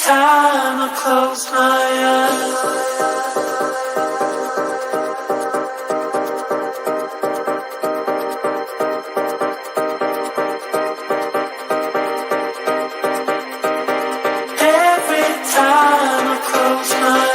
time I close my eyes, every time I close my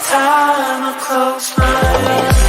time I close my eyes.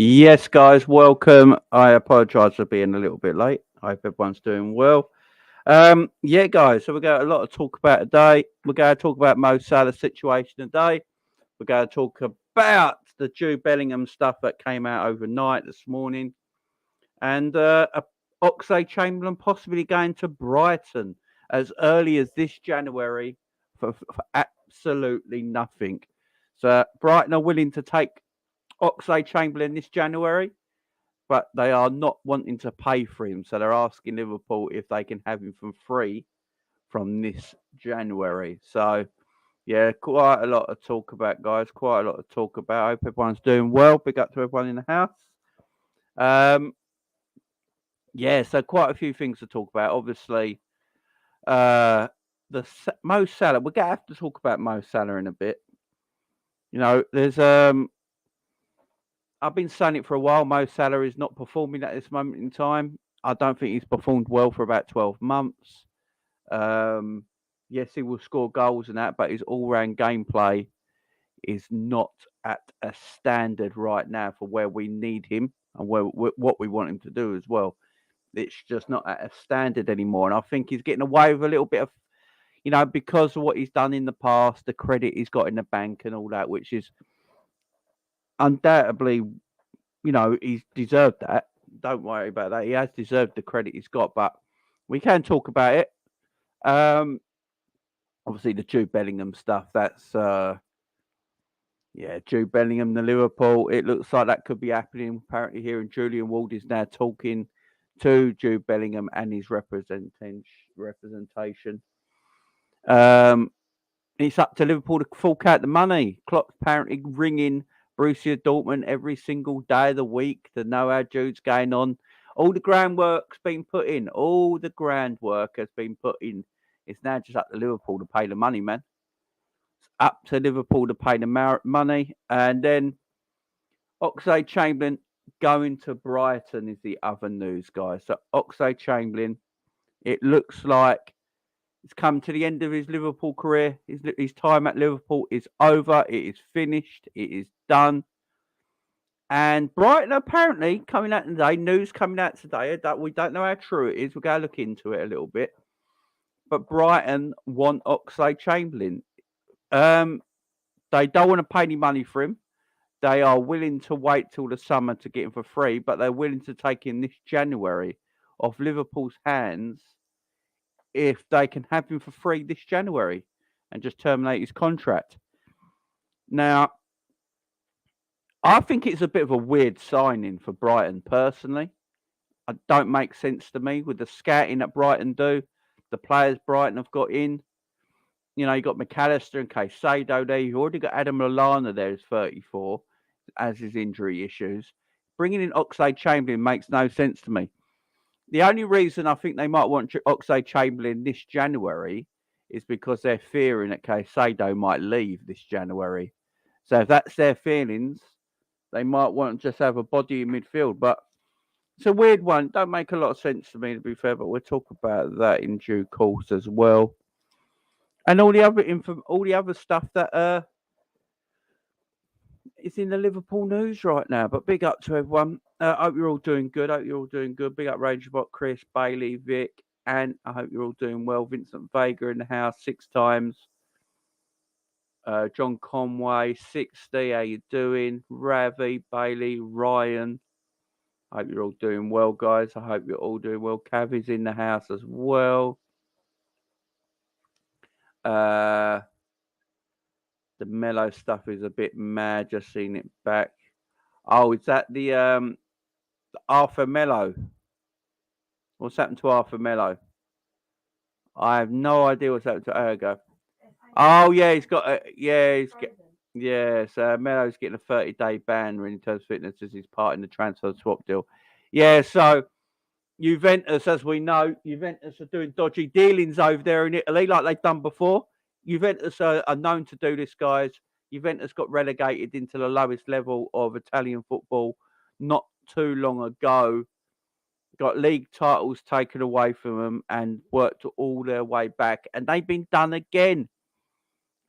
Yes, guys, welcome. I apologise for being a little bit late. I hope everyone's doing well. Yeah, guys, so we've got a lot of talk about today. We're going to talk about Mo Salah's situation today. We're going to talk about the Jude Bellingham stuff that came out overnight this morning. And Oxlade-Chamberlain possibly going to Brighton as early as this January for absolutely nothing. So Brighton are willing to take Oxlade-Chamberlain this January, but they are not wanting to pay for him. So they're asking Liverpool if they can have him for free from this January. So, yeah, quite a lot of talk about, guys. Quite a lot of talk about. I hope everyone's doing well. Big up to everyone in the house. Yeah, so quite a few things to talk about. Obviously, Mo Salah. We're gonna have to talk about Mo Salah in a bit. You know, there's I've been saying it for a while. Mo Salah is not performing at this moment in time. I don't think he's performed well for about 12 months. Yes, he will score goals and that, but his all-round gameplay is not at a standard right now for where we need him and what we want him to do as well. It's just not at a standard anymore. And I think he's getting away with a little bit of, you know, because of what he's done in the past, the credit he's got in the bank and all that, which is undoubtedly, you know, he's deserved that. Don't worry about that. He has deserved the credit he's got, but we can talk about it. Obviously the Jude Bellingham stuff, that's Jude Bellingham, the Liverpool. It looks like that could be happening. Apparently here, and Julian Ward is now talking to Jude Bellingham and his representation. It's up to Liverpool to fork out the money. Klopp's apparently ringing Borussia Dortmund every single day of the week to know how Jude's going on. All the groundwork's been put in. All the groundwork has been put in. It's now just up to Liverpool to pay the money, man. It's up to Liverpool to pay the money. And then Oxlade-Chamberlain going to Brighton is the other news, guys. So Oxlade-Chamberlain, it looks like it's come to the end of his Liverpool career. His time at Liverpool is over. It is finished. It is done. And Brighton apparently coming out today, news coming out today that we don't know how true it is. We're going to look into it a little bit. But Brighton want Oxlade-Chamberlain. They don't want to pay any money for him. They are willing to wait till the summer to get him for free, but they're willing to take him this January off Liverpool's hands if they can have him for free this January and just terminate his contract. Now, I think it's a bit of a weird signing for Brighton, personally. It don't make sense to me with the scouting that Brighton do, the players Brighton have got in. You know, you got McAllister and Caicedo there. You've already got Adam Lallana there, who's 34, as his injury issues. bringing in Oxlade-Chamberlain makes no sense to me. The only reason I think they might want Oxlade-Chamberlain this January is because they're fearing that Caicedo might leave this January. So if that's their feelings, they might want to just have a body in midfield. But it's a weird one. Don't make a lot of sense to me, to be fair. But we'll talk about that in due course as well, and all the other stuff that is in the Liverpool news right now. But big up to everyone. Hope you're all doing good. Big up Rangerbot, Chris, Bailey, Vic, and I hope you're all doing well. Vincent Vega in the house 6 times. John Conway, 60. How you doing? Ravi, Bailey, Ryan. I hope you're all doing well, guys. I hope you're all doing well. Cavi's in the house as well. The Mellow stuff is a bit mad. Just seen it back. Oh, is that the Arthur Mello? What's happened to Arthur Mello? I have no idea what's happened to Ergo. Oh yeah, he's got so Mello's getting a 30-day ban in terms of fitness as he's part in the transfer swap deal. Yeah, so Juventus, as we know, Juventus are doing dodgy dealings over there in Italy like they've done before. Juventus are known to do this, guys. Juventus got relegated into the lowest level of Italian football not too long ago. Got league titles taken away from them and worked all their way back. And they've been done again.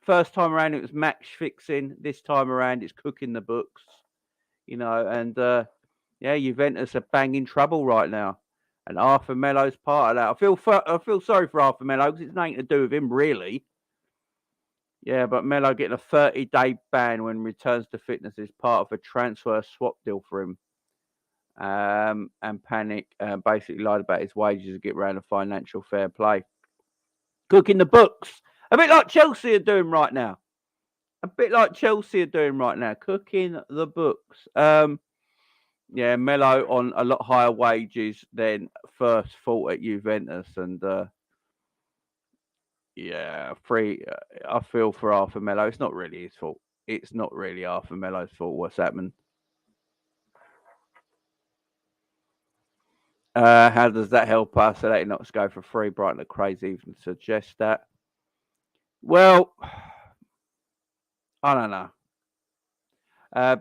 First time around, it was match fixing. This time around, it's cooking the books. And Juventus are banging trouble right now. And Arthur Melo's part of that. I feel sorry for Arthur Melo because it's nothing to do with him, really. Yeah, but Melo getting a 30-day ban when returns to fitness is part of a transfer swap deal for him. And Panic basically lied about his wages to get around a financial fair play. Cooking the books. A bit like Chelsea are doing right now. Cooking the books. Melo on a lot higher wages than first thought at Juventus. And I feel for Arthur Melo. It's not really his fault. It's not really Arthur Melo's fault what's happened. How does that help us? So letting not go for free. Brighton are crazy even suggest that. Well, I don't know.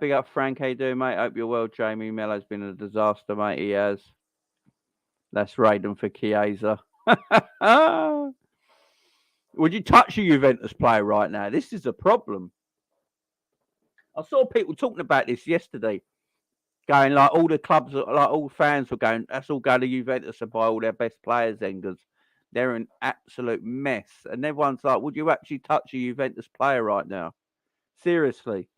Big up Frank, how you doing, mate? Hope you're well, Jamie. Melo's been a disaster, mate. He has. Let's raid them for Chiesa. Would you touch a Juventus player right now? This is a problem. I saw people talking about this yesterday. Going like all the clubs, like all fans were going, that's all going to Juventus to buy all their best players then because they're an absolute mess. And everyone's like, would you actually touch a Juventus player right now? Seriously.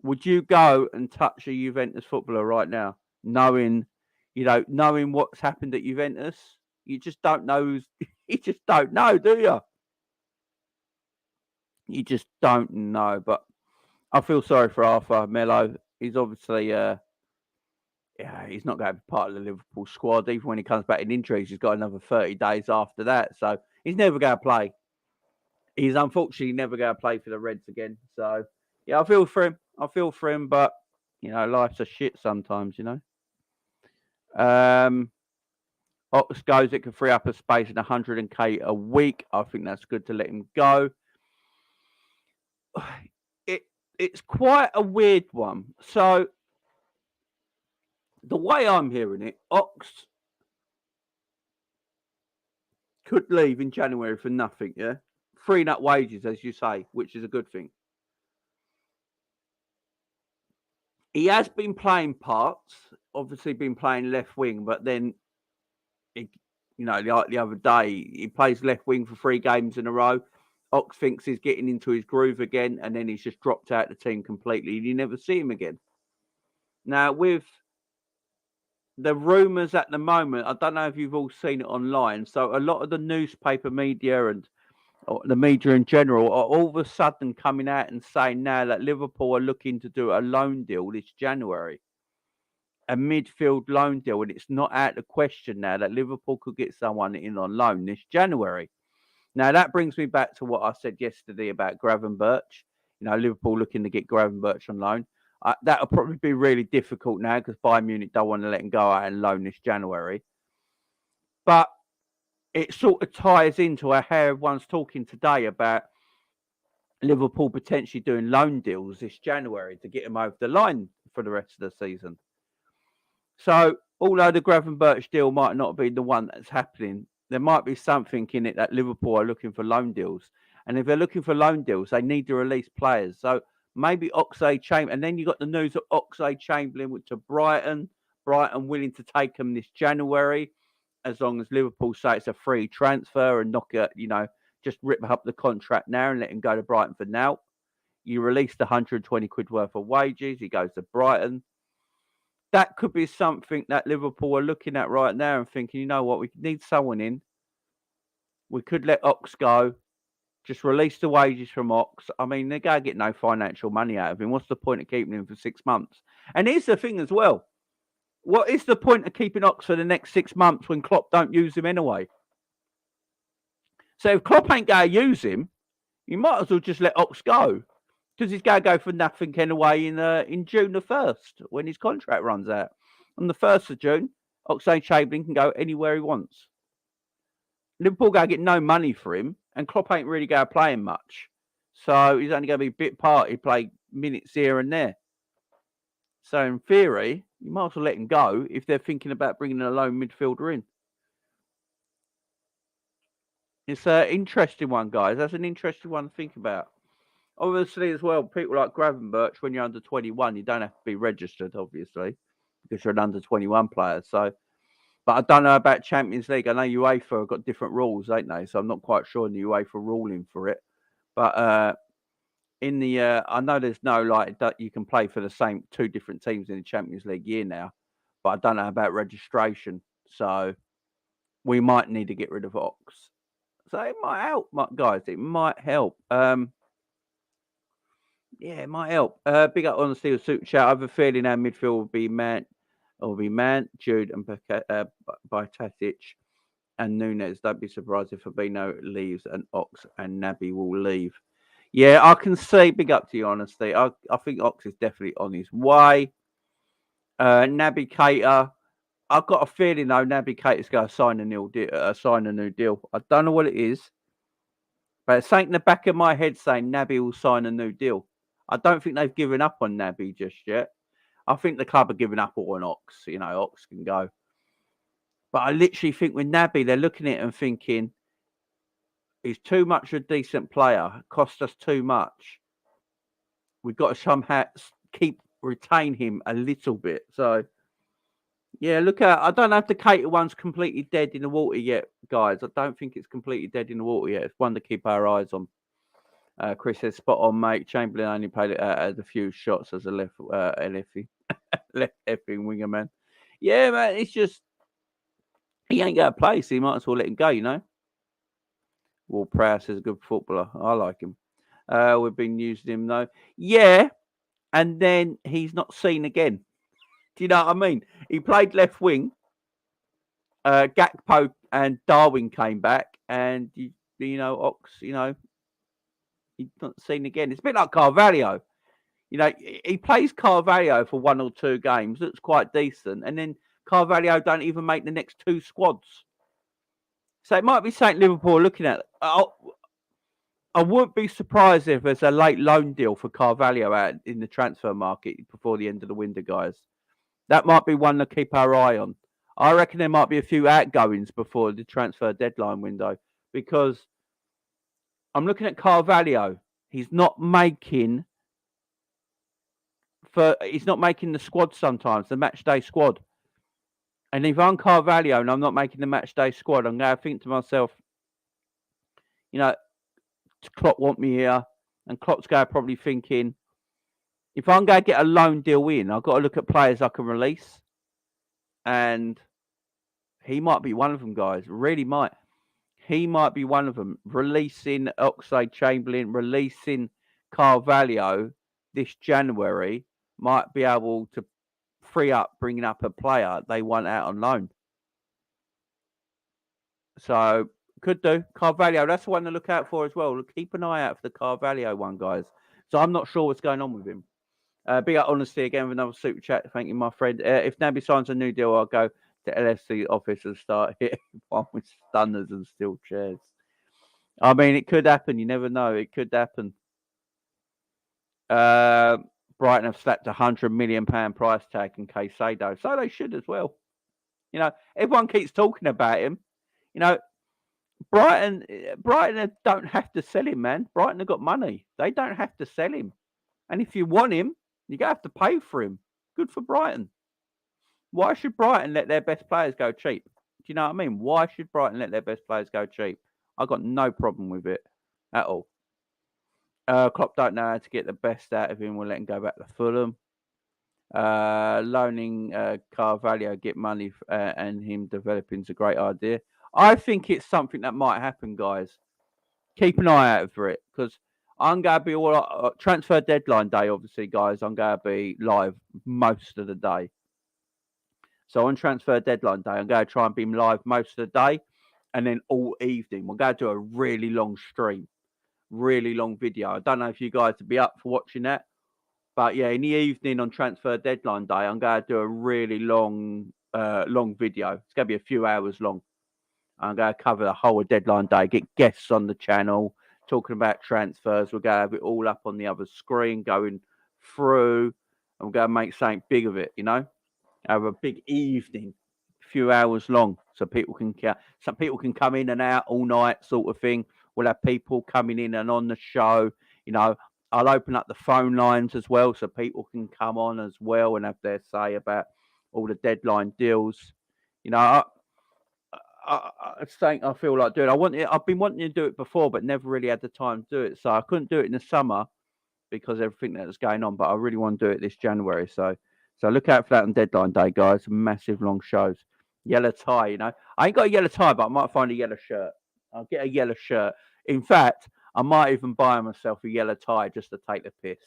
Would you go and touch a Juventus footballer right now, knowing what's happened at Juventus? You just don't know. You just don't know, do you? You just don't know. But I feel sorry for Arthur Melo. He's obviously, he's not going to be part of the Liverpool squad. Even when he comes back in injuries, he's got another 30 days after that. So he's never going to play. He's unfortunately never going to play for the Reds again. So, yeah, I feel for him. But, life's a shit sometimes, Ox goes, it can free up a space in 100k a week. I think that's good to let him go. It's quite a weird one. So, the way I'm hearing it, Ox could leave in January for nothing, yeah? Freeing up wages, as you say, which is a good thing. He has been playing parts, obviously been playing left wing, but then, like the other day, he plays left wing for 3 games in a row. Ox thinks he's getting into his groove again, and then he's just dropped out the team completely. You never see him again. Now, with the rumours at the moment, I don't know if you've all seen it online. So a lot of the newspaper media and the media in general are all of a sudden coming out and saying now that Liverpool are looking to do a loan deal this January. A midfield loan deal, and it's not out of the question now that Liverpool could get someone in on loan this January. Now, that brings me back to what I said yesterday about Gravenberch. Liverpool looking to get Gravenberch on loan. That'll probably be really difficult now because Bayern Munich don't want to let him go out and loan this January. But it sort of ties into how everyone's talking today about Liverpool potentially doing loan deals this January to get him over the line for the rest of the season. So, although the Gravenberch deal might not be the one that's happening, there might be something in it that Liverpool are looking for loan deals. And if they're looking for loan deals, they need to release players. So maybe Oxlade-Chamberlain, and then you got the news of Oxlade-Chamberlain went to Brighton. Brighton willing to take him this January, as long as Liverpool say it's a free transfer and knock it, just rip up the contract now and let him go to Brighton for now. You release the 120 quid worth of wages. He goes to Brighton. That could be something that Liverpool are looking at right now and thinking, you know what, we need someone in. We could let Ox go. Just release the wages from Ox. I mean, they're going to get no financial money out of him. What's the point of keeping him for 6 months? And here's the thing as well. What is the point of keeping Ox for the next 6 months when Klopp don't use him anyway? So if Klopp ain't going to use him, you might as well just let Ox go. Because he's going to go for nothing anyway in June the 1st when his contract runs out. On the 1st of June, Oxlade-Chamberlain can go anywhere he wants. Liverpool going to get no money for him, and Klopp ain't really going to play him much. So he's only going to be a bit part. He play minutes here and there. So in theory, you might as well let him go if they're thinking about bringing a lone midfielder in. It's an interesting one, guys. That's an interesting one to think about. Obviously, as well, people like Gravenberch, when you're under 21, you don't have to be registered, obviously, because you're an under 21 player. So, but I don't know about Champions League. I know UEFA have got different rules, ain't they? So I'm not quite sure in the UEFA ruling for it. But I know there's no like that you can play for the same 2 different teams in the Champions League year now. But I don't know about registration. So we might need to get rid of Ox. So it might help, guys. It might help. Yeah, it might help. Big up on the Steel Super Chat. I have a feeling our midfield will be Man, Jude, and Bajcetic and Nunes. Don't be surprised if Fabinho leaves and Ox and Naby will leave. Yeah, I can see. Big up to you, honesty. I think Ox is definitely on his way. Naby Keita. I've got a feeling though Naby Keita's going to sign a new deal. I don't know what it is, but it's something in the back of my head saying Naby will sign a new deal. I don't think they've given up on Naby just yet. I think the club are giving up on Ox. Ox can go. But I literally think with Naby, they're looking at it and thinking, he's too much a decent player. Cost us too much. We've got to somehow retain him a little bit. So, yeah, look out. I don't know if the Keita one's completely dead in the water yet, guys. I don't think it's completely dead in the water yet. It's one to keep our eyes on. Chris says, spot on, mate. Chamberlain only played it as a few shots as a left effing winger, man. Yeah, man, it's just, he ain't got a place. So you might as well let him go, Will Prowse is a good footballer. I like him. We've been using him, though. Yeah, and then he's not seen again. Do you know what I mean? He played left wing. Gakpo and Darwin came back, and, Ox, he's not seen again. It's a bit like Carvalho. He plays Carvalho for 1 or 2 games. Looks quite decent. And then Carvalho don't even make the next 2 squads. So it might be something Liverpool are looking at. I wouldn't be surprised if there's a late loan deal for Carvalho out in the transfer market before the end of the window, guys. That might be one to keep our eye on. I reckon there might be a few outgoings before the transfer deadline window because I'm looking at Carvalho. He's not making the squad sometimes, the match day squad. And if I'm Carvalho and I'm not making the match day squad, I'm going to think to myself, Klopp want me here. And Klopp's going to probably thinking, if I'm going to get a loan deal in, I've got to look at players I can release. And he might be one of them, guys. Really might. He might be one of them. Releasing Oxlade-Chamberlain, releasing Carvalho this January might be able to free up bringing up a player they want out on loan. So could do. Carvalho, that's the one to look out for as well. Keep an eye out for the Carvalho one, guys. So I'm not sure what's going on with him. Big up honesty again with another super chat. Thank you, my friend. If Naby signs a new deal, I'll go to LFC office and start hitting one with stunners and steel chairs. I mean, it could happen. You never know. It could happen. Brighton have slapped £100 million price tag on Caicedo, so they should as well. You know, everyone keeps talking about him. You know, Brighton don't have to sell him, man. Brighton have got money. They don't have to sell him. And if you want him, you're going to have to pay for him. Good for Brighton. Why should Brighton let their best players go cheap? Do you know what I mean? Why should Brighton let their best players go cheap? I've got no problem with it at all. Klopp don't know how to get the best out of him. We'll let him go back to Fulham. Loaning Carvalho, get money and him developing is a great idea. I think it's something that might happen, guys. Keep an eye out for it because I'm going to be transfer deadline day, obviously, guys. I'm going to be live most of the day. So on transfer deadline day, I'm going to try and be live most of the day and then all evening. We're going to do a really long stream, really long video. I don't know if you guys would be up for watching that. But yeah, in the evening on transfer deadline day, I'm going to do a really long video. It's going to be a few hours long. I'm going to cover the whole of deadline day, get guests on the channel, talking about transfers. We're going to have it all up on the other screen, going through, and we're going to make something big of it, you know? Have a big evening, a few hours long, so people can some people can come in and out all night, sort of thing. We'll have people coming in and on the show, you know. I'll open up the phone lines as well, so people can come on as well and have their say about all the deadline deals. You know, it's something I feel like doing. I've been wanting to do it before, but never really had the time to do it. So I couldn't do it in the summer because everything that was going on. But I really want to do it this January. So look out for that on deadline day, guys. Massive long shows. Yellow tie, you know. I ain't got a yellow tie, but I might find a yellow shirt. I'll get a yellow shirt. In fact, I might even buy myself a yellow tie just to take the piss.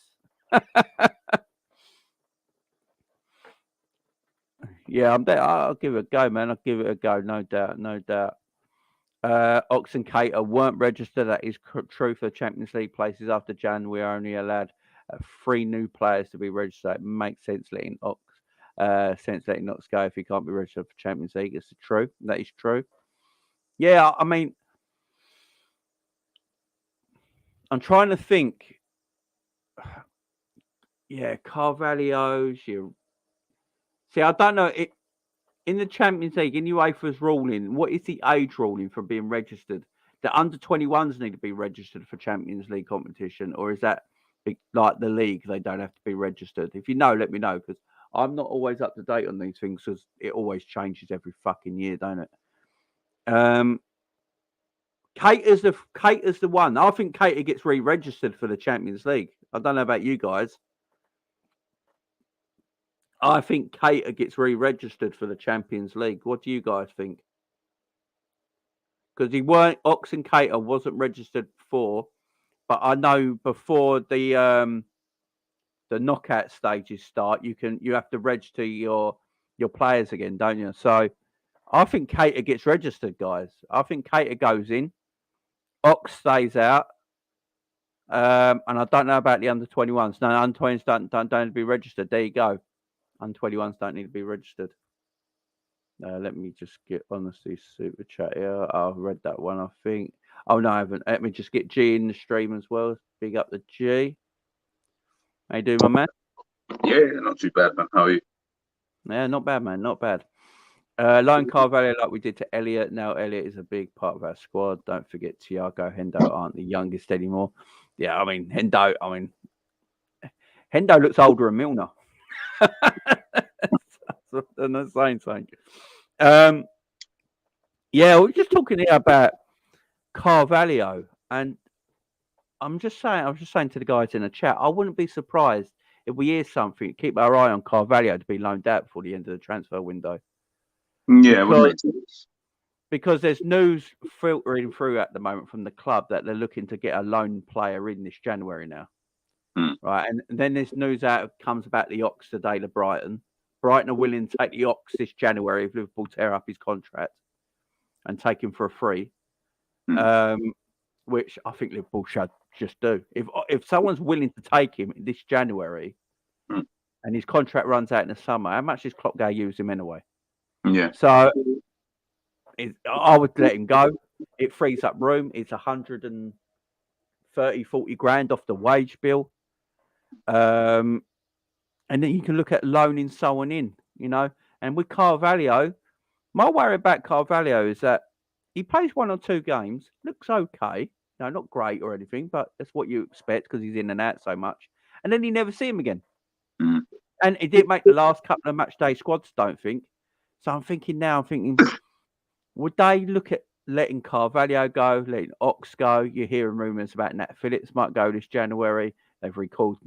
Yeah, I'm there. I'll give it a go, man. I'll give it a go, no doubt, no doubt. Ox and Cater weren't registered. That is true for Champions League places. After Jan, we are only allowed 3 new players to be registered. It makes sense letting Ox go if he can't be registered for Champions League. It's true. That is true. Yeah, I mean, I'm trying to think. Yeah, Carvalho's. See, I don't know. In the Champions League, in UEFA's ruling, what is the age ruling for being registered? The under 21s need to be registered for Champions League competition, or is that like the league? They don't have to be registered. If you know, let me know because I'm not always up to date on these things because it always changes every fucking year, don't it? Cater's the one. I think Cater gets re-registered for the Champions League. I don't know about you guys. I think Cater gets re-registered for the Champions League. What do you guys think? Because Ox and Cater wasn't registered before, but I know before the knockout stages start, you have to register your players again, don't you? So I think Cater gets registered, guys. I think Cater goes in, Ox stays out, and I don't know about the under 21s. No, under 20s don't need to be registered. There you go. Under 21s don't need to be registered. Let me just get honestly super chat here. I've read that one, I think. Oh no, I haven't. Let me just get G in the stream as well. Big up the G. How you doing, my man? Yeah, not too bad, man. How are you? Yeah, not bad, man. Not bad. Lion Carvalho, like we did to Elliot. Now Elliot is a big part of our squad. Don't forget Thiago, Hendo aren't the youngest anymore. Yeah, I mean Hendo looks older than Milner. I'm not saying something. Yeah, we're just talking here about Carvalho, and I was just saying to the guys in the chat, I wouldn't be surprised if we hear something. Keep our eye on Carvalho to be loaned out before the end of the transfer window. Yeah, it would make sense. Because there's news filtering through at the moment from the club that they're looking to get a loan player in this January now. Right, and then this news comes about the Ox today to Brighton. Brighton are willing to take the Ox this January if Liverpool tear up his contract and take him for a free, which I think Liverpool should just do. If someone's willing to take him this January, Mm. and his contract runs out in the summer. How much is Klopp going to use him anyway? Yeah. So I would let him go. It frees up room. It's 130, 40 grand off the wage bill. And then you can look at loaning someone in, And with Carvalho, my worry about Carvalho is that he plays 1 or 2 games, looks okay. No, not great or anything, but that's what you expect because he's in and out so much. And then you never see him again. Mm. And he didn't make the last couple of match day squads, don't think. So I'm thinking, would they look at letting Carvalho go, letting Ox go? You're hearing rumours about Nat Phillips might go this January. They've recalled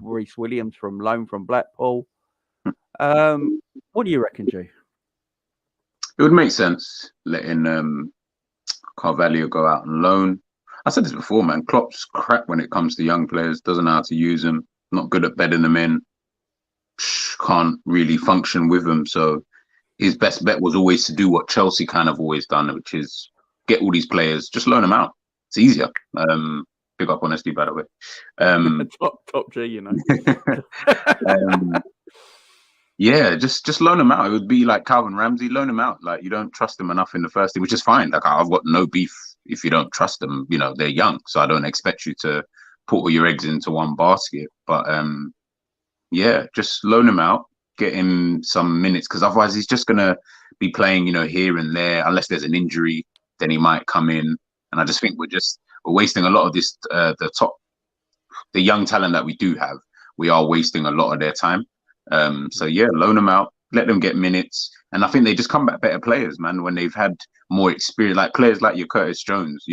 Reece Williams from loan from Blackpool. What do you reckon, G? It would make sense letting Carvalho go out on loan. I said this before, man. Klopp's crap when it comes to young players. Doesn't know how to use them. Not good at bedding them in. Can't really function with them. So his best bet was always to do what Chelsea kind of always done, which is get all these players, just loan them out. It's easier. Big up honesty, by the way. Top G, Yeah, just loan them out. It would be like Calvin Ramsey, loan them out. Like, you don't trust them enough in the first team, which is fine. Like, I've got no beef if you don't trust them. They're young, so I don't expect you to put all your eggs into one basket. But yeah, just loan him out, get him some minutes, because otherwise he's just gonna be playing, here and there. Unless there's an injury, then he might come in. And I just think we're wasting a lot of this. The young talent that we do have, we are wasting a lot of their time. So yeah, loan them out, let them get minutes, and I think they just come back better players, man, when they've had more experience. Like players like your Curtis Jones,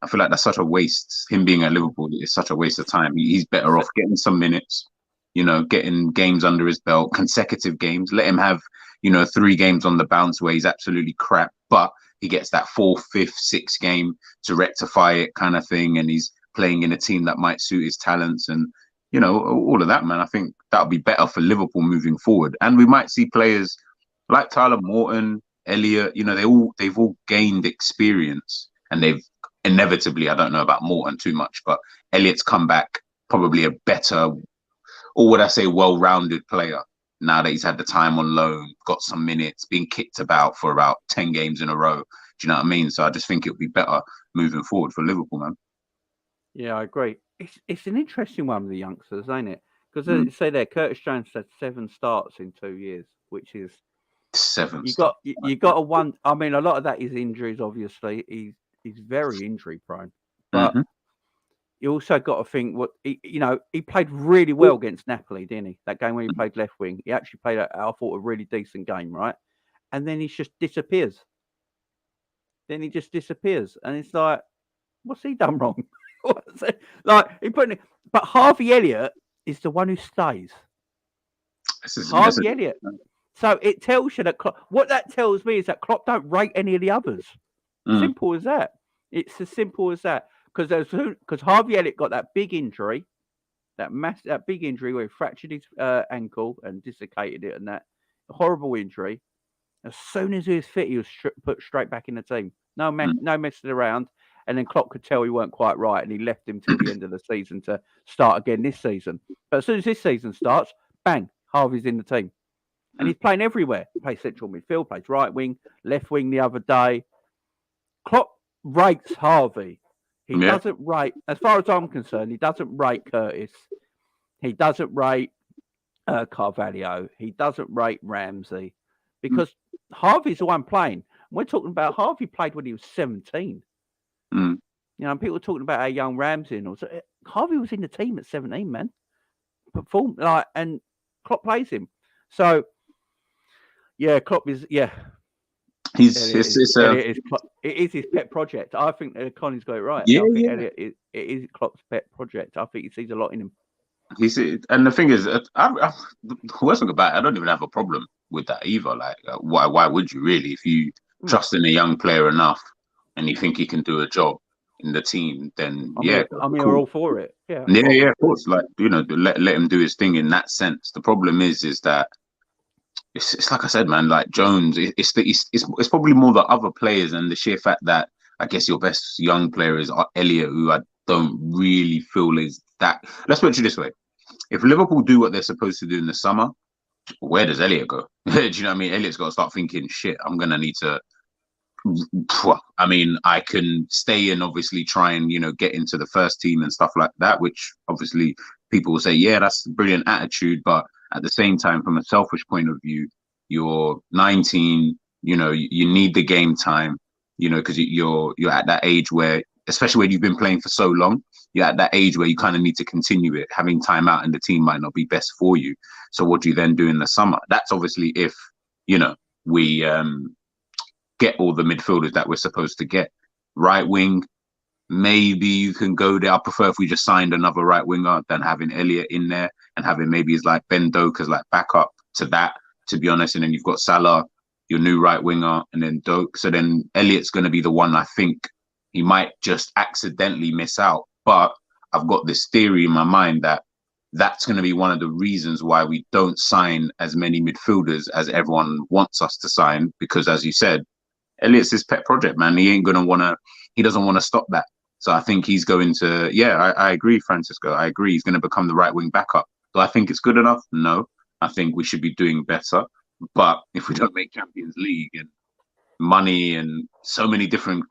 I feel like that's such a waste. Him being at Liverpool is such a waste of time. He's better off getting some minutes, getting games under his belt, consecutive games. Let him have, 3 games on the bounce where he's absolutely crap, but he gets that 4th, 5th, 6th game to rectify it, kind of thing, and he's playing in a team that might suit his talents and. All of that, man. I think that'll be better for Liverpool moving forward. And we might see players like Tyler Morton, Elliott, they've all gained experience, and they've inevitably, I don't know about Morton too much, but Elliott's come back probably a better, or would I say well-rounded player now that he's had the time on loan, got some minutes, been kicked about for about 10 games in a row. Do you know what I mean? So I just think it'll be better moving forward for Liverpool, man. Yeah, I agree. It's an interesting one with the youngsters, ain't it? Because as you say there, Curtis Jones had 7 starts in 2 years, which is 7. You got a one. I mean, a lot of that is injuries. Obviously, he's very injury prone, but you also got to think he played really well against Napoli, didn't he? That game when he played left wing, he actually played I thought a really decent game, right? And then he just disappears. And it's like, what's he done wrong? But Harvey Elliott is the one who stays. Harvey Elliott. So it tells you that what that tells me is that Klopp don't rate any of the others. Simple as that. It's as simple as that. Because Harvey Elliott got that big injury, that big injury where he fractured his ankle and dislocated it, and that horrible injury. As soon as he was fit, he was put straight back in the team. No messing around. And then Klopp could tell he weren't quite right, and he left him till the end of the season to start again this season. But as soon as this season starts, bang, Harvey's in the team. And he's playing everywhere. He plays central midfield, plays right wing, left wing the other day. Klopp rates Harvey. He doesn't rate, as far as I'm concerned, he doesn't rate Curtis. He doesn't rate Carvalho. He doesn't rate Ramsey. Because Harvey's the one playing. We're talking about Harvey played when he was 17. People are talking about how young Ramsey and all. So Harvey was in the team at 17, man. Performed and Klopp plays him. So yeah, Klopp is it is his pet project. I think Connie's got it right. Yeah, I think Elliot it is Klopp's pet project. I think he sees a lot in him. And the thing is, the worst thing about it, I don't even have a problem with that either. Like, why would you really? If you trust in a young player enough and you think he can do a job in the team, then we're all for it. Yeah, of course. Like, let him do his thing in that sense. The problem is that it's like I said, man. Like Jones, it's probably more the other players and the sheer fact that I guess your best young player is Elliott, who I don't really feel is that. Let's put it this way: if Liverpool do what they're supposed to do in the summer, where does Elliot go? Do you know what I mean? Elliot's got to start thinking, shit, I'm going to need to. I mean, I can stay and obviously try and, get into the first team and stuff like that, which obviously people will say, yeah, that's a brilliant attitude. But at the same time, from a selfish point of view, you're 19, you need the game time, because you're at that age where, especially when you've been playing for so long, you're at that age where you kind of need to continue it. Having time out in the team might not be best for you. So what do you then do in the summer? That's obviously if, we get all the midfielders that we're supposed to get. Right wing, maybe you can go there. I prefer if we just signed another right winger than having Elliot in there and having maybe it's like Ben Doak as like backup to that, to be honest. And then you've got Salah, your new right winger, and then Doak. So then Elliot's going to be the one I think he might just accidentally miss out. But I've got this theory in my mind that that's going to be one of the reasons why we don't sign as many midfielders as everyone wants us to sign. Because as you said, Elliot's his pet project, man. He doesn't want to stop that. So I think he's going to, I agree, Francisco. I agree. He's going to become the right wing backup. Do I think it's good enough? No. I think we should be doing better. But if we don't make Champions League and money and so many different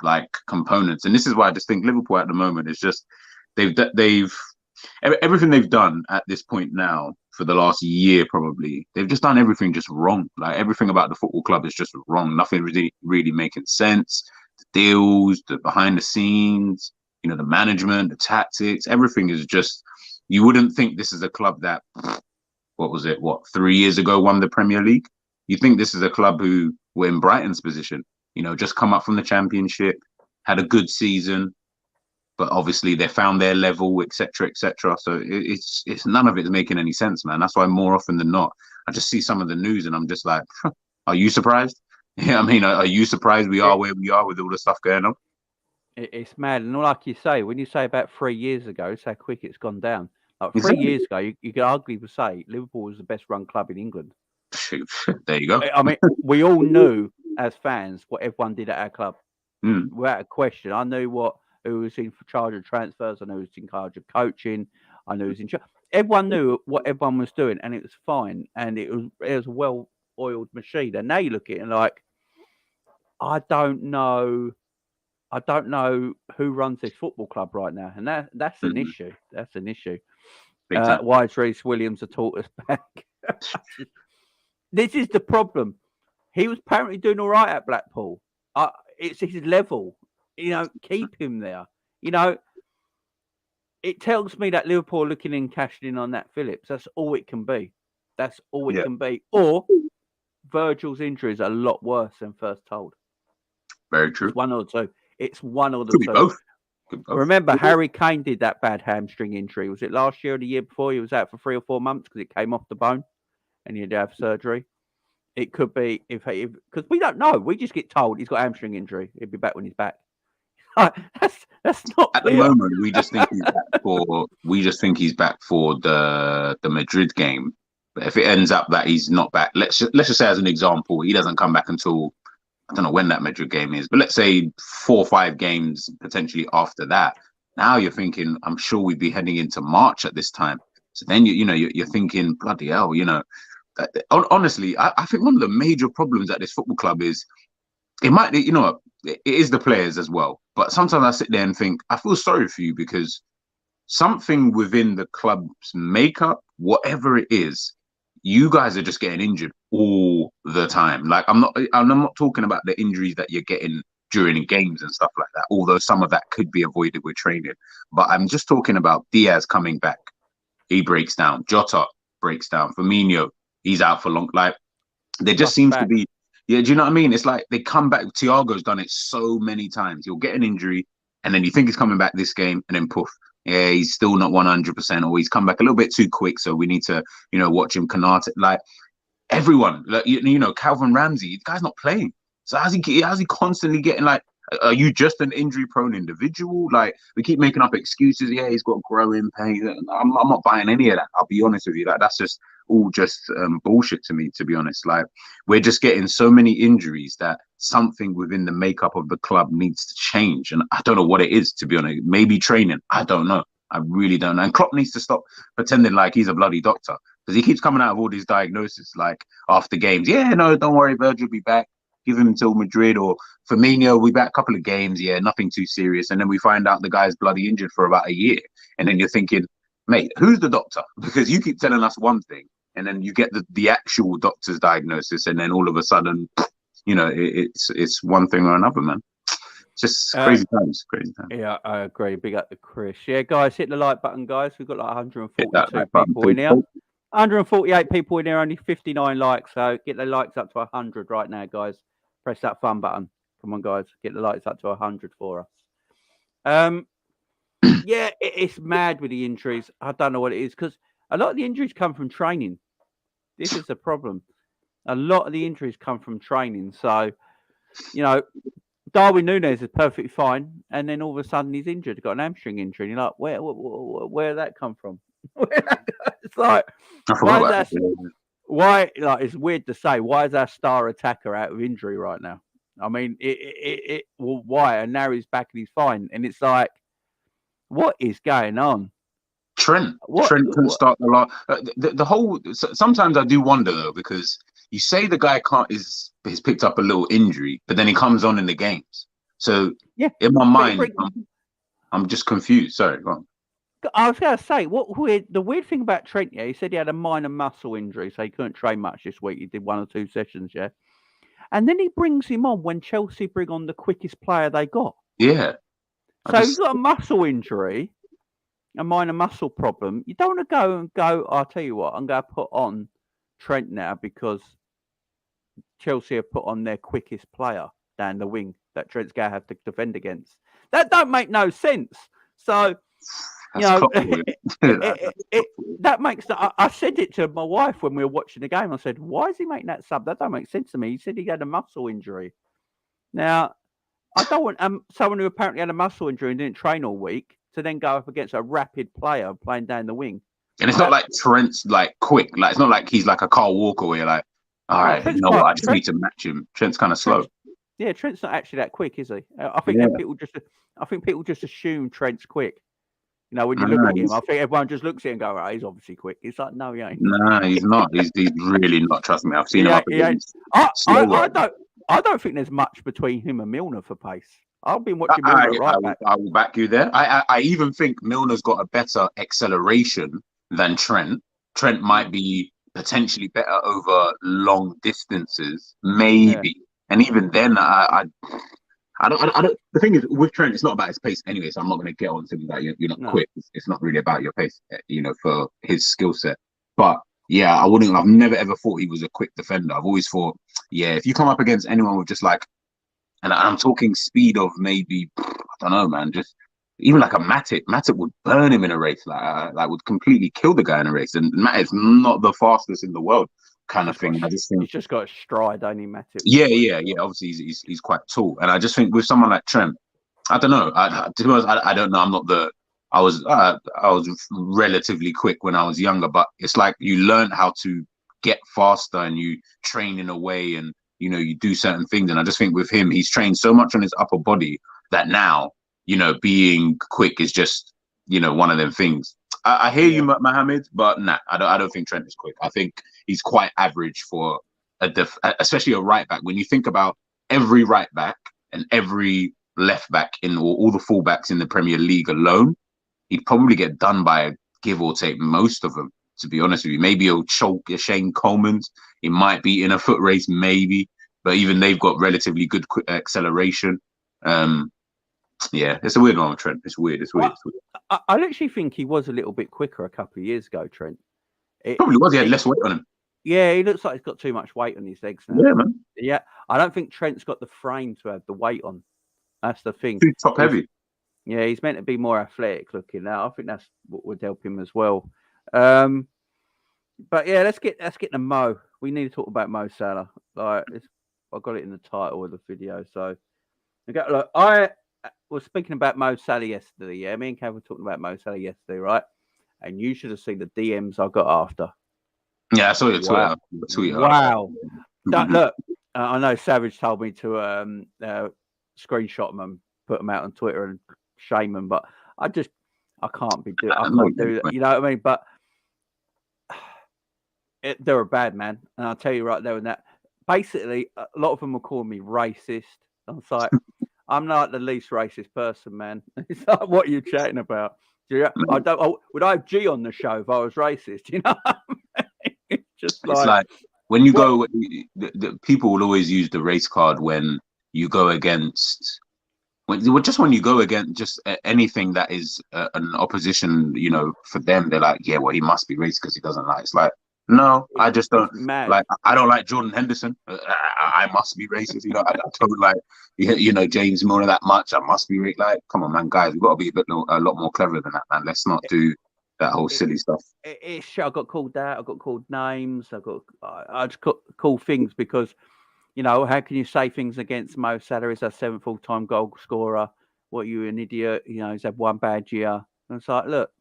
components, and this is why I just think Liverpool at the moment is just, they've everything they've done at this point now for the last year, probably they've just done everything just wrong. Like everything about the football club is just wrong. Nothing really making sense. The deals, the behind the scenes, the management, the tactics, everything is just, you wouldn't think this is a club that, 3 years ago won the Premier League. You think this is a club who were in Brighton's position, just come up from the Championship, had a good season, but obviously they found their level, etc., etc. So it's none of it is making any sense, man. That's why more often than not, I just see some of the news and I'm just like, are you surprised? Yeah, I mean, are you surprised we are where we are with all the stuff going on? It's mad. And like you say, when you say about 3 years ago, it's how quick it's gone down. Like 3 Exactly. years ago, you could arguably say Liverpool was the best run club in England. There you go. I mean, we all knew as fans what everyone did at our club. Mm. Without a question. I knew who was in charge of transfers. I knew who was in charge of coaching. I knew who was in charge. Everyone knew what everyone was doing, and it was fine. And it was a well-oiled machine. And now you look at it and like, I don't know who runs this football club right now, and that's an issue. That's an issue. Why Reece Williams have taught us back. This is the problem. He was apparently doing all right at Blackpool. It's his level. Keep him there. It tells me that Liverpool are looking and cashing in on that Phillips. That's all it can be. That's all it can be. Or Virgil's injuries are a lot worse than first told. Very true. It's one or two. It's one or the Could two. Both. Remember, Harry Kane did that bad hamstring injury. Was it last year or the year before? He was out for 3 or 4 months because it came off the bone and he had to have surgery. It could be because we don't know. We just get told he's got a hamstring injury. He'll be back when he's back. That's not at clear. The moment. We just think he's back for the Madrid game. But if it ends up that he's not back, let's just say as an example, he doesn't come back until, I don't know when that Madrid game is, but let's say 4 or 5 games potentially after that. Now you're thinking, I'm sure we'd be heading into March at this time. So then you're thinking, bloody hell, honestly, I think one of the major problems at this football club is it is the players as well. But sometimes I sit there and think, I feel sorry for you because something within the club's makeup, whatever it is, you guys are just getting injured all the time. Like I'm not talking about the injuries that you're getting during games and stuff like that, although some of that could be avoided with training. But I'm just talking about Diaz coming back. He breaks down. Jota breaks down. Firmino, he's out for long. Like there just seems to be, do you know what I mean? It's like they come back. Thiago's done it so many times. He'll get an injury and then you think he's coming back this game and then poof. Yeah, he's still not 100%, or he's come back a little bit too quick. So we need to, watch him. Kanate, like everyone, like Calvin Ramsey, the guy's not playing. So how's he constantly getting like? Are you just an injury-prone individual? Like we keep making up excuses. Yeah, he's got growing pains. I'm not buying any of that. I'll be honest with you. Like that's just all just bullshit to me. To be honest, like we're just getting so many injuries that something within the makeup of the club needs to change, and I don't know what it is. To be honest, maybe training. I don't know. I really don't know. And Klopp needs to stop pretending like he's a bloody doctor, because he keeps coming out of all these diagnoses like after games. Yeah, no, don't worry, Virgil will be back. Give him until Madrid, or Firmino will be back a couple of games. Yeah, nothing too serious. And then we find out the guy's bloody injured for about a year. And then you're thinking, mate, who's the doctor? Because you keep telling us one thing, and then you get the actual doctor's diagnosis, and then all of a sudden, it's one thing or another, man. Just crazy times. Yeah, I agree. Big up to Chris. Yeah, guys, hit the like button, guys. We've got like 142 like people in here. 148 people in here, only 59 likes. So get the likes up to 100 right now, guys. Press that fun button. Come on, guys. Get the likes up to 100 for us. Yeah, it's mad with the injuries. I don't know what it is, because a lot of the injuries come from training. This is the problem. A lot of the injuries come from training. So, Darwin Núñez is perfectly fine, and then all of a sudden he's injured, got an hamstring injury. And you're like, where did that come from? It's like, why? Like, it's weird to say. Why is our star attacker out of injury right now? I mean, why? And now he's back and he's fine. And it's like, what is going on? Trent couldn't start the lot. The whole. Sometimes I do wonder though, because you say the guy he's picked up a little injury, but then he comes on in the games. So yeah, in my mind, I'm just confused. Sorry, go on. I was going to say, the weird thing about Trent, he said he had a minor muscle injury, so he couldn't train much this week. He did 1 or 2 sessions, yeah. And then he brings him on when Chelsea bring on the quickest player they got. Yeah. So he's got a muscle injury, a minor muscle problem. You don't want to go, I'll tell you what, I'm going to put on Trent now because Chelsea have put on their quickest player down the wing that Trent's going to have to defend against. That don't make no sense. So... that makes. I said it to my wife when we were watching the game. I said, "Why is he making that sub? That don't make sense to me." He said he had a muscle injury. Now, I don't want someone who apparently had a muscle injury and didn't train all week to then go up against a rapid player playing down the wing. And it's not like Trent's like quick. Like it's not like he's like a Carl Walker where you're like, all right, you know what? I just need to match him. Trent's kind of slow. Yeah, Trent's not actually that quick, is he? I think people just assume Trent's quick. When you look at him, I think everyone just looks at him and go, "Right, he's obviously quick." It's like, no, he ain't. No, he's not. He's really not. Trust me, I've seen him up against. I don't think there's much between him and Milner for pace. I've been watching Milner right back. I will back you there. I even think Milner's got a better acceleration than Trent. Trent might be potentially better over long distances, maybe. Yeah. And even then, I don't. The thing is, with Trent, it's not about his pace anyway. So I'm not going to get on something that you're not quick. It's not really about your pace, for his skill set. But yeah, I've never ever thought he was a quick defender. I've always thought, yeah, if you come up against anyone with just like, and I'm talking speed of maybe, I don't know, man, just even like a Matic would burn him in a race, like would completely kill the guy in a race. And Matic's not the fastest in the world. Kind of thing. I just think he's just got a stride, don't he, Matip? Yeah. Obviously, he's quite tall, and I just think with someone like Trent, I don't know. To be honest, I don't know. I'm not the. I was relatively quick when I was younger, but it's like you learn how to get faster and you train in a way, and you do certain things. And I just think with him, he's trained so much on his upper body that now being quick is just one of them things. I hear you, Mohammed, but nah, I don't think Trent is quick. I think he's quite average for especially a right back. When you think about every right back and every left back in all the fullbacks in the Premier League alone, he'd probably get done by give or take most of them. To be honest with you, maybe he'll choke Shane Coleman's. He might be in a foot race, maybe, but even they've got relatively good acceleration. Yeah, it's a weird one with Trent. It's weird. I literally think he was a little bit quicker a couple of years ago, Trent. Probably was. He had less weight on him. Yeah, he looks like he's got too much weight on his legs now. Yeah, man. Yeah, I don't think Trent's got the frame to have the weight on. That's the thing. Too top heavy. Yeah, he's meant to be more athletic looking now. I think that's what would help him as well. But yeah, let's get to Mo. We need to talk about Mo Salah. Like, I got it in the title of the video. So, look, I was speaking about Mo Salah yesterday. Yeah, me and Cav were talking about Mo Salah yesterday, right? And you should have seen the DMs I got after. Yeah, I saw your Twitter. Wow. Look, I know Savage told me to screenshot them and put them out on Twitter and shame them, but I I can't be doing. I I know can't do that. You know what I mean? But they're a bad man, and I'll tell you right there and that. Basically, a lot of them will call me racist. I'm like, I'm not the least racist person, man. It's like, what are you chatting about? I don't. Would I have G on the show if I was racist? You know, it's just It's like when you what? go, the people will always use the race card when you go against. When you go against just anything that is an opposition, you know, for them, they're like, yeah, well, he must be racist because he doesn't like. It's like, no, I just don't mad. I don't like Jordan Henderson. I must be racist. You know, I don't like, you know, James Milner that much. I must be like, come on, man, guys, we've got to be a lot more clever than that, man. Let's not do that whole silly stuff. I got called that. I got called names. I just got called things because, you know, how can you say things against Mo Salah? He's our 7th all-time goal scorer. What, you an idiot? You know, he's had one bad year. And it's like, look.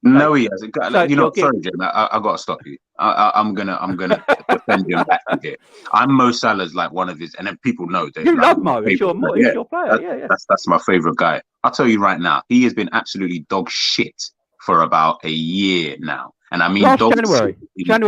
No, he hasn't. So you know, sorry, Jim. I got to stop you. I'm gonna defend him back here. I'm Mo Salah's like one of his, and then people know that you like, love Mo. He's your player. Yeah. That's my favorite guy. I'll tell you right now, he has been absolutely dog shit for about a year now, and I mean January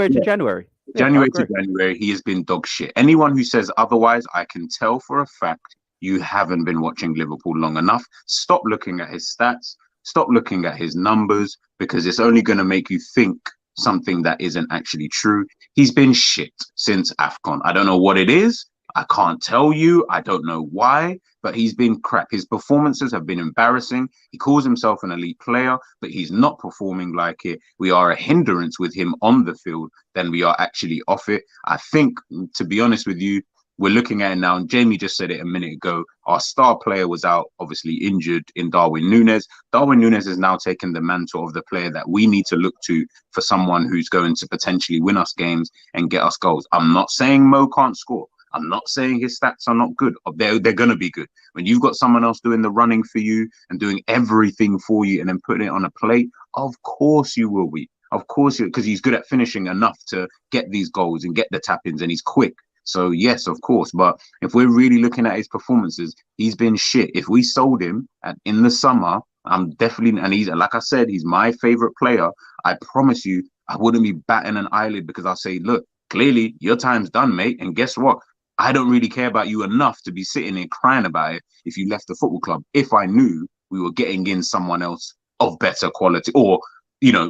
to January. January to January, he has been dog shit. Anyone who says otherwise, I can tell for a fact you haven't been watching Liverpool long enough. Stop looking at his stats. Stop looking at his numbers, because it's only going to make you think something that isn't actually true. He's been shit since AFCON. I don't know what it is. I can't tell you. I don't know why, but he's been crap. His performances have been embarrassing. He calls himself an elite player, but he's not performing like it. We are a hindrance with him on the field than we are actually off it. I think, to be honest with you, we're looking at it now, and Jamie just said it a minute ago. Our star player was out, obviously injured, in Darwin Núñez. Darwin Núñez has now taken the mantle of the player that we need to look to for someone who's going to potentially win us games and get us goals. I'm not saying Mo can't score. I'm not saying his stats are not good. They're going to be good. When you've got someone else doing the running for you and doing everything for you and then putting it on a plate, of course you will be. Of course, because he's good at finishing enough to get these goals and get the tap-ins, and he's quick. So yes, of course. But if we're really looking at his performances, he's been shit. If we sold him in the summer, I'm definitely, and he's, like I said, he's my favorite player. I promise you, I wouldn't be batting an eyelid, because I'll say, look, clearly your time's done, mate. And guess what? I don't really care about you enough to be sitting there crying about it if you left the football club, if I knew we were getting in someone else of better quality, or you know,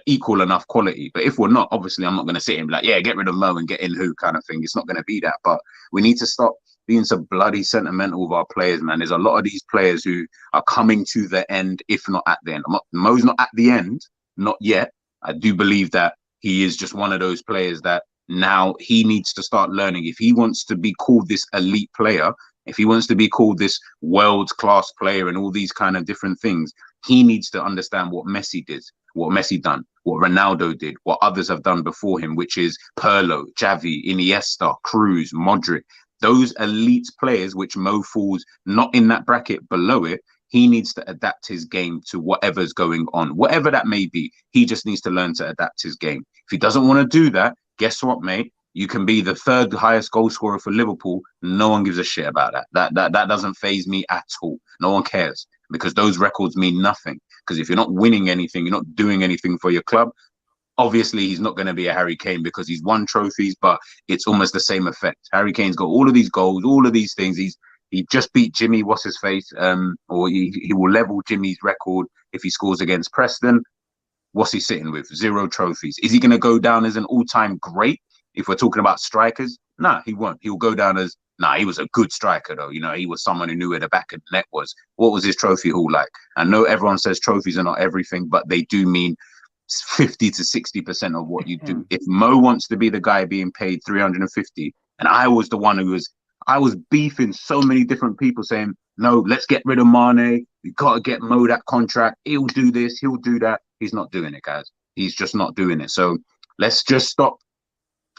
equal enough quality. But if we're not, obviously, I'm not going to sit and be like, yeah, get rid of Mo and get in who kind of thing. It's not going to be that. But we need to stop being so bloody sentimental with our players, man. There's a lot of these players who are coming to the end, if not at the end. Mo's not at the end, not yet. I do believe that he is just one of those players that now he needs to start learning. If he wants to be called this elite player, if he wants to be called this world-class player and all these kind of different things, he needs to understand what Messi did, what Messi done, what Ronaldo did, what others have done before him, which is Pirlo, Xavi, Iniesta, Cruz, Modric. Those elite players, which Mo falls not in that bracket, below it, he needs to adapt his game to whatever's going on, whatever that may be. He just needs to learn to adapt his game. If he doesn't want to do that, guess what, mate? You can be the 3rd highest goal scorer for Liverpool. No one gives a shit about that. That doesn't faze me at all. No one cares, because those records mean nothing. Because if you're not winning anything, you're not doing anything for your club. Obviously, he's not going to be a Harry Kane because he's won trophies, but it's almost the same effect. Harry Kane's got all of these goals, all of these things. He just beat Jimmy, what's his face, or he will level Jimmy's record if he scores against Preston. What's he sitting with? 0 trophies. Is he going to go down as an all-time great? If we're talking about strikers, nah, he won't. He'll go down as, nah, he was a good striker, though. You know, he was someone who knew where the back of the net was. What was his trophy haul like? I know everyone says trophies are not everything, but they do mean 50 to 60% of what you do. If Mo wants to be the guy being paid 350, and I was the one I was beefing so many different people saying, no, let's get rid of Mane. We got to get Mo that contract. He'll do this, he'll do that. He's not doing it, guys. He's just not doing it. So let's just stop.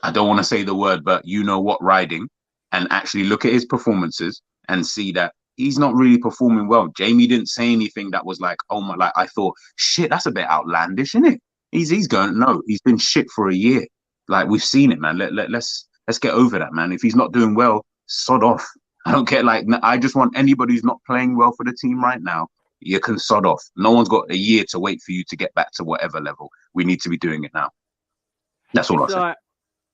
I don't want to say the word, but you know what, riding, and actually look at his performances and see that he's not really performing well. Jamie didn't say anything that was like, oh my, like I thought, shit, that's a bit outlandish, isn't it? He's going, no, he's been shit for a year. Like, we've seen it, man. Let's get over that, man. If he's not doing well, sod off. I don't care. Like, I just want anybody who's not playing well for the team right now. you can sod off. No one's got a year to wait for you to get back to whatever level. We need to be doing it now. That's all I'll say.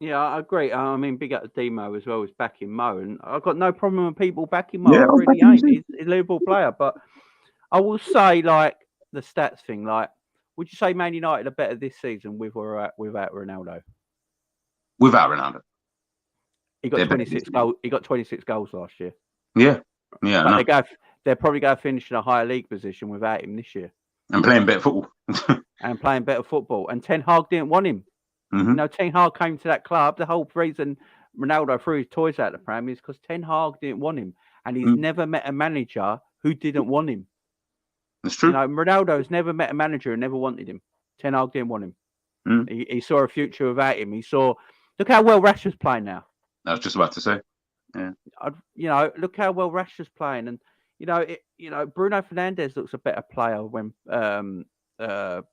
Yeah, I agree. I mean, big up to Demo as well as backing Mo, and I've got no problem with people backing Mo. Yeah, I I'll really back him ain't. too. He's a Liverpool player, but I will say, like the stats thing, like, would you say Man United are better this season with or without Ronaldo? Without Ronaldo, He got they're better 26 this goals. He got 26 goals last year. year. Yeah, I But know. they're probably going to finish in a higher league position without him this year And playing better football. and playing better football. And Ten Hag didn't want him. Mhm. You know, Ten Hag came to that club. The whole reason Ronaldo threw his toys out the pram is because Ten Hag didn't want him, and he's never met a manager who didn't want him. It's true. You know, Ronaldo's never met a manager who never wanted him. Ten Hag didn't want him. He saw a future without him. He saw. Look how well Rashford's playing now. I was just about to say. Yeah. You know, look how well Rashford's playing, and you know, Bruno Fernandes looks a better player when Ronaldo's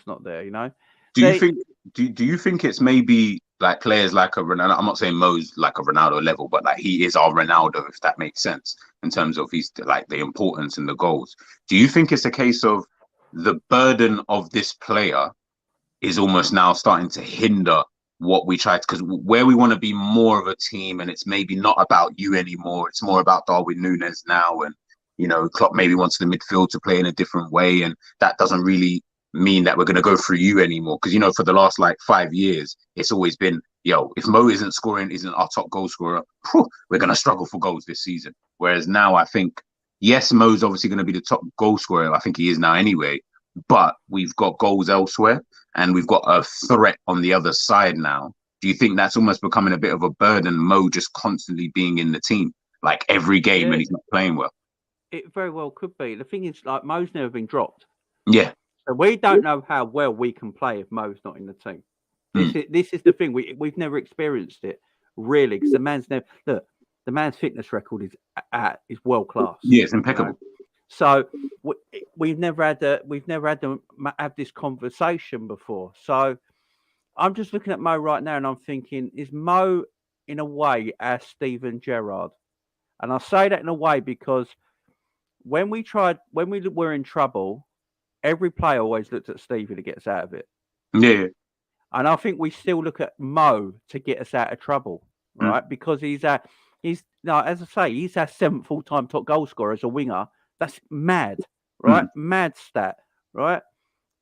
not there. You know. Do you think it's maybe like players like a Ronaldo? I'm not saying Mo's like a Ronaldo level, but like he is our Ronaldo, if that makes sense, in terms of he's like the importance and the goals. Do you think it's a case of the burden of this player is almost now starting to hinder what we try to, because where we want to be more of a team, and it's maybe not about you anymore, it's more about Darwin Núñez now, and you know, Klopp maybe wants the midfield to play in a different way, and that doesn't really mean that we're going to go through you anymore, because you know, for the last like 5 years it's always been, if Mo isn't our top goal scorer, we're going to struggle for goals this season. Whereas now I think, yes, Mo's obviously going to be the top goal scorer, I think he is now anyway, but we've got goals elsewhere and we've got a threat on the other side now. Do you think that's almost becoming a bit of a burden, Mo just constantly being in the team like every game and he's not playing well? It very well could be. The thing is, like, Mo's never been dropped. Yeah. So we don't know how well we can play if Mo's not in the team. This is the thing. We've never experienced it really, because the man's fitness record is world class. Yeah, it's impeccable. You know? So we've never had to have this conversation before. So I'm just looking at Mo right now, and I'm thinking, is Mo in a way our Steven Gerrard? And I say that in a way because when we were in trouble, every player always looked at Stevie to get us out of it. Yeah. And I think we still look at Mo to get us out of trouble, right? Because he's as I say, he's our 7th all-time top goal scorer as a winger. That's mad, right? Mad stat, right?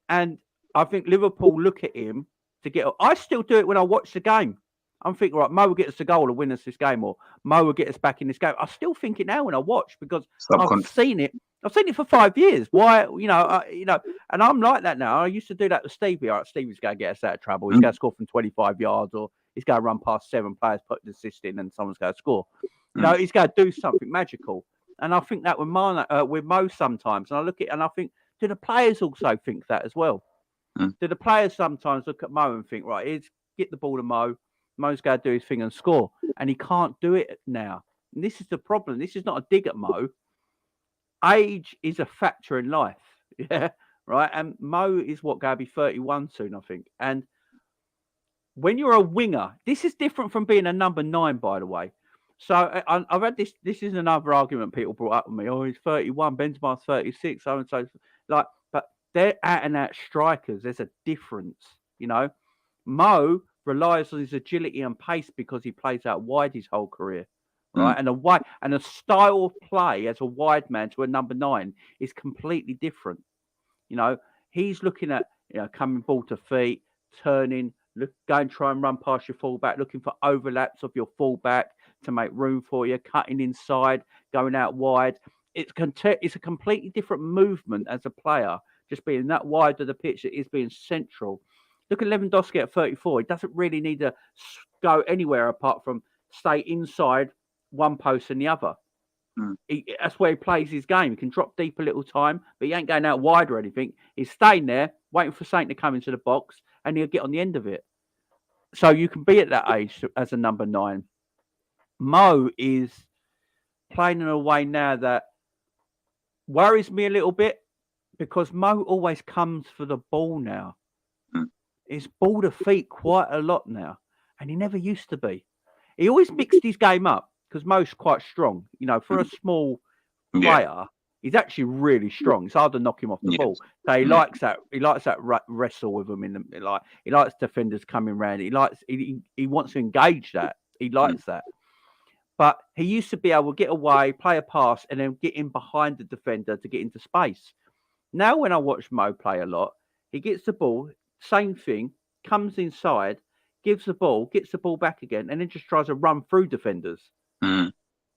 And I think Liverpool look at him to get. I still do it when I watch the game. I'm thinking, right, Mo will get us a goal and win us this game, or Mo will get us back in this game. I still think it now when I watch, because I've seen it. I've seen it for 5 years. Why, and I'm like that now. I used to do that with Stevie. All right, Stevie's going to get us out of trouble. He's going to score from 25 yards, or he's going to run past 7 players, put an assist in, and someone's going to score. You know, he's going to do something magical. And I think that with Mo sometimes. And I look at it and I think, do the players also think that as well? Do the players sometimes look at Mo and think, right, get the ball to Mo. Mo's going to do his thing and score. And he can't do it now. And this is the problem. This is not a dig at Mo. Age is a factor in life. Yeah. Right. And Mo is going to be 31 soon, I think. And when you're a winger, this is different from being a number 9, by the way. So I've had this. This is another argument people brought up with me. Oh, he's 31. Benzema's 36. So and so. Like, but they're out and out strikers. There's a difference, you know. Mo relies on his agility and pace because he plays out wide his whole career, right? And a style of play as a wide man to a number 9 is completely different. You know, he's looking at coming ball to feet, turning, go and try and run past your fullback, looking for overlaps of your fullback to make room for you, cutting inside, going out wide. It's a completely different movement as a player, just being that wide of the pitch. It is being central. Look at Lewandowski at 34. He doesn't really need to go anywhere apart from stay inside one post and the other. That's where he plays his game. He can drop deep a little time, but he ain't going out wide or anything. He's staying there, waiting for something to come into the box, and he'll get on the end of it. So you can be at that age as a number 9. Mo is playing in a way now that worries me a little bit, because Mo always comes for the ball now. He's ball to feet quite a lot now, and he never used to be. He always mixed his game up because Mo's quite strong. You know, for a small player, He's actually really strong. It's hard to knock him off the ball. So he likes that. He likes that wrestle with them in the like. He likes defenders coming round. He wants to engage that. He likes that. But he used to be able to get away, play a pass, and then get in behind the defender to get into space. Now, when I watch Mo play a lot, he gets the ball, same thing, comes inside, gives the ball, gets the ball back again, and then just tries to run through defenders.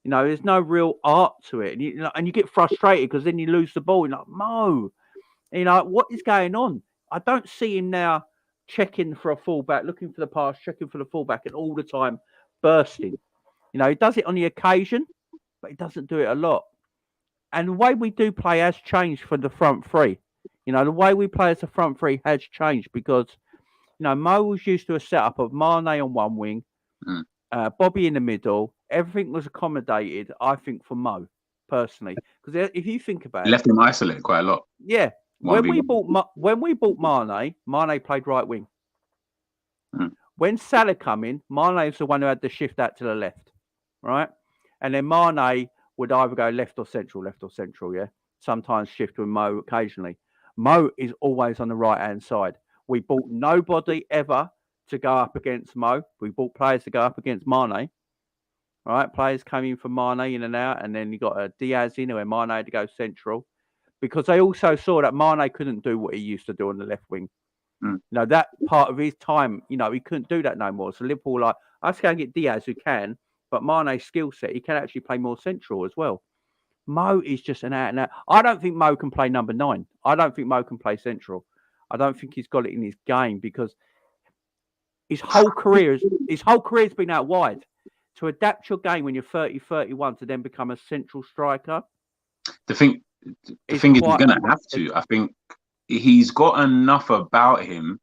You know, there's no real art to it. And you get frustrated because then you lose the ball. You're like, Mo, you know, what is going on? I don't see him now checking for a fullback, looking for the pass, checking for the fullback, and all the time bursting. You know, he does it on the occasion, but he doesn't do it a lot. And the way we do play has changed for the front three. You know, the way we play as a front three has changed because, you know, Mo was used to a setup of Mane on one wing, Bobby in the middle. Everything was accommodated, I think, for Mo, personally. Because if you think about it... left him isolated quite a lot. Yeah. When we bought Mane, Mane played right wing. When Salah come in, Mane is the one who had to shift out to the left, right? And then Mane would either go left or central, yeah? Sometimes shift with Mo occasionally. Mo is always on the right-hand side. We bought nobody ever to go up against Mo. We bought players to go up against Mane. Right, players came in for Mane in and out, and then you got a Diaz in where Mane had to go central, because they also saw that Mane couldn't do what he used to do on the left wing. You know, that part of his time, you know, he couldn't do that no more. So Liverpool like, let's go and get Diaz who can, but Mane's skill set, he can actually play more central as well. Mo is just an out and out. I don't think Mo can play number 9. I don't think Mo can play central. I don't think he's got it in his game because his whole career has been out wide. To adapt your game when you're 30, 31 to then become a central striker. The thing is, he's going to have to. I think he's got enough about him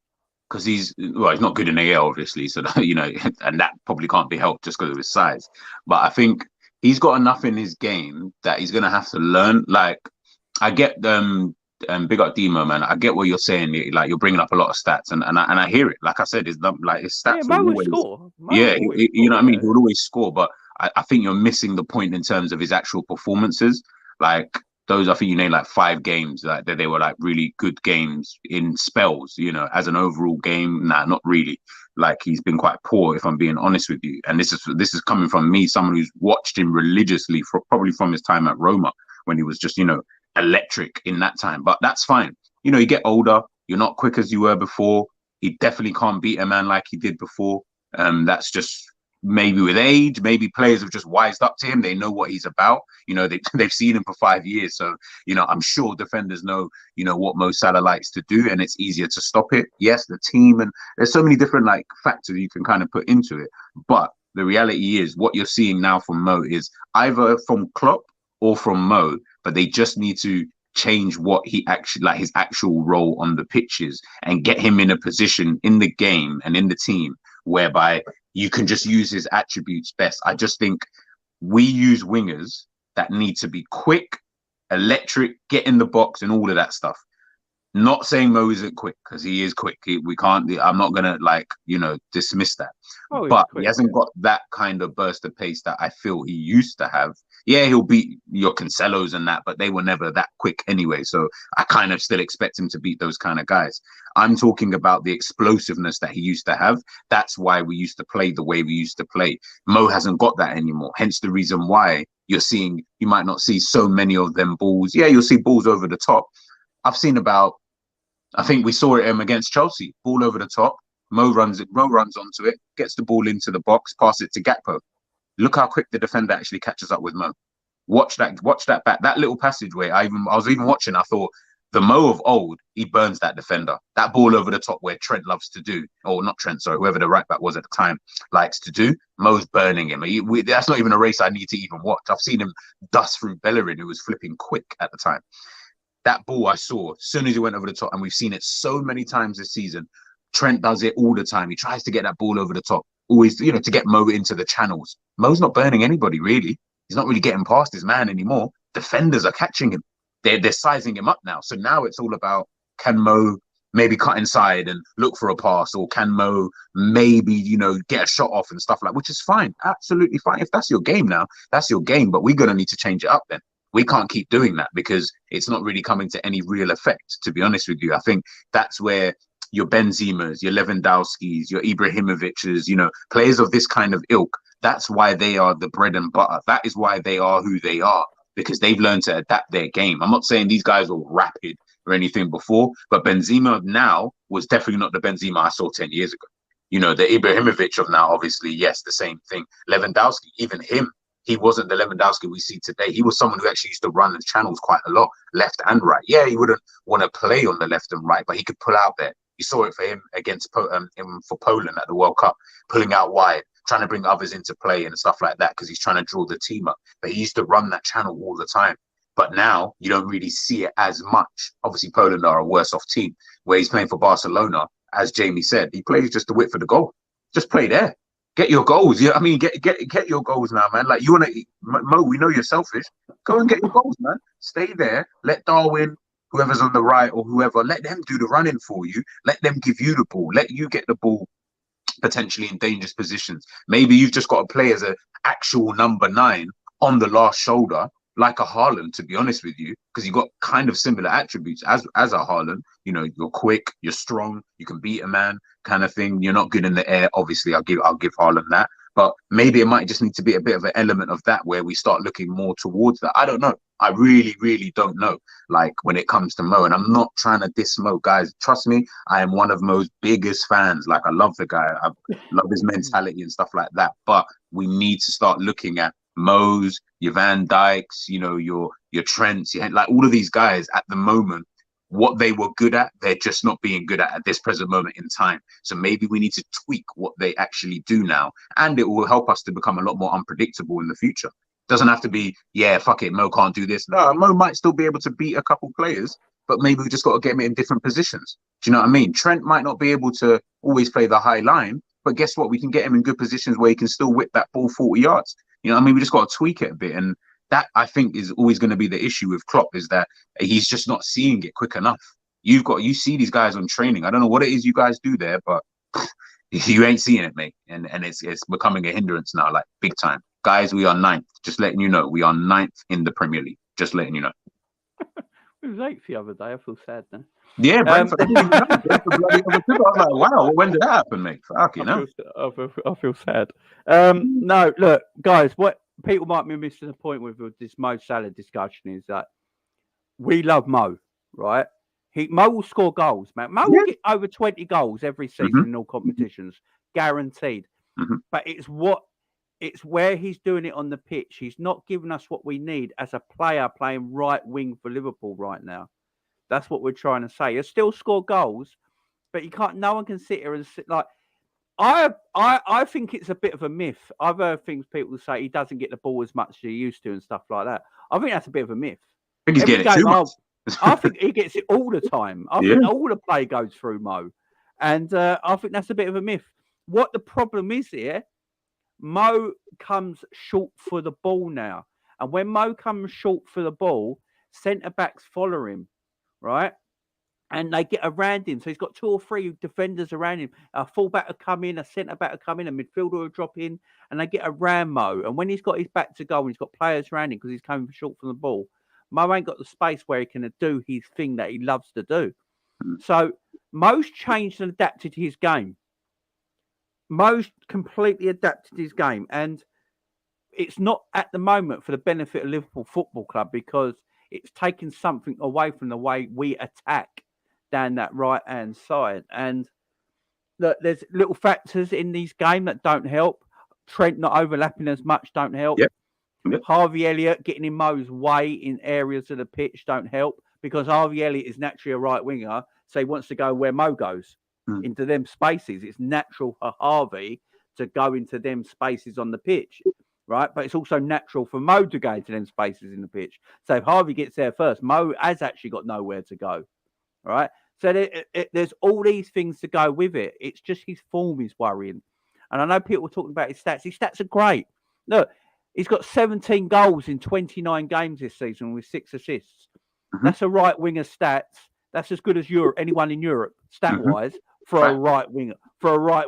because he's not good in AL, obviously. So, you know, and that probably can't be helped just because of his size. But I think he's got enough in his game that he's going to have to learn. Like, I get big up Demo, man. I get what you're saying. Like, you're bringing up a lot of stats, and I hear it. Like I said, his stats. Mo will score. You know what I mean. He would always score, but I think you're missing the point in terms of his actual performances. Like those, I think you named like 5 games that they were like really good games in spells. You know, as an overall game, not really. Like he's been quite poor, if I'm being honest with you. And this is coming from me, someone who's watched him religiously probably from his time at Roma when he was just, you know, electric in that time. But that's fine. You know, you get older, you're not quick as you were before. He definitely can't beat a man like he did before. That's just maybe with age. Maybe players have just wised up to him. They know what he's about. You know, they've seen him for 5 years. So, you know, I'm sure defenders know, you know, what Mo Salah likes to do, and it's easier to stop it. Yes, the team, and there's so many different like factors you can kind of put into it. But the reality is what you're seeing now from Mo is either from Klopp or from Mo, but they just need to change what he actually, like his actual role on the pitches, and get him in a position in the game and in the team whereby you can just use his attributes best. I just think we use wingers that need to be quick, electric, get in the box and all of that stuff. Not saying Mo isn't quick, because he is quick. I'm not going to dismiss that. But he hasn't got that kind of burst of pace that I feel he used to have. Yeah, he'll beat your Cancelos and that, but they were never that quick anyway. So I kind of still expect him to beat those kind of guys. I'm talking about the explosiveness that he used to have. That's why we used to play the way we used to play. Mo hasn't got that anymore. Hence the reason why you might not see so many of them balls. Yeah, you'll see balls over the top. I think we saw it against Chelsea. Ball over the top. Mo runs onto it, gets the ball into the box, pass it to Gakpo. Look how quick the defender actually catches up with Mo. Watch that back. That little passageway. I was even watching. I thought the Mo of old, he burns that defender. That ball over the top where Trent loves to do, or not Trent, sorry, whoever the right back was at the time likes to do. Mo's burning him. That's not even a race I need to even watch. I've seen him dust through Bellerin, who was flipping quick at the time. That ball I saw as soon as he went over the top, and we've seen it so many times this season. Trent does it all the time. He tries to get that ball over the top, always, to get Mo into the channels. Mo's not burning anybody, really. He's not really getting past his man anymore. Defenders are catching him. They're sizing him up now. So now it's all about, can Mo maybe cut inside and look for a pass, or can Mo maybe, get a shot off and stuff like, which is fine. Absolutely fine. If that's your game now, that's your game. But we're going to need to change it up then. we can't keep doing that because it's not really coming to any real effect, to be honest with you. I think that's where your Benzemas, your Lewandowskis, your Ibrahimovic's, players of this kind of ilk, that's why they are the bread and butter. That is why they are who they are, because they've learned to adapt their game. I'm not saying these guys were rapid or anything before, but Benzema now was definitely not the Benzema I saw 10 years ago. The Ibrahimovic of now, obviously, yes, the same thing. Lewandowski, even him, he wasn't the Lewandowski we see today. He was someone who actually used to run the channels quite a lot, left and right. Yeah, he wouldn't want to play on the left and right, but he could pull out there. You saw it for him against for Poland at the World Cup, pulling out wide, trying to bring others into play and stuff like that because he's trying to draw the team up. But he used to run that channel all the time. But now you don't really see it as much. Obviously, Poland are a worse off team. Where he's playing for Barcelona, as Jamie said, he plays just to wait for the goal. Just play there. Get your goals. Yeah, I mean, get your goals now, man. Like, you want to, Mo, we know you're selfish. Go and get your goals, man. Stay there. Let Darwin, whoever's on the right or whoever, let them do the running for you. Let them give you the ball. Let you get the ball potentially in dangerous positions. Maybe you've just got to play as an actual number 9 on the last shoulder, like a Haaland, to be honest with you, because you've got kind of similar attributes as a Haaland. You're quick, you're strong, you can beat a man, kind of thing. You're not good in the air. Obviously, I'll give Haaland that. But maybe it might just need to be a bit of an element of that where we start looking more towards that. I don't know. I really, really don't know. Like, when it comes to Mo, and I'm not trying to diss Mo, guys. Trust me, I am one of Mo's biggest fans. Like, I love the guy. I love his mentality and stuff like that. But we need to start looking at Mo's, your Van Dijks, your Trents, like all of these guys at the moment. What they were good at, they're just not being good at this present moment in time. So maybe we need to tweak what they actually do now, and it will help us to become a lot more unpredictable in the future. Doesn't have to be, yeah, fuck it, Mo can't do this. No, Mo might still be able to beat a couple players, but maybe we just got to get him in different positions. Do you know what I mean? Trent might not be able to always play the high line, but guess what? We can get him in good positions where he can still whip that ball 40 yards. You know what I mean? We just got to tweak it a bit. And that, I think, is always going to be the issue with Klopp, is that he's just not seeing it quick enough. You see these guys on training. I don't know what it is you guys do there, but you ain't seeing it, mate. And it's becoming a hindrance now, like big time. Guys, we are 9th. Just letting you know, we are 9th in the Premier League. Just letting you know. It was 8th the other day. I feel sad now. Yeah, Brentford. I didn't even know. Brentford bloody overtook. I was like, wow, when did that happen, mate? Fuck, I feel sad. No, look, guys, what people might be missing the point with this Mo Salah discussion is that we love Mo, right? Mo will score goals, man. Mo will get over 20 goals every season in all competitions, guaranteed. But it's where he's doing it on the pitch. He's not giving us what we need as a player playing right wing for Liverpool right now. That's what we're trying to say. He'll still score goals, but no one can sit here and sit like. I think it's a bit of a myth. I've heard people say he doesn't get the ball as much as he used to and stuff like that. I think that's a bit of a myth. I think he's getting too much. I think he gets it all the time. I think all the play goes through Mo. And I think that's a bit of a myth. What the problem is here, Mo comes short for the ball now. And when Mo comes short for the ball, centre-backs follow him, right? And they get around him. So he's got 2 or 3 defenders around him. A fullback will come in, a centre-back will come in, a midfielder will drop in, and they get around Mo. And when he's got his back to goal and he's got players around him because he's coming short from the ball, Mo ain't got the space where he can do his thing that he loves to do. So Mo's changed and adapted his game. Mo's completely adapted his game. And it's not at the moment for the benefit of Liverpool Football Club because it's taken something away from the way we attack down that right-hand side. And look, there's little factors in these games that don't help. Trent not overlapping as much don't help. Yep. Harvey Elliott getting in Mo's way in areas of the pitch don't help because Harvey Elliott is naturally a right winger, so he wants to go where Mo goes, into them spaces. It's natural for Harvey to go into them spaces on the pitch, right? But it's also natural for Mo to go into them spaces in the pitch. So if Harvey gets there first, Mo has actually got nowhere to go, right? So there's all these things to go with it. It's just his form is worrying. And I know people are talking about his stats. His stats are great. Look, he's got 17 goals in 29 games this season with 6 assists. That's a right winger stats. That's as good as anyone in Europe, stat-wise, for a right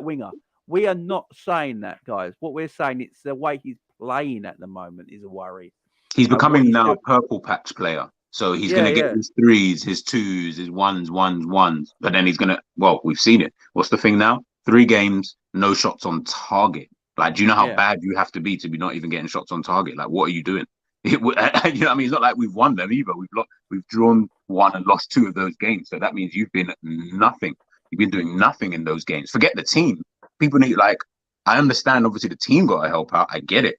winger. We are not saying that, guys. What we're saying, it's the way he's playing at the moment is a worry. He's And what becoming he's now a doing. purple patch player. So he's Yeah, going to get yeah, his threes, his twos, his ones. But then he's going to, well, we've seen it. What's the thing now? 3 games, no shots on target. Like, do you know how yeah. bad you have to be not even getting shots on target? Like, what are you doing? You know what I mean? It's not like we've won them either. We've drawn 1 and lost 2 of those games. So that means you've been nothing. You've been doing nothing in those games. Forget the team. People need, like, I understand, obviously, the team got to help out. I get it.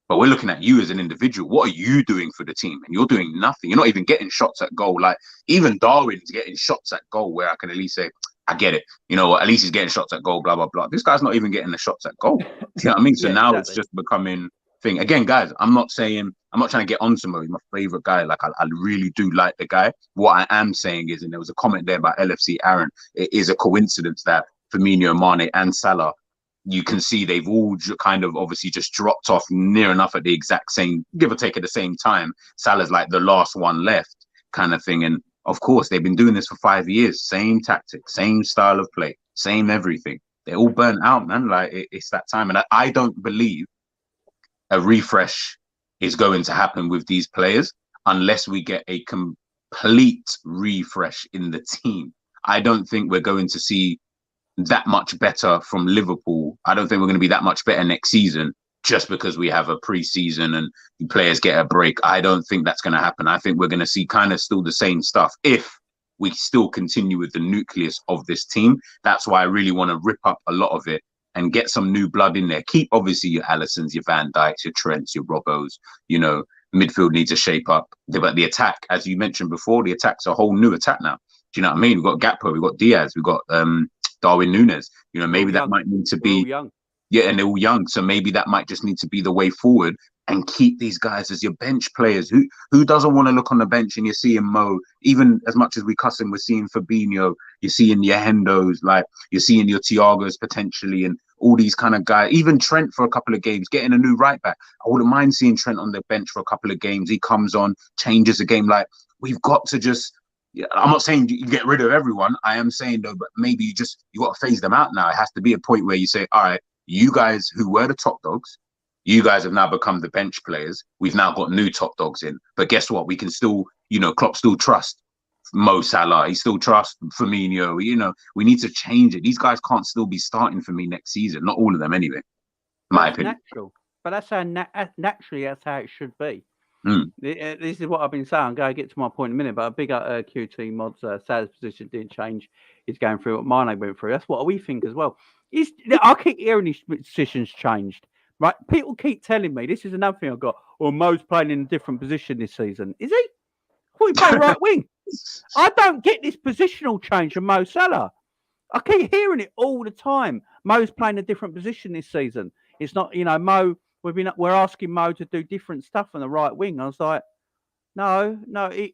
But we're looking at you as an individual. What are you doing for the team? And you're doing nothing. You're not even getting shots at goal. Like, even Darwin's getting shots at goal where I can at least say, I get it. You know what? At least he's getting shots at goal, blah, blah, blah. This guy's not even getting the shots at goal. You know what I mean? So Yeah, now it's exactly. just becoming thing. Again, guys, I'm not trying to get on to Mo. He's my favorite guy. Like, I really do like the guy. What I am saying is, and there was a comment there by LFC Aaron, it is a coincidence that Firmino, Mane, and Salah, you can see they've all kind of obviously just dropped off near enough at the exact same, give or take at the same time. Salah's like the last one left kind of thing. And of course, they've been doing this for 5 years. Same tactic, same style of play, same everything. They're all burnt out, man. Like, it's that time. And I don't believe a refresh is going to happen with these players unless we get a complete refresh in the team. I don't think we're going to see that much better from Liverpool. I don't think we're going to be that much better next season just because we have a pre-season and the players get a break. I don't think that's going to happen. I think we're going to see kind of still the same stuff if we still continue with the nucleus of this team. That's why I really want to rip up a lot of it and get some new blood in there. Keep obviously your Allisons, your Van Dijks, your Trents, your Robbos. You know, midfield needs to shape up. But the attack, as you mentioned before, the attack's a whole new attack now. Do you know what I mean? We've got Gakpo, we've got Diaz, we've got Darwin Núñez. You know, maybe that might need to be, young. Yeah, and they're all young. So maybe that might just need to be the way forward and keep these guys as your bench players. Who doesn't want to look on the bench and you're seeing Mo, even as much as we cuss him, we're seeing Fabinho, you're seeing your Hendos, like you're seeing your Thiagos potentially, and all these kind of guys, even Trent for a couple of games, getting a new right back. I wouldn't mind seeing Trent on the bench for a couple of games. He comes on, changes the game. Like, we've got to just, I'm not saying you get rid of everyone. I am saying though, but maybe you got to phase them out now. It has to be a point where you say, all right, you guys who were the top dogs, you guys have now become the bench players. We've now got new top dogs in. But guess what? We can still, Klopp still trust Mo Salah. He still trusts Firmino. We need to change it. These guys can't still be starting for me next season. Not all of them anyway. My opinion. Natural. But that's how naturally that's how it should be. Mm. This is what I've been saying. I'm going to get to my point in a minute, but a big QT mods Salah's position didn't change. He's going through what Mane went through. That's what we think as well. I keep hearing his positions changed. Right? People keep telling me, this is another thing I've got, Mo's playing in a different position this season. Is he? I thought he played right wing. I don't get this positional change from Mo Salah. I keep hearing it all the time. Mo's playing a different position this season. It's not, Mo, we're asking Mo to do different stuff on the right wing. I was like, no,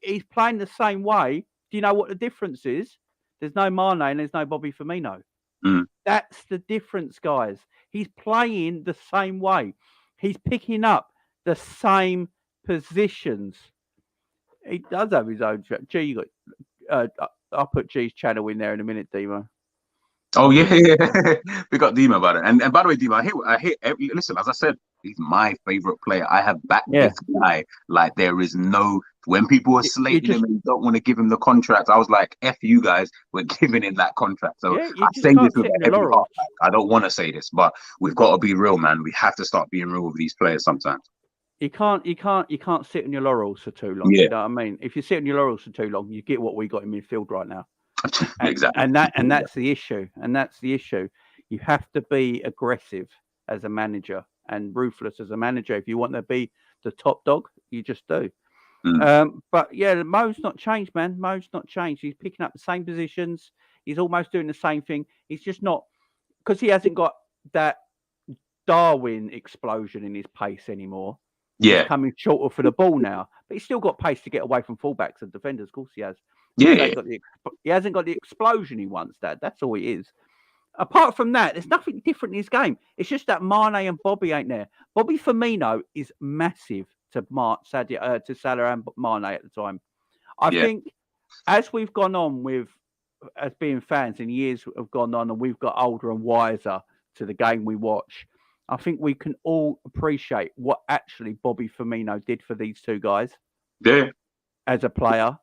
he's playing the same way. Do you know what the difference is? There's no Mane and there's no Bobby Firmino. Mm. That's the difference, guys. He's playing the same way. He's picking up the same positions. He does have his own track. G, you got. I'll put G's channel in there in a minute, Demo. Oh yeah. We got Dima about it. And by the way, Dima, I hear. Listen, as I said, he's my favorite player. I have backed this guy like there is no. When people were slating him and don't want to give him the contract, I was like, "F you guys, we're giving him that contract." So I say this with every heart. I don't want to say this, but we've got to be real, man. We have to start being real with these players sometimes. You can't sit on your laurels for too long. Yeah. You know what I mean? If you sit on your laurels for too long, you get what we got in midfield right now. Exactly. And that's the issue. And that's the issue. You have to be aggressive as a manager and ruthless as a manager. If you want to be the top dog, you just do. But yeah, Mo's not changed, man. Mo's not changed. He's picking up the same positions. He's almost doing the same thing. He's just not, because he hasn't got that Darwin explosion in his pace anymore. Yeah. He's coming shorter for the ball now. But he's still got pace to get away from fullbacks and defenders. Of course he has. Yeah. He hasn't got the explosion he once had. That's all he is. Apart from that, there's nothing different in his game. It's just that Mane and Bobby ain't there. Bobby Firmino is massive to Salah and Mane at the time. I think as we've gone on as being fans and years have gone on and we've got older and wiser to the game we watch, I think we can all appreciate what actually Bobby Firmino did for these two guys Yeah. as a player,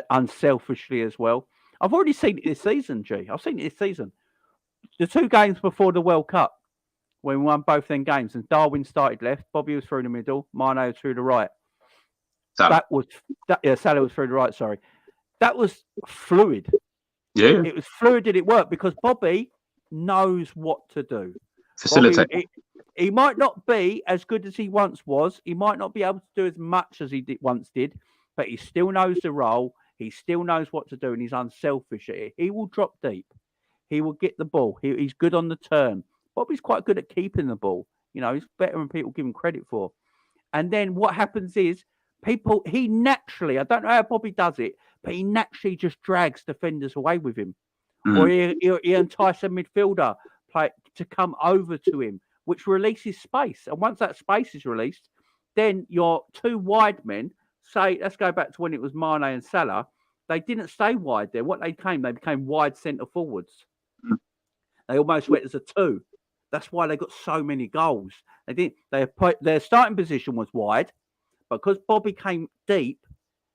unselfishly as well. I've already seen it this season, G. I've seen it this season. The 2 games before the World Cup, when we won both them games, and Darwin started left, Bobby was through the middle, Mane was through the right. Salah. Salah was through the right, sorry. That was fluid. Yeah. It was fluid and it worked because Bobby knows what to do. Facilitate. He might not be as good as he once was. He might not be able to do as much as he once did, but he still knows the role. He still knows what to do, and he's unselfish at it. He will drop deep. He will get the ball. He's good on the turn. Bobby's quite good at keeping the ball. You know, he's better than people give him credit for. And then what happens is he naturally, I don't know how Bobby does it, but he naturally just drags defenders away with him. Or he entices a midfielder to come over to him, which releases space. And once that space is released, then your 2 wide men, let's go back to when it was Mane and Salah, they didn't stay wide there. They became wide centre forwards. They almost went as a 2. That's why they got so many goals. Their starting position was wide, but because Bobby came deep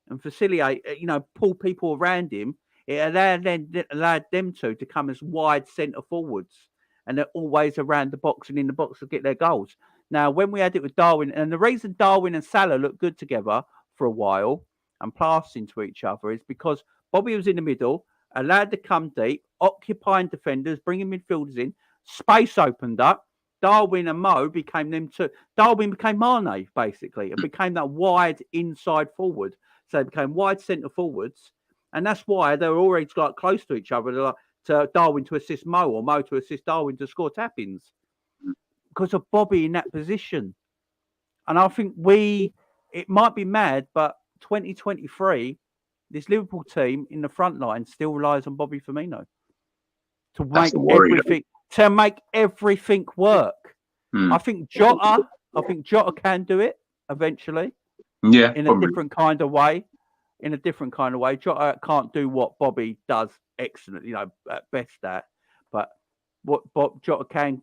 and pull people around him, it allowed them to come as wide centre forwards, and they're always around the box and in the box to get their goals. Now, when we had it with Darwin, and the reason Darwin and Salah looked good together for a while and passing to each other is because Bobby was in the middle, allowed to come deep, occupying defenders, bringing midfielders in, space opened up. Darwin and Mo became them too. Darwin became Mane, basically. It became that wide inside forward. So they became wide centre forwards. And that's why they were always like close to each other, to Darwin to assist Mo or Mo to assist Darwin to score tap-ins. Because of Bobby in that position. And I think it might be mad, but 2023, this Liverpool team in the front line still relies on Bobby Firmino to make everything work. I think Jota can do it eventually. Yeah, in a different kind of way. Jota can't do what Bobby does excellent, at best at. But what Jota can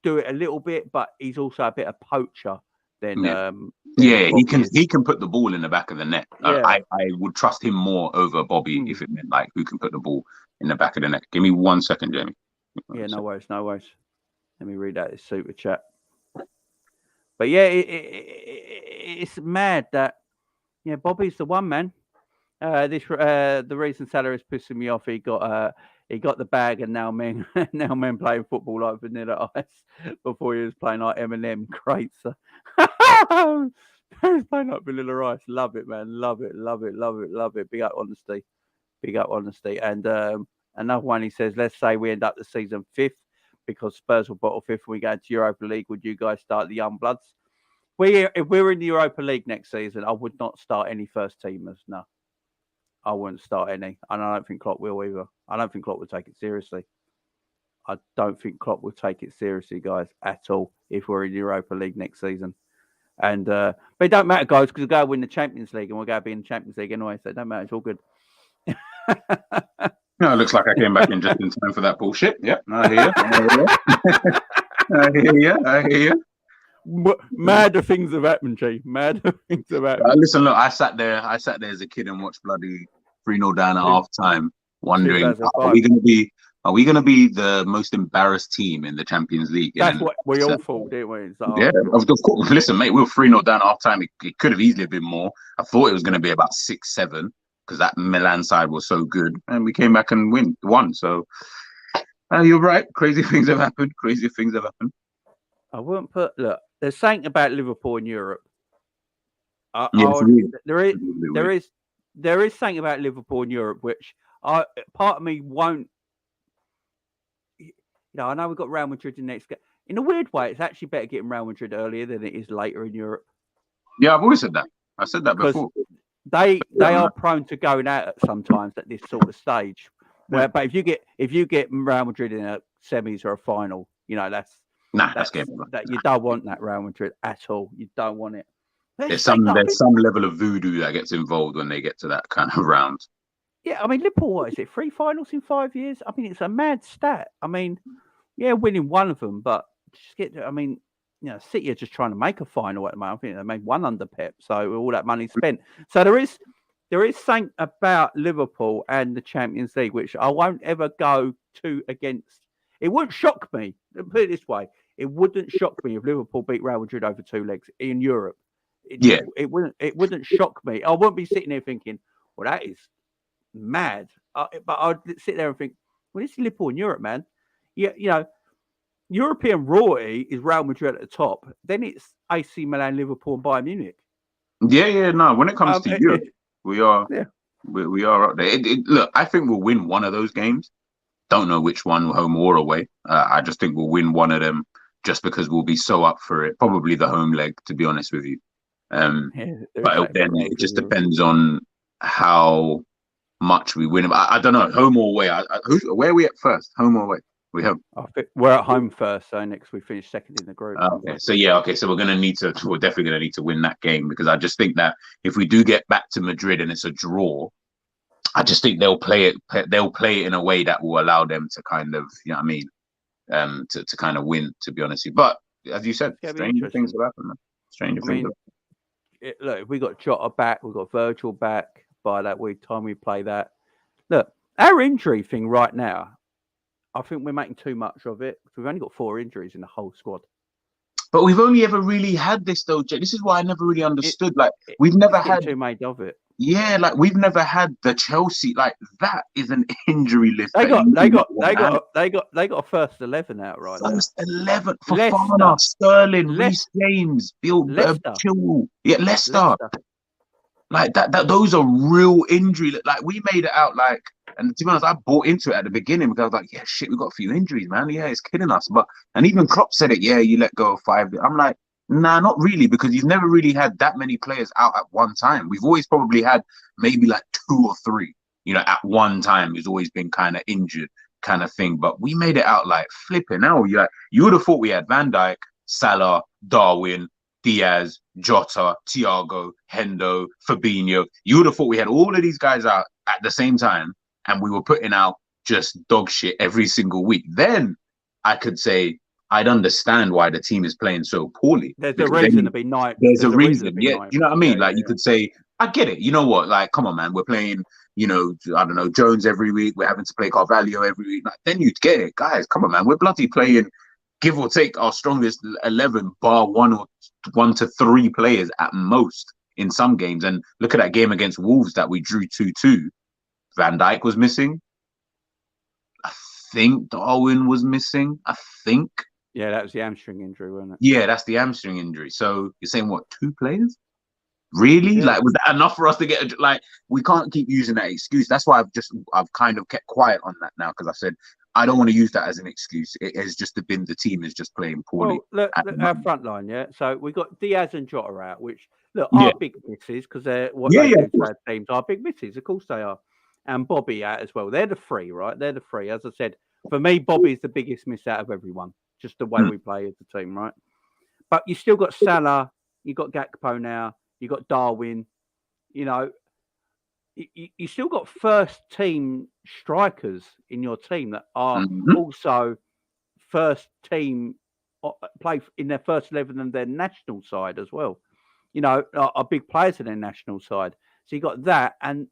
do it a little bit, but he's also a bit of poacher. He can put the ball in the back of the net. Yeah. I would trust him more over Bobby if it meant like who can put the ball in the back of the net. Give me 1 second, Jamie. No worries. Let me read out this super chat. But yeah, it's mad that Bobby's the one, man. The reason Salah is pissing me off, he got the bag, and now men playing football like Vanilla Ice before he was playing like Eminem. Great, so he's playing like Vanilla Ice. Love it, man. Love it. Big up honesty. And another one, he says, let's say we end up the season 5th because Spurs will bottle 5th and we go into Europa League. Would you guys start the young bloods? If we're in the Europa League next season, I would not start any first teamers. No, I wouldn't start any. And I don't think Klopp will either. I don't think Klopp will take it seriously. I don't think Klopp will take it seriously, guys, at all, if we're in the Europa League next season. And but it don't matter, guys, because we'll go win the Champions League and we'll go be in the Champions League anyway, so it don't matter. It's all good. No, it looks like I came back in just in time for that bullshit. Yep, I hear you. Madder things have happened, G. Madder things have happened. Listen, look, I sat there as a kid and watched bloody 3-0 down at half time, wondering, are we going to be the most embarrassed team in the Champions League? That's what we all thought, didn't we? Yeah, of course. Listen, mate, we were 3-0 down at half time. It could have easily been more. I thought it was going to be about 6-7 because that Milan side was so good, and we came back and won. So you're right. Crazy things have happened. I wouldn't look. There's something about Liverpool in Europe. There is something about Liverpool in Europe which part of me won't. I know we've got Real Madrid in the next game. In a weird way, it's actually better getting Real Madrid earlier than it is later in Europe. Yeah, I've always said that. I said that before. They are prone to going out sometimes at this sort of stage. But if you get Real Madrid in a semis or a final, that's game over. You don't want that Real Madrid at all. You don't want it. There's some level of voodoo that gets involved when they get to that kind of round. Yeah, I mean, Liverpool, what is it? 3 finals in 5 years? I mean, it's a mad stat. I mean, yeah, winning one of them, but City are just trying to make a final at the moment. I think they made one under Pep, so all that money spent. So there is something about Liverpool and the Champions League which I won't ever go to against. It wouldn't shock me. Put it this way: it wouldn't shock me if Liverpool beat Real Madrid over 2 legs in Europe. It wouldn't shock me. I wouldn't be sitting there thinking, "Well, that is mad." But I'd sit there and think, "Well, this is Liverpool in Europe, man." Yeah, European royalty is Real Madrid at the top. Then it's AC Milan, Liverpool, and Bayern Munich. Yeah. No, when it comes to Europe, we are up there. Look, I think we'll win one of those games. Don't know which one, home or away. I just think we'll win one of them just because we'll be so up for it. Probably the home leg, to be honest with you. But then it just depends on how much we win. I don't know, home or away. Where are we at first? Home or away? We're at home first, so next we finish second in the group. Okay, so we're definitely gonna need to win that game, because I just think that if we do get back to Madrid and it's a draw, I just think they'll play it in a way that will allow them to kind of, to kind of win, to be honest with you. But as you said, stranger things will happen, man. Look, if we got Jota back, we've got Virgil back by that time we play that. Look, our injury thing right now, I think we're making too much of it. We've only got 4 injuries in the whole squad. But we've only ever really had this, though, Jay. This is why I never really understood. We've never had too made of it. Yeah, we've never had the Chelsea. That is an injury list. They got a first 11 out right now. First 11 for Fofana, Sterling, Reece James, Chilwell. Yeah, Leicester. Those are real injury. We made it out and to be honest, I bought into it at the beginning because I was like, yeah, shit, we got a few injuries, man. Yeah, it's killing us. And even Klopp said it. Yeah, you let go of 5. I'm like, nah, not really, because you've never really had that many players out at one time. We've always probably had maybe 2 or 3, at one time. Who's always been kind of injured, kind of thing. But we made it out flipping hell. You would have thought we had Van Dijk, Salah, Darwin, Diaz, Jota, Thiago, Hendo, Fabinho. You would have thought we had all of these guys out at the same time, and we were putting out just dog shit every single week. Then I could say I'd understand why the team is playing so poorly. There's a reason to be nice. There's a reason. Yeah, you know what I mean? You could say, I get it. You know what? Come on, man. We're playing, I don't know, Jones every week. We're having to play Carvalho every week. Then you'd get it. Guys, come on, man. We're bloody playing, give or take, our strongest 11, bar 1 to 3 players at most in some games. And look at that game against Wolves that we drew 2-2. Van Dijk was missing. I think Darwin was missing. Yeah, that was the hamstring injury, wasn't it? Yeah, that's the hamstring injury. So you're saying what, 2 players? Really? Yeah. Was that enough for us to get we can't keep using that excuse. That's why I've kind of kept quiet on that now, because I said I don't want to use that as an excuse. It has just been the team is just playing poorly. Well, look our front line, yeah. So we got Diaz and Jota out, which are big misses, because they're teams are big misses. Of course they are. And Bobby out as well. They're the 3, right? They're the 3. As I said, for me, Bobby's the biggest miss out of everyone. Just the way we play as a team, right? But you still got Salah, you got Gakpo now, you got Darwin. You still got first team strikers in your team that are also first team play in their first 11 and their national side as well. Are big players in their national side. So you got that, and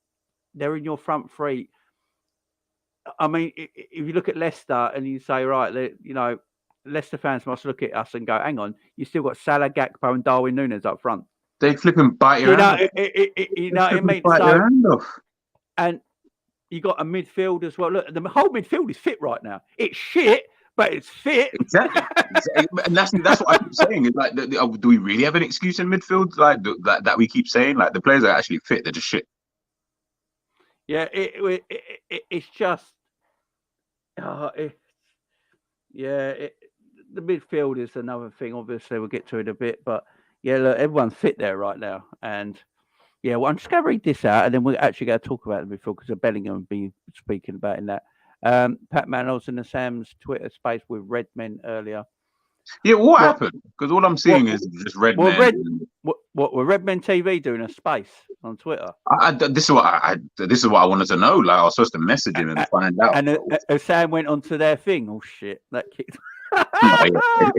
they're in your front 3. I mean, if you look at Leicester and you say, right, Leicester fans must look at us and go, hang on, you still got Salah, Gakpo, and Darwin Núñez up front. They flipping bite your hand off. You know what I mean? Bite your hand off. And you got a midfield as well. Look, the whole midfield is fit right now. It's shit, but it's fit. Exactly. And that's what I keep saying. It's do we really have an excuse in midfield that we keep saying? The players are actually fit. They're just shit. Yeah, it's just, the midfield is another thing. Obviously, we'll get to it a bit, but yeah, look, everyone's fit there right now, and yeah, well, I'm just going to read this out, and then we're actually going to talk about the midfield, because Bellingham will be speaking about in that. Pat Manos in the Sam's Twitter space with Redmen earlier. Yeah, what happened? Because all I'm seeing is just Redmen. What were Redmen TV doing a space on Twitter? This is what I wanted to know. I was supposed to message him and find out. And Sam went onto their thing. Oh shit, that kicked. No, yeah.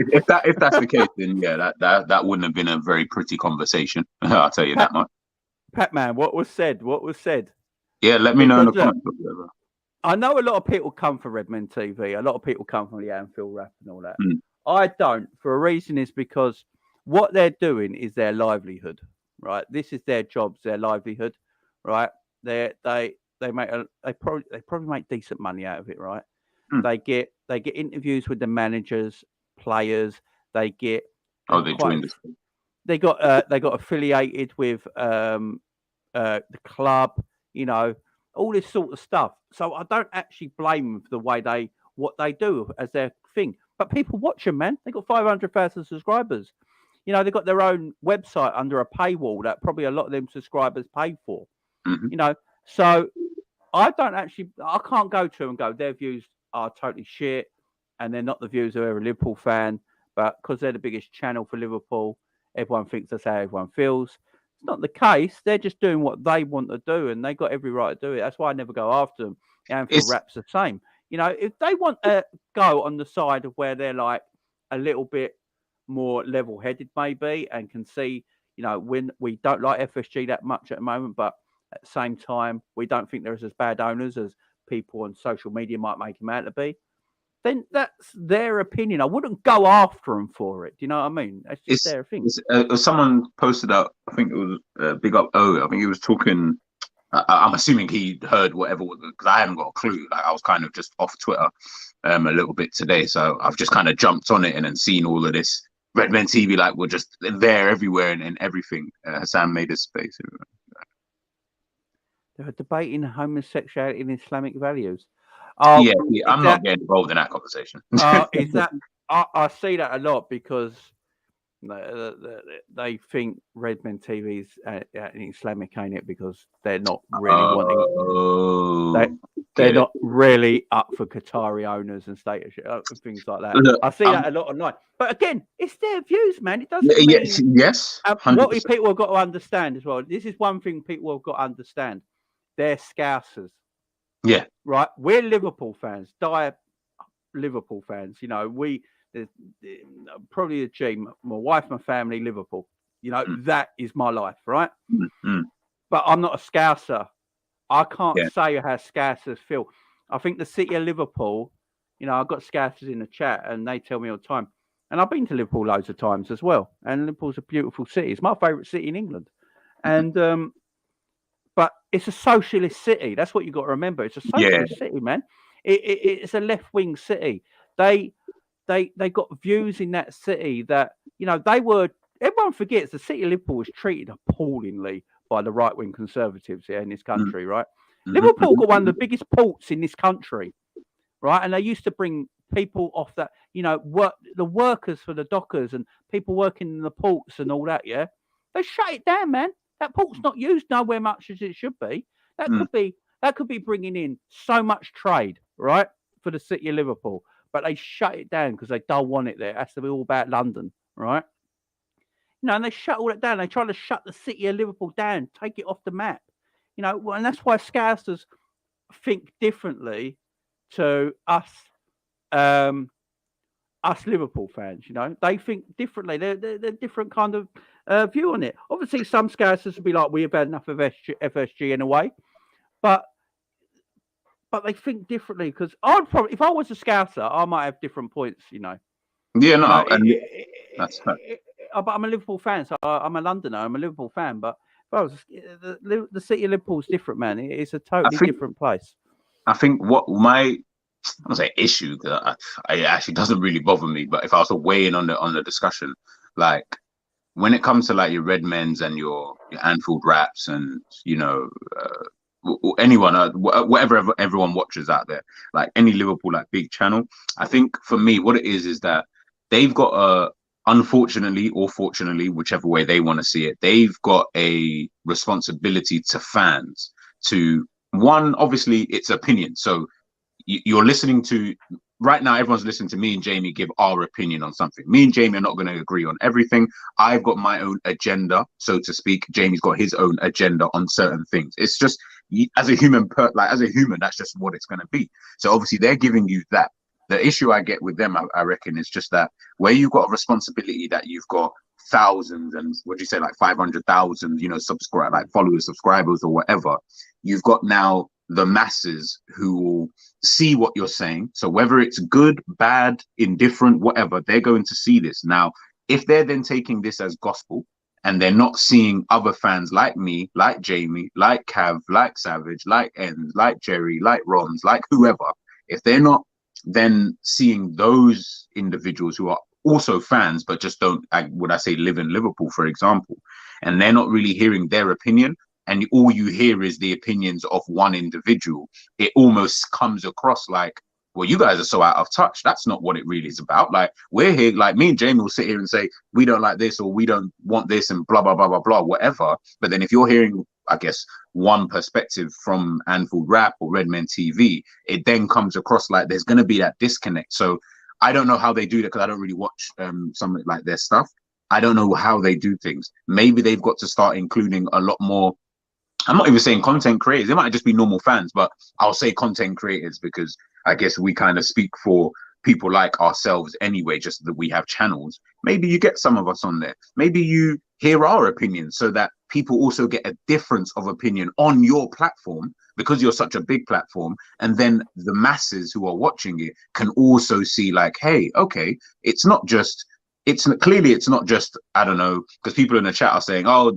If that's the case, then yeah, that wouldn't have been a very pretty conversation. I'll tell you that much. Pat-Man, what was said? What was said? Yeah, let me know in the Because, comments. Whatever. I know a lot of people come for Redmen TV. A lot of people come from the Anfield Rap and all that. Mm. I don't. For a reason is because what they're doing is their livelihood, right? This is their jobs, their livelihood, right? They probably make decent money out of it, right? Mm. They get interviews with the managers, players. They get They joined us. They got affiliated with the club, you know, all this sort of stuff. So I don't actually blame them for the way what they do as their thing. But people watch them, man. They got 500,000 subscribers. You know, they've got their own website under a paywall that probably a lot of them subscribers pay for. Mm-hmm. You know, so I can't go to them and go, their views are totally shit and they're not the views of every Liverpool fan, but because they're the biggest channel for Liverpool, everyone thinks that's how everyone feels. It's not the case. They're just doing what they want to do and they got every right to do it. That's why I never go after them. Anfield Rap's the same. You know, if they want to go on the side of where they're like a little bit more level-headed maybe and can see, you know, when we don't like FSG that much at the moment, but at the same time, we don't think they're as bad owners as people on social media might make them out to be, then that's their opinion. I wouldn't go after them for it. Do you know what I mean? That's just their thing. Someone posted up, I think it was Big Up O. I think he was talking, I'm assuming he heard whatever, because I haven't got a clue. Like I was kind of just off Twitter a little bit today. So I've just kind of jumped on it and then seen all of this. Redmen TV, like we're just there everywhere and everything. Hassan made a space. They're debating homosexuality and Islamic values. Yeah, I'm not getting involved in that conversation. Is that I see that a lot because they think Redmen TV is Islamic, ain't it? Because they're not really wanting. They're not really up for Qatari owners and status things like that. Look, I see that a lot online. But again, it's their views, man. It doesn't mean yes. What people have got to understand as well. This is one thing people have got to understand. They're Scousers. Yeah. Right. We're Liverpool fans. Die Liverpool fans. You know, probably a G. My wife, my family, Liverpool. You know, that is my life, right? Mm-hmm. But I'm not a Scouser. I can't say how Scousers feel. I think the city of Liverpool, you know, I've got Scousers in the chat and they tell me all the time. And I've been to Liverpool loads of times as well. And Liverpool's a beautiful city. It's my favourite city in England. And but it's a socialist city. That's what you got to remember. It's a socialist city, man. It's a left-wing city. They got views in that city that, you know, everyone forgets the city of Liverpool was treated appallingly by the right-wing conservatives here in this country, right? Mm-hmm. Liverpool got one of the biggest ports in this country, right? And they used to bring people off that, you know, the workers for the dockers and people working in the ports and all that, yeah? They shut it down, man. That port's not used nowhere much as it should be. That could be bringing in so much trade, right, for the city of Liverpool. But they shut it down because they don't want it there. It has to be all about London, right? You know, and they shut all that down. They try to shut the city of Liverpool down, take it off the map. You know, and that's why Scousers think differently to us Liverpool fans. You know, they think differently. They're different kind of view on it. Obviously, some Scousers would be like, we've had enough of FSG in a way, but they think differently. Because I'd probably, if I was a Scouser, I might have different points. You know. Yeah, no, that's fair. But I'm a Liverpool fan, so I'm a Londoner. I'm a Liverpool fan, but if I was the city of Liverpool is different, man. It's a totally different place. I think what I don't say issue, because it actually doesn't really bother me. But if I was to weigh in on the discussion, like when it comes to like your Redmens and your Anfield Raps and, you know, anyone, whatever everyone watches out there, like any Liverpool like big channel, I think for me what it is that they've got unfortunately or fortunately, whichever way they want to see it, they've got a responsibility to fans to, one, obviously it's opinion. So you're listening to, right now everyone's listening to me and Jamie give our opinion on something. Me and Jamie are not going to agree on everything. I've got my own agenda, so to speak. Jamie's got his own agenda on certain things. It's just, as a human, that's just what it's going to be. So obviously they're giving you that. The issue I get with them, I reckon, is just that where you've got a responsibility that you've got thousands and what do you say, like 500,000, followers, subscribers, or whatever. You've got now the masses who will see what you're saying. So whether it's good, bad, indifferent, whatever, they're going to see this. Now, if they're then taking this as gospel and they're not seeing other fans like me, like Jamie, like Cav, like Savage, like Enz, like Jerry, like Roms, like whoever, if they're not then seeing those individuals who are also fans, but just don't, live in Liverpool, for example, and they're not really hearing their opinion, and all you hear is the opinions of one individual, it almost comes across like, well, you guys are so out of touch. That's not what it really is about. Like, we're here, like me and Jamie will sit here and say, we don't like this, or we don't want this, and blah, blah, blah, blah, blah, whatever. But then if you're hearing, I guess, one perspective from Anfield Rap or Redmen TV, it then comes across like there's going to be that disconnect. So I don't know how they do that, because I don't really watch some like their stuff. I don't know how they do things. Maybe they've got to start including a lot more. I'm not even saying content creators. They might just be normal fans, but I'll say content creators because I guess we kind of speak for people like ourselves anyway, just that we have channels. Maybe you get some of us on there. Maybe you hear our opinions so that people also get a difference of opinion on your platform, because you're such a big platform. And then the masses who are watching it can also see like, hey, okay, it's not just, I don't know, because people in the chat are saying, oh,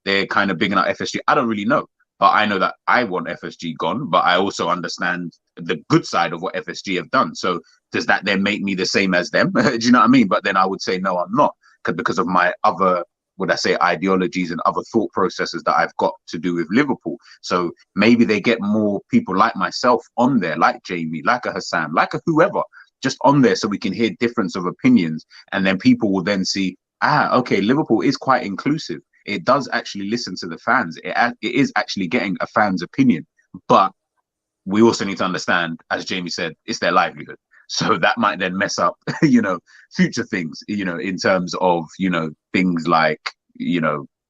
they're kind of bigging up FSG. I don't really know, but I know that I want FSG gone, but I also understand the good side of what FSG have done. So does that then make me the same as them? Do you know what I mean? But then I would say, no, I'm not, because of my other, ideologies and other thought processes that I've got to do with Liverpool. So maybe they get more people like myself on there, like Jamie, like a Hassan, like a whoever, just on there, so we can hear difference of opinions. And then people will then see, okay, Liverpool is quite inclusive. It does actually listen to the fans. It is actually getting a fan's opinion. But we also need to understand, as Jamie said, it's their livelihood. So that might then mess up, future things, in terms of, things like,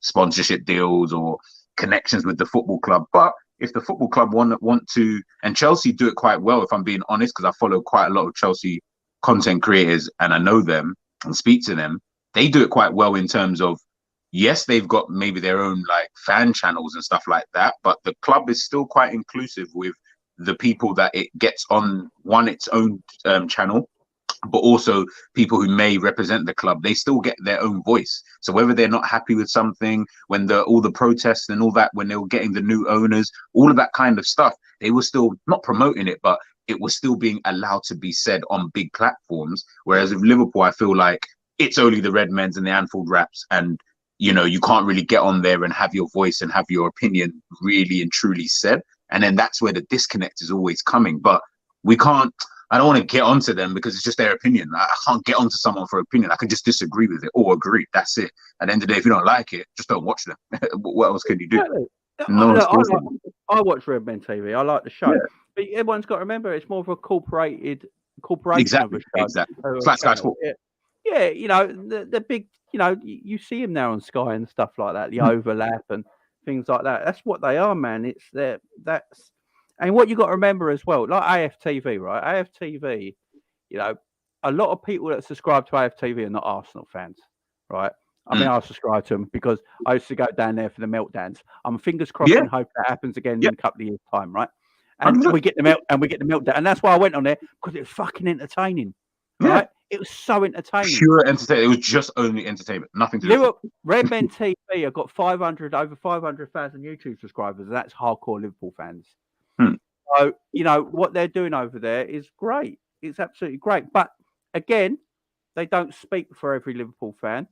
sponsorship deals or connections with the football club. But if the football club want to, and Chelsea do it quite well, if I'm being honest, because I follow quite a lot of Chelsea content creators and I know them and speak to them, they do it quite well in terms of, yes, they've got maybe their own like fan channels and stuff like that, but the club is still quite inclusive with the people that it gets on its own channel, but also people who may represent the club. They still get their own voice. So whether they're not happy with something, when all the protests and all that, when they were getting the new owners, all of that kind of stuff, they were still not promoting it, but it was still being allowed to be said on big platforms. Whereas with Liverpool, I feel like it's only the Redmens and the Anfield Raps, and you can't really get on there and have your voice and have your opinion really and truly said. And then that's where the disconnect is always coming. But I don't want to get onto them because it's just their opinion. I can't get onto someone for opinion. I can just disagree with it or agree. That's it. At the end of the day, if you don't like it, just don't watch them. What else can you do? I watch Redmen TV. I like the show. Yeah. But everyone's got to remember, it's more of a corporation exactly, of a show. Exactly. Flat Sky Sport. Yeah, the big, you see them now on Sky and stuff like that, the overlap and things like that. That's what they are, man. It's that's, and what you got to remember as well, like AFTV, right? AFTV, a lot of people that subscribe to AFTV are not Arsenal fans, right? I mean, I subscribe to them because I used to go down there for the meltdowns. I'm fingers crossed and hope that happens again in a couple of years' time, right? And we get the meltdown, and that's why I went on there, because it was fucking entertaining, right? It was so entertaining. Pure entertainment. It was just only entertainment. Nothing to do with it. Redmen TV have got over 500,000 YouTube subscribers. And that's hardcore Liverpool fans. So, what they're doing over there is great. It's absolutely great. But again, they don't speak for every Liverpool fan.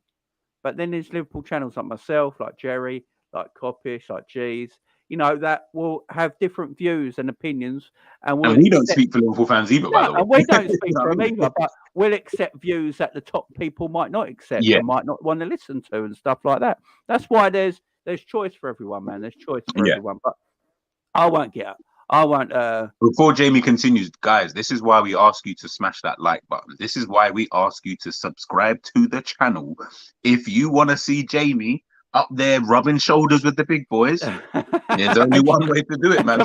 But then there's Liverpool channels like myself, like Jerry, like Coppish, like G's, that will have different views and opinions. And we don't speak for Liverpool fans either, by the way. And we don't speak for them either, but we'll accept views that the top people might not accept and might not want to listen to and stuff like that. That's why there's choice for everyone, man. There's choice for everyone. But I won't get up. I won't. Before Jamie continues, guys, this is why we ask you to smash that like button. This is why we ask you to subscribe to the channel. If you want to see Jamie up there rubbing shoulders with the big boys, there's only one way to do it, man.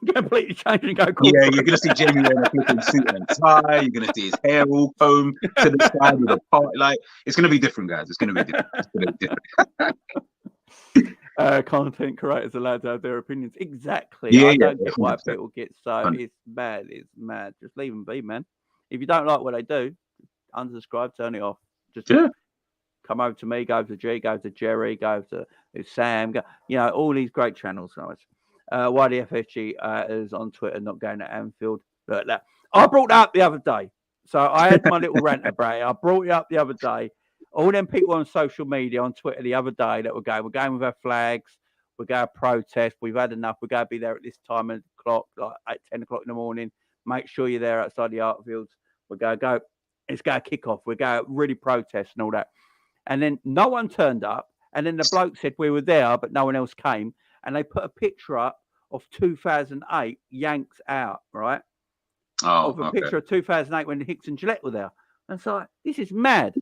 completely change and go Yeah, corporate. you're gonna see Jamie wearing a flipping suit and tie. You're gonna see his hair all combed to the side with a part. Like, it's gonna be different, guys. It's gonna be different. It's gonna be different. Content creators allowed to have their opinions. Exactly. Yeah, I don't yeah, get why 100%. people get so. It's mad. It's mad. Just leave them be, man. If you don't like what they do, unsubscribe, turn it off. Just Yeah. come over to me, go to G, go to Jerry, go to Sam, all these great channels, guys. Why the FSG is on Twitter not going to Anfield. But I brought that up the other day. So I had my little rant about it. I brought it up the other day. All them people on social media, on Twitter the other day that we're going with our flags. We're going to protest. We've had enough. We're going to be there at this time of the clock, like at 10 o'clock in the morning. Make sure you're there outside the art fields. We're going to go. It's going to kick off. We're going to really protest and all that. And then no one turned up. And then the bloke said we were there, but no one else came. And they put a picture up of 2008 Yanks out, right? Of a picture of 2008 when Hicks and Gillette were there. And it's like, this is mad.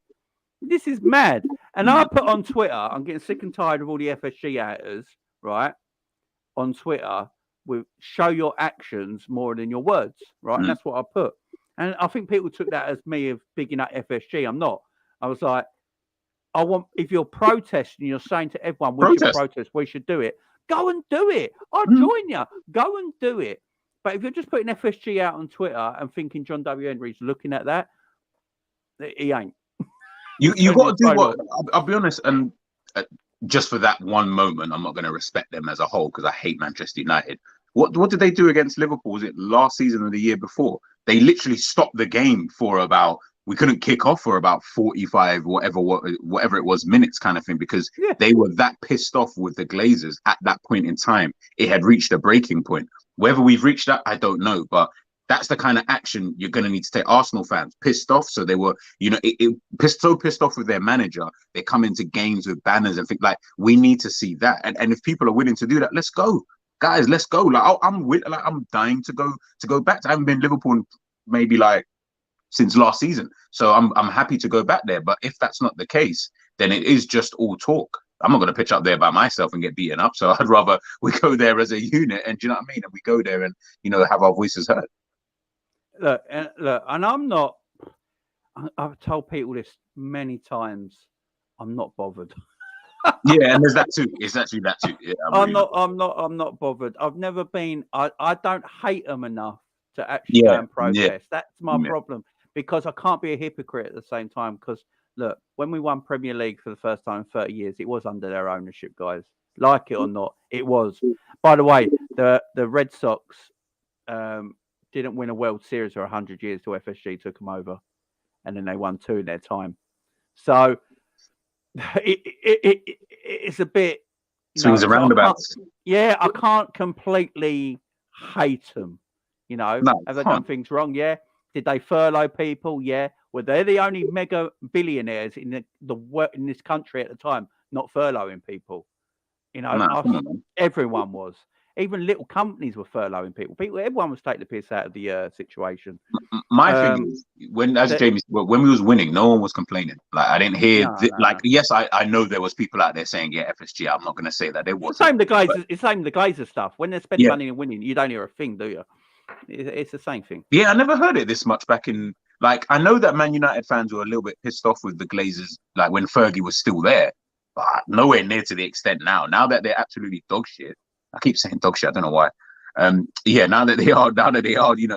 This is mad. And I put on Twitter, I'm getting sick and tired of all the FSG haters, right? On Twitter, with show your actions more than your words, right? And that's what I put. And I think people took that as me of bigging up FSG. I'm not. I was like, if you're protesting, you're saying to everyone, we should protest, we should do it. Go and do it. I'll join you. Go and do it. But if you're just putting FSG out on Twitter and thinking John W. Henry's looking at that, he ain't. You got to do what. I'll be honest, and just for that one moment, I'm not going to respect them as a whole because I hate Manchester United. What did they do against Liverpool? Was it last season or the year before? They literally stopped the game for about. We couldn't kick off for about 45, whatever it was, minutes kind of thing, because they were that pissed off with the Glazers at that point in time. It had reached a breaking point. Whether we've reached that, I don't know, but that's the kind of action you're going to need to take. Arsenal fans pissed off, so they were, pissed off with their manager. They come into games with banners and think like, we need to see that. And if people are willing to do that, let's go, guys. Let's go. Like I'm dying to go back. I haven't been Liverpool in maybe like since last season, so I'm happy to go back there. But if that's not the case, then it is just all talk. I'm not going to pitch up there by myself and get beaten up. So I'd rather we go there as a unit, and do you know what I mean? And we go there and have our voices heard. Look, and I'm not. I've told people this many times. I'm not bothered. Yeah, and there's that too. It's actually that too. Yeah, I'm not bothered. I've never been. I don't hate them enough to actually go and protest. Yeah. That's my problem, because I can't be a hypocrite at the same time. Because look, when we won Premier League for the first time in 30 years, it was under their ownership, guys. Like it or not, it was. By the way, the Red Sox didn't win a World Series for 100 years till FSG took them over, and then they won 2 in their time. So it's a bit swings and roundabouts. I can't completely hate them. Have they done things wrong? Yeah. Did they furlough people? Yeah. Were they the only mega billionaires in in this country at the time not furloughing people? Everyone was. Even little companies were furloughing people. Everyone was taking the piss out of the situation. My thing is, when we was winning, no one was complaining. Like, I didn't hear yes, I know there was people out there saying, yeah, FSG. I'm not going to say that there was. It's the same the Glazer stuff. When they're spending money and winning, you don't hear a thing, do you? It's the same thing. Yeah, I never heard it this much back in. Like, I know that Man United fans were a little bit pissed off with the Glazers, like when Fergie was still there, but nowhere near to the extent now. Now that they're absolutely dog shit. I keep saying dog shit. I don't know why. Now that they are,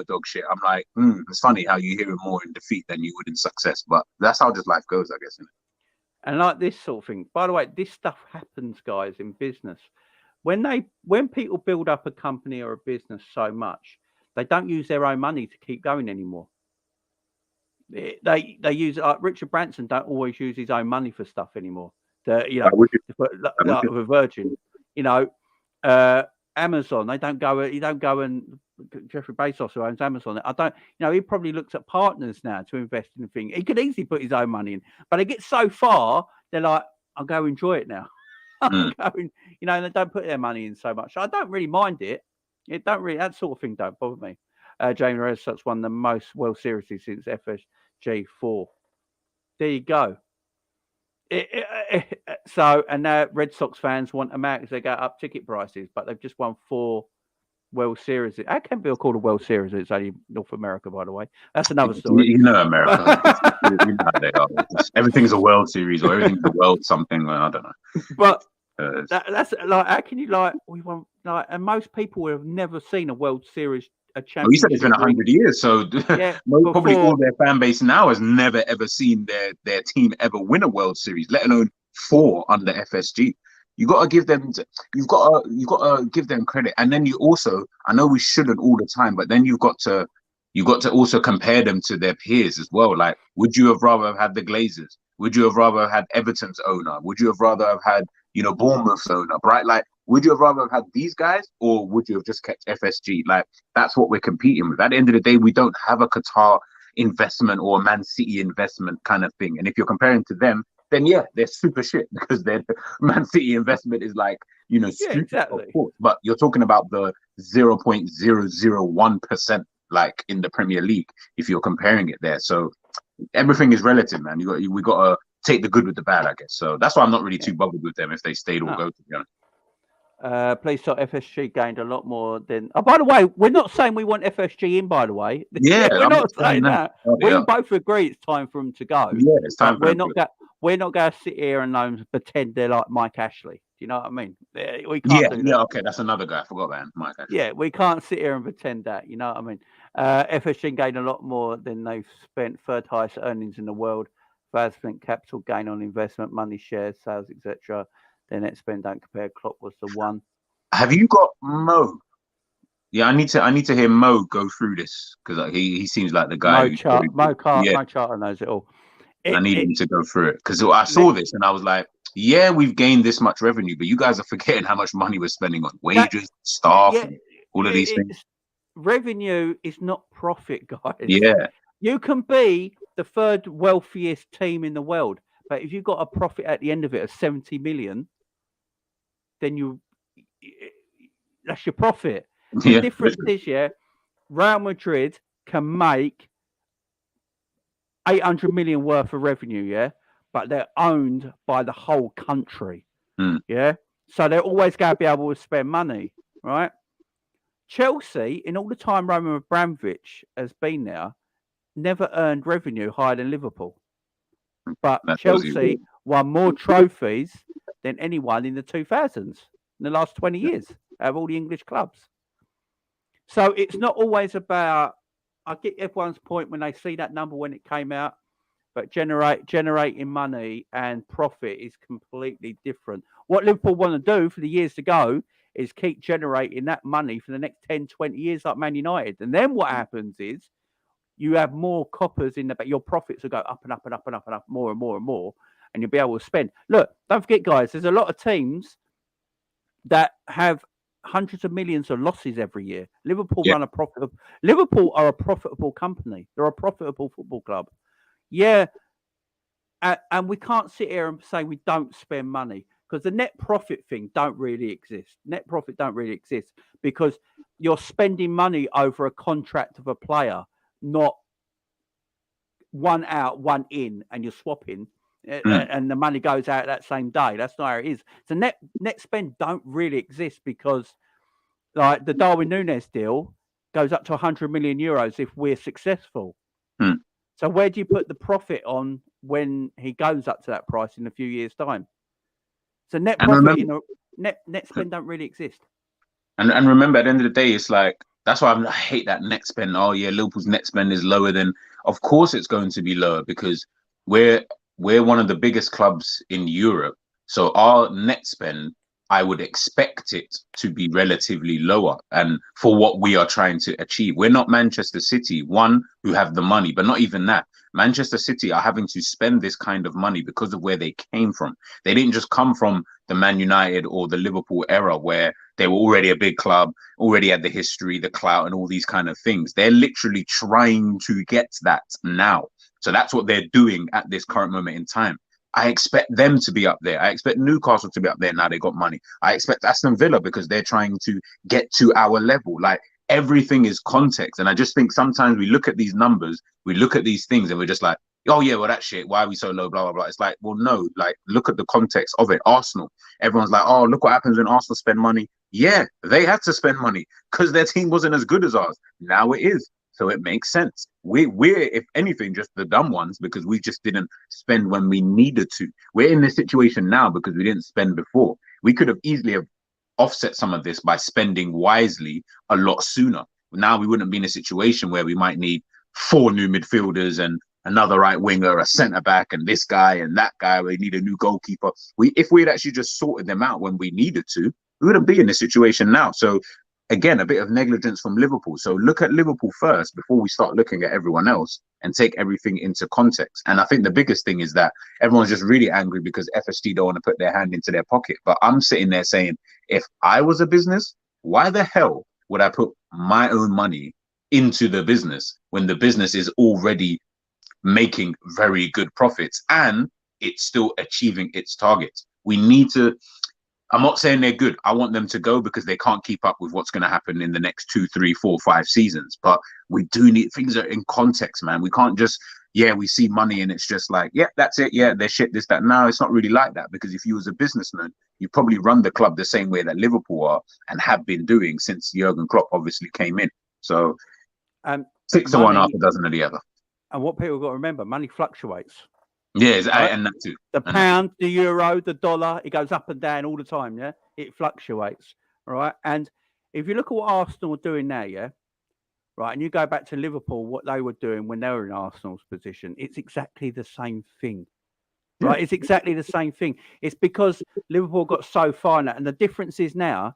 dog shit. I'm like, it's funny how you hear it more in defeat than you would in success. But that's how just life goes, I guess. Isn't it? And like this sort of thing. By the way, this stuff happens, guys, in business. When people build up a company or a business so much, they don't use their own money to keep going anymore. They use Richard Branson don't always use his own money for stuff anymore. With Virgin, Amazon, you don't go and Jeffrey Bezos, who owns Amazon. He probably looks at partners now to invest in the thing. He could easily put his own money in, but they get so far, they're like, I'll go enjoy it now. And they don't put their money in so much. I don't really mind it. That sort of thing don't bother me. James Red Sox won the most World Series since FSG 4. There you go. So, and now Red Sox fans want them out because they go up ticket prices, but they've just won 4 World Series. How can be called a World Series? It's only North America, by the way. That's another story. You know, America. You know how they are. Everything's a World Series or everything's a World something. I don't know. But that's like, how can you we want and most people have never seen a World Series, a championship. Well, you said it's been 100 years, so yeah, probably all their fan base now has never ever seen their team ever win a World Series, let alone 4 under FSG. You got to give them. You've got to give them credit, and then you also. I know we shouldn't all the time, but then you've got to also compare them to their peers as well. Like, would you have rather have had the Glazers? Would you have rather have had Everton's owner? Would you have rather have had Bournemouth's owner? Right? Like, would you have rather have had these guys, or would you have just kept FSG? Like, that's what we're competing with. At the end of the day, we don't have a Qatar investment or a Man City investment kind of thing. And if you're comparing to them, then yeah, they're super shit because their Man City investment is like, stupid, exactly. Of course. But you're talking about the 0.001%, like in the Premier League, if you're comparing it there. So everything is relative, man. We got to take the good with the bad, I guess. So that's why I'm not really too bothered with them if they stayed or go, to be honest. Please stop. FSG gained a lot more than. Oh, by the way, we're not saying we want FSG in. By the way, yeah, we're not saying that. We both agree it's time for them to go. Yeah, it's time. We're not going to sit here and pretend they're like Mike Ashley. Do you know what I mean? We can't do that. Yeah, okay, that's another guy. I forgot about him, Mike Ashley. Yeah, we can't sit here and pretend that. You know what I mean? FSG gained a lot more than they've spent. Third highest earnings in the world. 1,000% capital gain on investment, money, shares, sales, etc. Their net spend don't compare. Klopp was the one. Have you got Mo? Yeah, I need to hear Mo go through this because he seems like the guy. Mo Charter knows it all. I need him to go through it because I saw this and I was like, yeah, we've gained this much revenue, but you guys are forgetting how much money we're spending on wages, staff, and all of these things. Revenue is not profit, guys. Yeah. You can be the third wealthiest team in the world, but if you've got a profit at the end of it of 70 million, then that's your profit. The difference is, Real Madrid can make 800 million worth of revenue, but they're owned by the whole country, so they're always going to be able to spend money, right? Chelsea, in all the time Roman Abramovich has been there, never earned revenue higher than Liverpool, but Chelsea won more trophies than anyone in the 2000s, in the last 20 years, out of all the English clubs. So it's not always about. I get everyone's point when they see that number when it came out, but generating money and profit is completely different. What Liverpool want to do for the years to go is keep generating that money for the next 10, 20 years like Man United. And then what happens is you have more coppers in the back. Your profits will go up and up and up and up and up, more and more and more, and you'll be able to spend. Look, don't forget, guys, there's a lot of teams that have hundreds of millions of losses every year. Liverpool Liverpool are a profitable company. They're a profitable football club. Yeah, and we can't sit here and say we don't spend money because the net profit thing don't really exist. Net profit don't really exist because you're spending money over a contract of a player, not one out, one in, and you're swapping. And the money goes out that same day. That's not how it is. So net spend don't really exist because, like, the Darwin Núñez deal goes up to 100 million euros if we're successful. So where do you put the profit on when he goes up to that price in a few years' time? So net profit, net spend don't really exist. And remember, at the end of the day, it's like that's why I hate that net spend. Oh yeah, Liverpool's net spend is lower than. Of course, it's going to be lower because we're one of the biggest clubs in Europe. So our net spend, I would expect it to be relatively lower. And for what we are trying to achieve, we're not Manchester City, one, who have the money, but not even that. Manchester City are having to spend this kind of money because of where they came from. They didn't just come from the Man United or the Liverpool era where they were already a big club, already had the history, the clout, and all these kind of things. They're literally trying to get that now. So that's what they're doing at this current moment in time. I expect them to be up there. I expect Newcastle to be up there now they got money. I expect Aston Villa because they're trying to get to our level. Like, everything is context. And I just think sometimes we look at these numbers, we look at these things and we're just like, oh yeah, well, that shit, why are we so low, blah, blah, blah. It's like, well, no, like, look at the context of it. Arsenal, everyone's like, oh, look what happens when Arsenal spend money. Yeah, they had to spend money because their team wasn't as good as ours. Now it is. So it makes sense. We're, if anything, just the dumb ones because we just didn't spend when we needed to. We're in this situation now because we didn't spend before. We could have easily have offset some of this by spending wisely a lot sooner. Now we wouldn't be in a situation where we might need 4 new midfielders and another right winger, a centre back, and this guy and that guy. We need a new goalkeeper. If we had actually just sorted them out when we needed to, we wouldn't be in this situation now. So again, a bit of negligence from Liverpool. So look at Liverpool first before we start looking at everyone else and take everything into context. And I think the biggest thing is that everyone's just really angry because FSG don't want to put their hand into their pocket. But I'm sitting there saying, if I was a business, why the hell would I put my own money into the business when the business is already making very good profits and it's still achieving its targets? We need to, I'm not saying they're good. I want them to go because they can't keep up with what's going to happen in the next 2, 3, 4, 5 seasons. But we do need, things are in context, man. We can't just, yeah, we see money and it's just like, yeah, that's it. Yeah, they're shit, this, that. No, it's not really like that, because if you was a businessman, you probably run the club the same way that Liverpool are and have been doing since Jurgen Klopp obviously came in. So 6 to 1, half a dozen of the other. And what people got to remember, money fluctuates. Yeah, right? And that too. The pound, the euro, the dollar, it goes up and down all the time, yeah? It fluctuates, right? And if you look at what Arsenal are doing now, yeah? Right, and you go back to Liverpool, what they were doing when they were in Arsenal's position, it's exactly the same thing, right? It's exactly the same thing. It's because Liverpool got so far now, and the difference is now,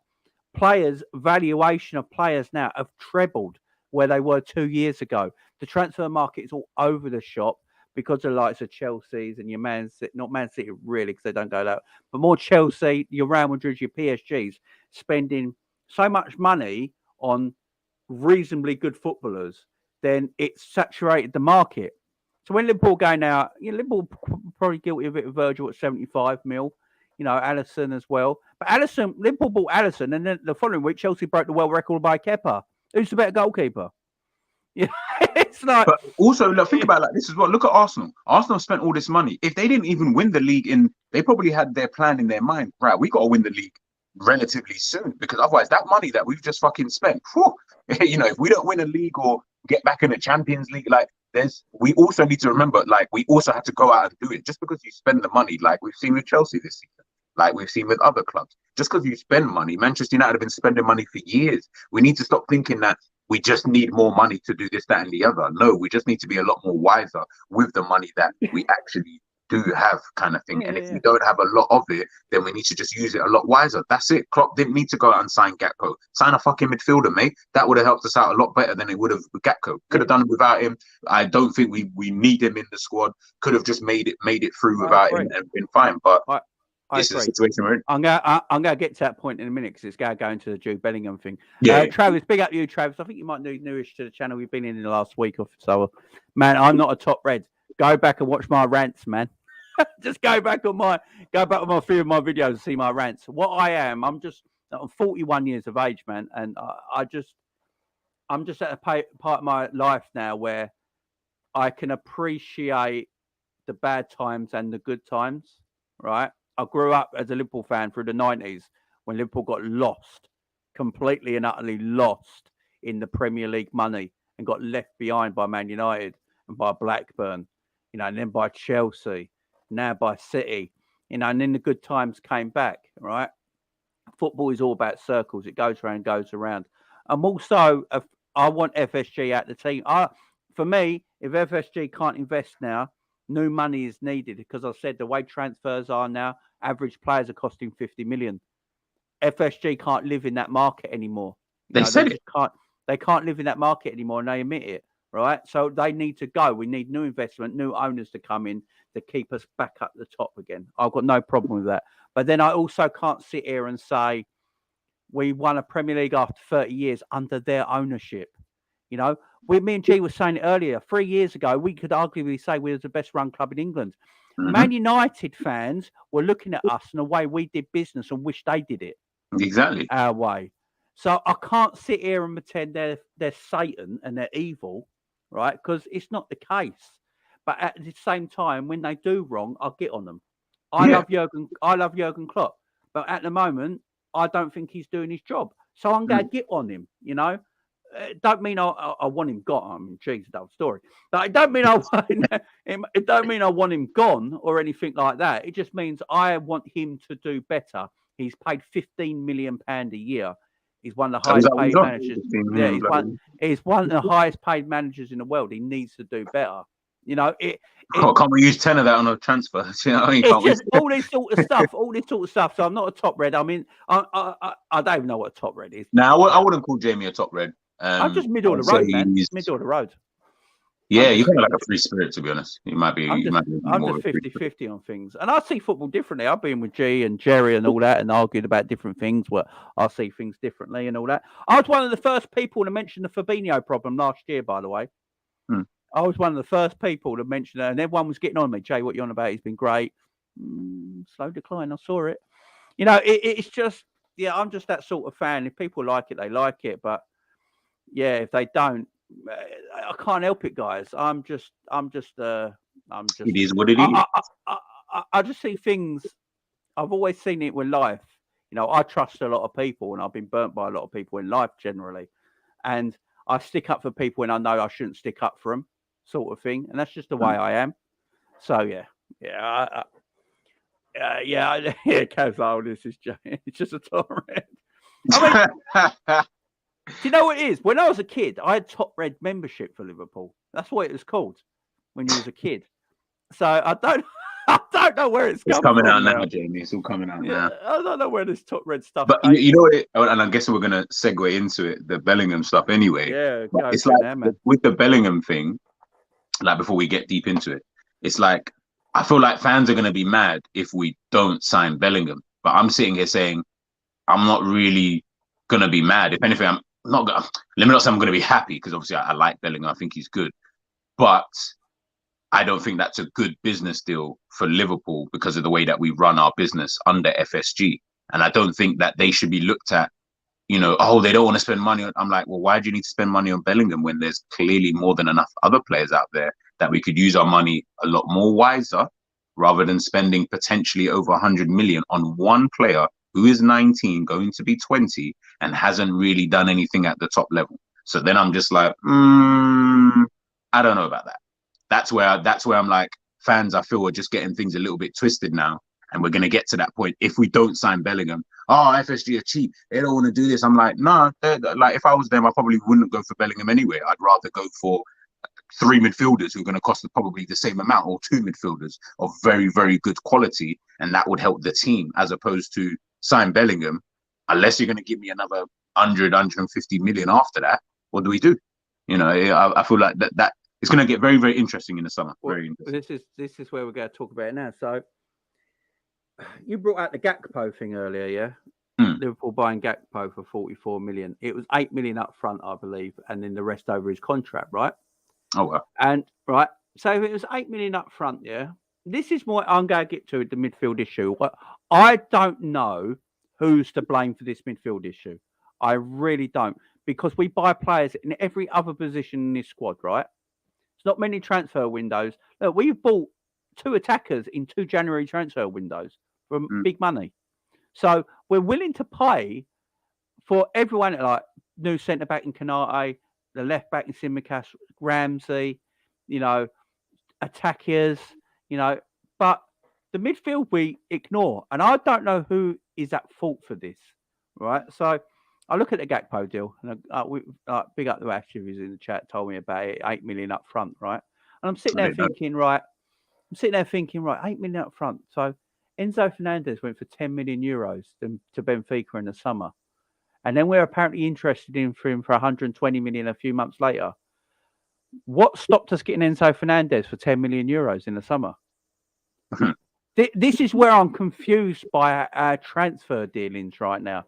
valuation of players now have trebled where they were 2 years ago. The transfer market is all over the shop because of the likes of Chelsea's and your Man City, not Man City really, because they don't go that, but more Chelsea, your Real Madrid, your PSG's spending so much money on reasonably good footballers, then it's saturated the market. So when Liverpool going out, Liverpool probably guilty of it with Virgil at 75 mil, Alisson as well. But Liverpool bought Alisson, and then the following week, Chelsea broke the world record by Kepa. Who's the better goalkeeper? Yeah, it's like. But also, think about it like this as well. Look at Arsenal. Arsenal spent all this money. If they didn't even win the league, they probably had their plan in their mind. Right, we got to win the league relatively soon, because otherwise, that money that we've just fucking spent, if we don't win a league or get back in the Champions League, we also need to remember, we also have to go out and do it. Just because you spend the money, like we've seen with Chelsea this season, like we've seen with other clubs, just because you spend money, Manchester United have been spending money for years. We need to stop thinking that we just need more money to do this, that, and the other. No, we just need to be a lot more wiser with the money that we actually do have, kind of thing. And if we don't have a lot of it, then we need to just use it a lot wiser. That's it. Klopp didn't need to go out and sign Gakpo. Sign a fucking midfielder, mate. That would have helped us out a lot better than it would have with Gakpo. Could have done it without him. I don't think we need him in the squad. Could have just made it through without him and been fine. But this is the situation we're in. I'm gonna get to that point in a minute because it's going to go into the Jude Bellingham thing. Yeah. Travis, big up you, Travis. I think you might be newish to the channel. We've been in the last week or so. Man, I'm not a top red. Go back and watch my rants, man. Just go back on a few of my videos and see my rants. What I am, I'm 41 years of age, man, and I'm just at a part of my life now where I can appreciate the bad times and the good times, right? I grew up as a Liverpool fan through the 90s when Liverpool got lost, completely and utterly lost in the Premier League money and got left behind by Man United and by Blackburn, and then by Chelsea, now by City, and then the good times came back, right? Football is all about circles. It goes around, goes around. I'm also, I want FSG out the team. For me, if FSG can't invest now, new money is needed, because I said the way transfers are now, average players are costing 50 million. FSG can't live in that market anymore. They can't live in that market anymore, and they admit it, right? So they need to go. We need new investment, new owners to come in to keep us back up the top again. I've got no problem with that. But then I also can't sit here and say we won a Premier League after 30 years under their ownership. Me and G were saying it earlier. 3 years ago, we could arguably say we were the best run club in England. Mm-hmm. Man United fans were looking at us and the way we did business and wish they did it. Exactly. Our way. So I can't sit here and pretend they're Satan and they're evil, right? Because it's not the case. But at the same time, when they do wrong, I'll get on them. I love Jurgen Klopp. But at the moment, I don't think he's doing his job. So I'm going to get on him, you know. It don't mean I want him gone. I mean, geez, that whole story. But it don't mean I want it don't mean I want him gone or anything like that. It just means I want him to do better. He's paid £15 million a year. He's one of the highest paid managers. Yeah, he's one of the highest paid managers in the world. He needs to do better. You know, can't we use 10 of that on a transfer? You know what I mean? It's just all this sort of stuff. All this sort of stuff. So I'm not a top red. I mean, I don't even know what a top red is. No, I wouldn't call Jamie a top red. I'm just middle of the road, man. Middle of the road. Yeah, you're kind of like a free spirit, to be honest. I'm just 50-50 on things. And I see football differently. I've been with G and Jerry and all that and argued about different things where I see things differently and all that. I was one of the first people to mention the Fabinho problem last year, by the way. I was one of the first people to mention it, and everyone was getting on me. Jay, what you on about? He's been great. Slow decline. I saw it. You know, it's just, yeah, I'm just that sort of fan. If people like it, they like it. But yeah, if they don't, I can't help it, guys. I'm just. It is what it is. I just see things. I've always seen it with life. You know, I trust a lot of people, and I've been burnt by a lot of people in life generally, and I stick up for people when I know I shouldn't stick up for them, sort of thing. And that's just the way I am. So yeah. Kaz, this is it's just a top red. I mean, do you know what it is? When I was a kid, I had top red membership for Liverpool. That's what it was called when you was a kid. So I don't know where it's coming out now, Jamie. It's all coming out now. I don't know where this top red stuff. But you know what? And I guess we're going to segue into it, the Bellingham stuff anyway. Yeah, it's like with the Bellingham thing. Like before we get deep into it, it's like I feel like fans are going to be mad if we don't sign Bellingham. But I'm sitting here saying I'm not really going to be mad. If anything, I'm not going. Let me not say I'm going to be happy because obviously I like Bellingham. I think he's good, but I don't think that's a good business deal for Liverpool because of the way that we run our business under FSG. And I don't think that they should be looked at, you know, oh, they don't want to spend money on. I'm like, well, why do you need to spend money on Bellingham when there's clearly more than enough other players out there that we could use our money a lot more wiser rather than spending potentially over 100 million on one player who is 19, going to be 20 and hasn't really done anything at the top level. So then I'm just like, I don't know about that. That's where I'm like, fans, I feel, are just getting things a little bit twisted now. And we're going to get to that point. If we don't sign Bellingham, FSG are cheap. They don't want to do this. I'm like, no, like if I was them, I probably wouldn't go for Bellingham anyway. I'd rather go for 3 midfielders who are going to cost probably the same amount, or 2 midfielders of very, very good quality. And that would help the team as opposed to sign Bellingham. Unless you're going to give me another 150 million after that, what do we do? You know, I feel like that it's going to get very, very interesting in the summer. Well, very interesting. This is where we're going to talk about it now. So you brought out the Gakpo thing earlier, yeah? Liverpool buying Gakpo for 44 million. It was 8 million up front, I believe, and then the rest over his contract, right? Oh, well. And, right, so if it was 8 million up front, yeah? This is what I'm going to get to the midfield issue. I don't know who's to blame for this midfield issue. I really don't. Because we buy players in every other position in this squad, right? It's not many transfer windows. Look, we've bought 2 attackers in 2 January transfer windows for big money. So we're willing to pay for everyone, like new centre-back in Kanate, the left-back in Tsimikas, Ramsey, you know, attackers, you know. But the midfield we ignore. And I don't know who is at fault for this, right? So I look at the Gakpo deal, and big up the Ash who's in the chat told me about it, 8 million up front, right? And I'm sitting there thinking, right, 8 million up front. So Enzo Fernandez went for 10 million euros to Benfica in the summer. And then we're apparently interested in for him for 120 million a few months later. What stopped us getting Enzo Fernandez for 10 million euros in the summer? This is where I'm confused by our transfer dealings right now.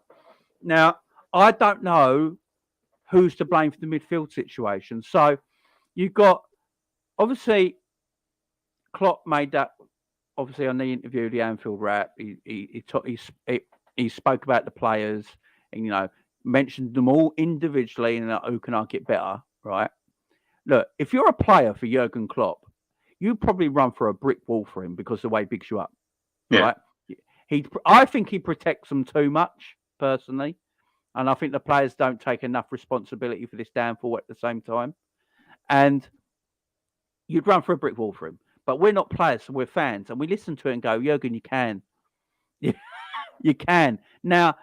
Now, I don't know who's to blame for the midfield situation. So you've got, obviously, Klopp made that, obviously, on the interview, the Anfield wrap. He spoke about the players and, you know, mentioned them all individually and who can I get better, right? Look, if you're a player for Jurgen Klopp, you probably run for a brick wall for him because the way he bigs you up, right? I think he protects them too much, personally. And I think the players don't take enough responsibility for this downfall at the same time. And you'd run for a brick wall for him. But we're not players, so we're fans. And we listen to it and go, Jurgen, you can. You can. Now,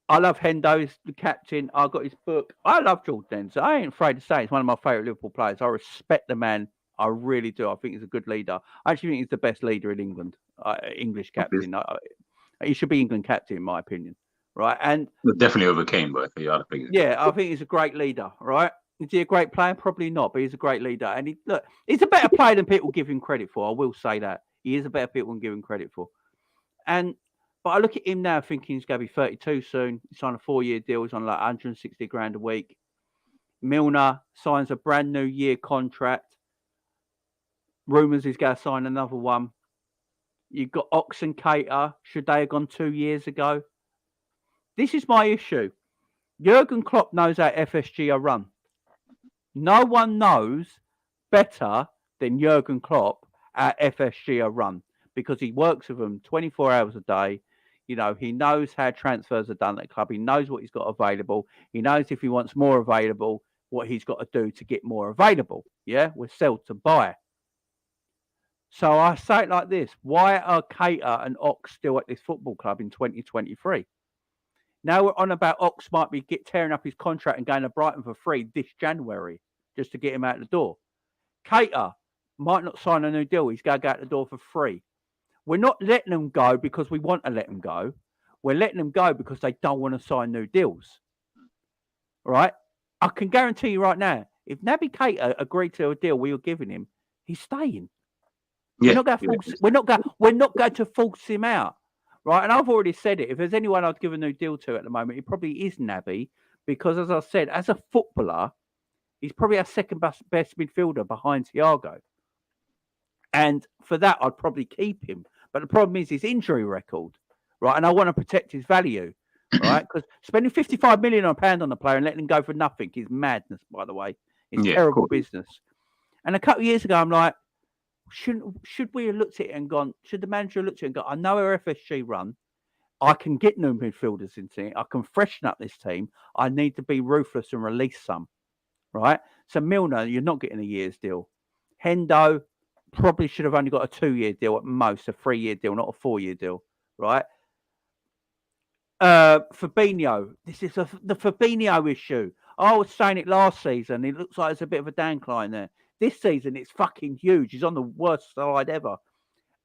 I love Hendo, he's the captain. I got his book. I love Jordan. So I ain't afraid to say he's one of my favourite Liverpool players. I respect the man. I really do. I think he's a good leader. I actually think he's the best leader in England. English captain. He should be England captain, in my opinion. Right, and definitely over Kane, but I think he's a great leader. Right, is he a great player? Probably not, but he's a great leader. And he's a better player than people give him credit for. I will say that he is a better people than give him credit for. But I look at him now, thinking he's going to be 32 soon. He's on a 4-year deal. He's on like 160 grand a week. Milner signs a brand new year contract. Rumours he's going to sign another one. You've got Ox and Cater. Should they have gone 2 years ago? This is my issue. Jurgen Klopp knows how FSG are run. No one knows better than Jurgen Klopp how FSG are run because he works with them 24 hours a day. You know, he knows how transfers are done at the club. He knows what he's got available. He knows if he wants more available, what he's got to do to get more available. Yeah, we're sell to buy. So I say it like this. Why are Cater and Ox still at this football club in 2023? Now we're on about Ox might be tearing up his contract and going to Brighton for free this January just to get him out the door. Cater might not sign a new deal. He's going to go out the door for free. We're not letting them go because we want to let them go. We're letting them go because they don't want to sign new deals. Right? I can guarantee you right now, if Naby Keita agreed to a deal we were giving him, he's staying. We're not going to force him out. Right, and I've already said it. If there's anyone I'd give a new deal to at the moment, it probably is Naby, because as I said, as a footballer, he's probably our second best midfielder behind Thiago. And for that, I'd probably keep him. But the problem is his injury record, right? And I want to protect his value, right? Because spending £55 million on a player and letting him go for nothing is madness, by the way. It's terrible business. And a couple of years ago, I'm like, should we have looked at it and gone, should the manager have looked at it and gone, I know our FSG run, I can get new midfielders into it, I can freshen up this team, I need to be ruthless and release some, right? So Milner, you're not getting a year's deal. Hendo probably should have only got a 2-year deal at most, a 3-year deal, not a 4-year deal, right? Fabinho, this is the Fabinho issue. I was saying it last season, it looks like there's a bit of a downcline there. This season, it's fucking huge. He's on the worst side ever.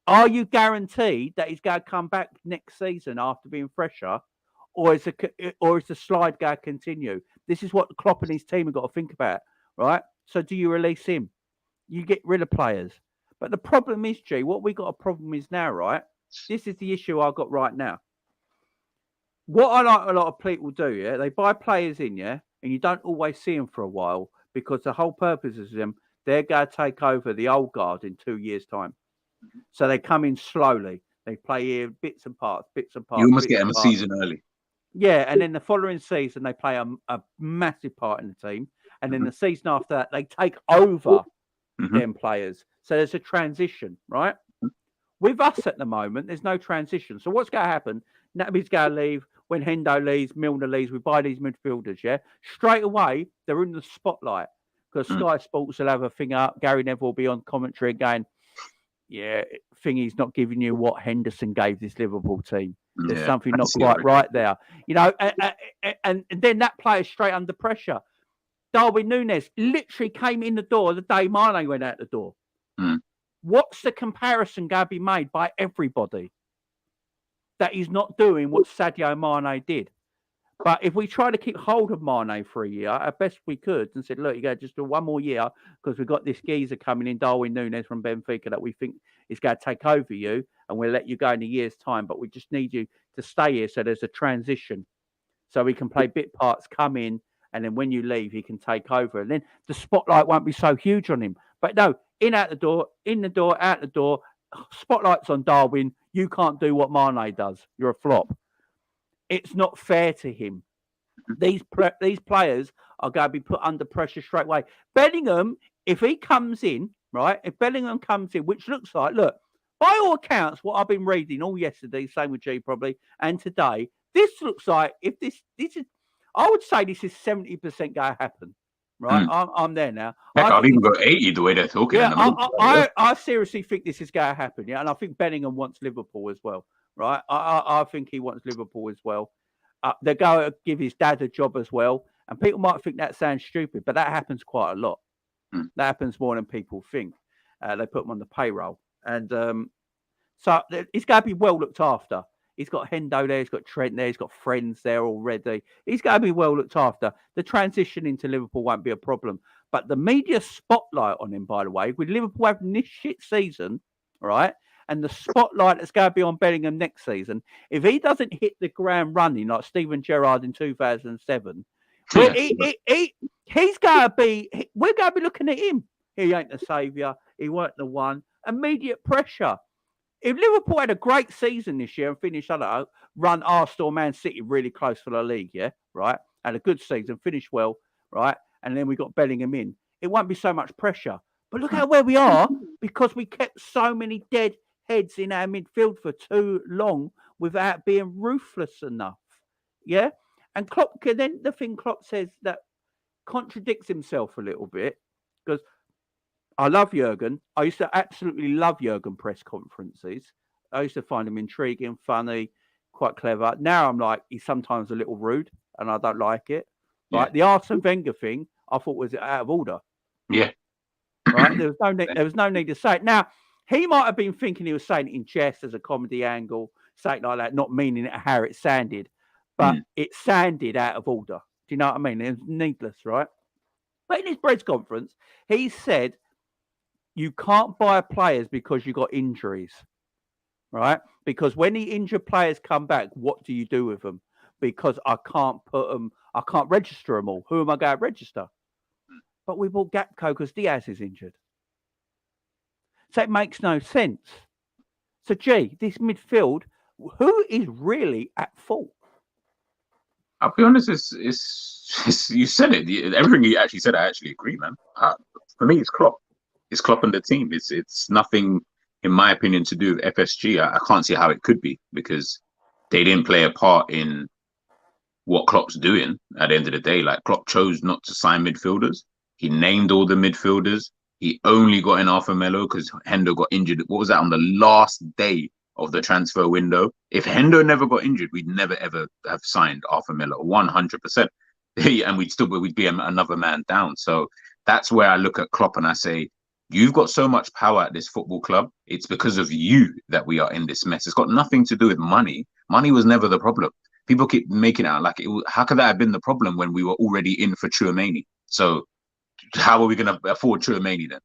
Are you guaranteed that he's going to come back next season after being fresher, or is the slide going to continue? This is what Klopp and his team have got to think about, right? So do you release him? You get rid of players. But the problem is, G, what we got a problem is now, right? This is the issue I've got right now. What I like a lot of people do, yeah, they buy players in, yeah, and you don't always see them for a while because the whole purpose is them. They're going to take over the old guard in 2 years' time. So they come in slowly. They play here bits and parts. You must get them a season early. Yeah, and then the following season, they play a massive part in the team. And then the season after that, they take over them players. So there's a transition, right? With us at the moment, there's no transition. So what's going to happen? Naby's going to leave. When Hendo leaves, Milner leaves, we buy these midfielders, yeah? Straight away, they're in the spotlight. Because Sky Sports will have a thing up. Gary Neville will be on commentary again. Yeah, Thingy's not giving you what Henderson gave this Liverpool team. There's something not quite right there. You know, and then that player's straight under pressure. Darwin Núñez literally came in the door the day Mane went out the door. What's the comparison going to be made by everybody? That he's not doing what Sadio Mane did. But if we try to keep hold of Mane for a year, at best we could, and said, look, you got to just do one more year because we've got this geezer coming in, Darwin Núñez from Benfica, that we think is going to take over you, and we'll let you go in a year's time. But we just need you to stay here so there's a transition. So we can play bit parts, come in, and then when you leave, he can take over. And then the spotlight won't be so huge on him. But no, out the door, out the door, spotlight's on Darwin. You can't do what Mane does. You're a flop. It's not fair to him. These players are going to be put under pressure straight away. Bellingham, if he comes in, right? If Bellingham comes in, which looks like, look, by all accounts, what I've been reading all yesterday, same with G probably, and today, this looks like if this is, I would say this is 70% going to happen. Right, I'm there now. Heck, I'll even go 80 the way they're talking. Yeah, I seriously think this is going to happen. Yeah, and I think Bellingham wants Liverpool as well. Right, I think he wants Liverpool as well. They're going to give his dad a job as well, and people might think that sounds stupid, but that happens quite a lot. That happens more than people think. They put him on the payroll, and so he's going to be well looked after. He's got Hendo there. He's got Trent there. He's got friends there already. He's going to be well looked after. The transition into Liverpool won't be a problem. But the media spotlight on him, by the way, with Liverpool having this shit season, right, and the spotlight that's going to be on Bellingham next season, if he doesn't hit the ground running like Steven Gerrard in 2007, he's going to be, we're going to be looking at him. He ain't the saviour. He weren't the one. Immediate pressure. If Liverpool had a great season this year and finished, I don't know, run Arsenal, Man City really close for the league, yeah, right? Had a good season, finished well, right? And then we got Bellingham in. It won't be so much pressure. But look at where we are because we kept so many dead heads in our midfield for too long without being ruthless enough, yeah? And Klopp, then the thing Klopp says that contradicts himself a little bit because I love Jurgen. I used to absolutely love Jurgen press conferences. I used to find him intriguing, funny, quite clever. Now I'm like, he's sometimes a little rude and I don't like it. Right? The Arsene Wenger thing, I thought was out of order. Yeah. Right? There was no need to say it. Now, he might have been thinking he was saying it in jest as a comedy angle, something like that, not meaning it how it sounded. But it sounded out of order. Do you know what I mean? It was needless, right? But in his press conference, he said, you can't buy players because you got injuries, right? Because when the injured players come back, what do you do with them? Because I can't register them all. Who am I going to register? But we bought Gakpo because Diaz is injured. So it makes no sense. So, this midfield, who is really at fault? I'll be honest, it's you said it. Everything you actually said, I actually agree, man. For me, it's Klopp. It's Klopp and the team. It's nothing, in my opinion, to do with FSG. I can't see how it could be because they didn't play a part in what Klopp's doing at the end of the day. Like, Klopp chose not to sign midfielders. He named all the midfielders. He only got in Arthur Melo because Hendo got injured. What was that, on the last day of the transfer window? If Hendo never got injured, we'd never ever have signed Arthur Melo, 100%. And we'd be another man down. So that's where I look at Klopp and I say, you've got so much power at this football club. It's because of you that we are in this mess. It's got nothing to do with money. Money was never the problem. People keep making it out like how could that have been the problem when we were already in for Tchouaméni? So how are we going to afford Tchouaméni then?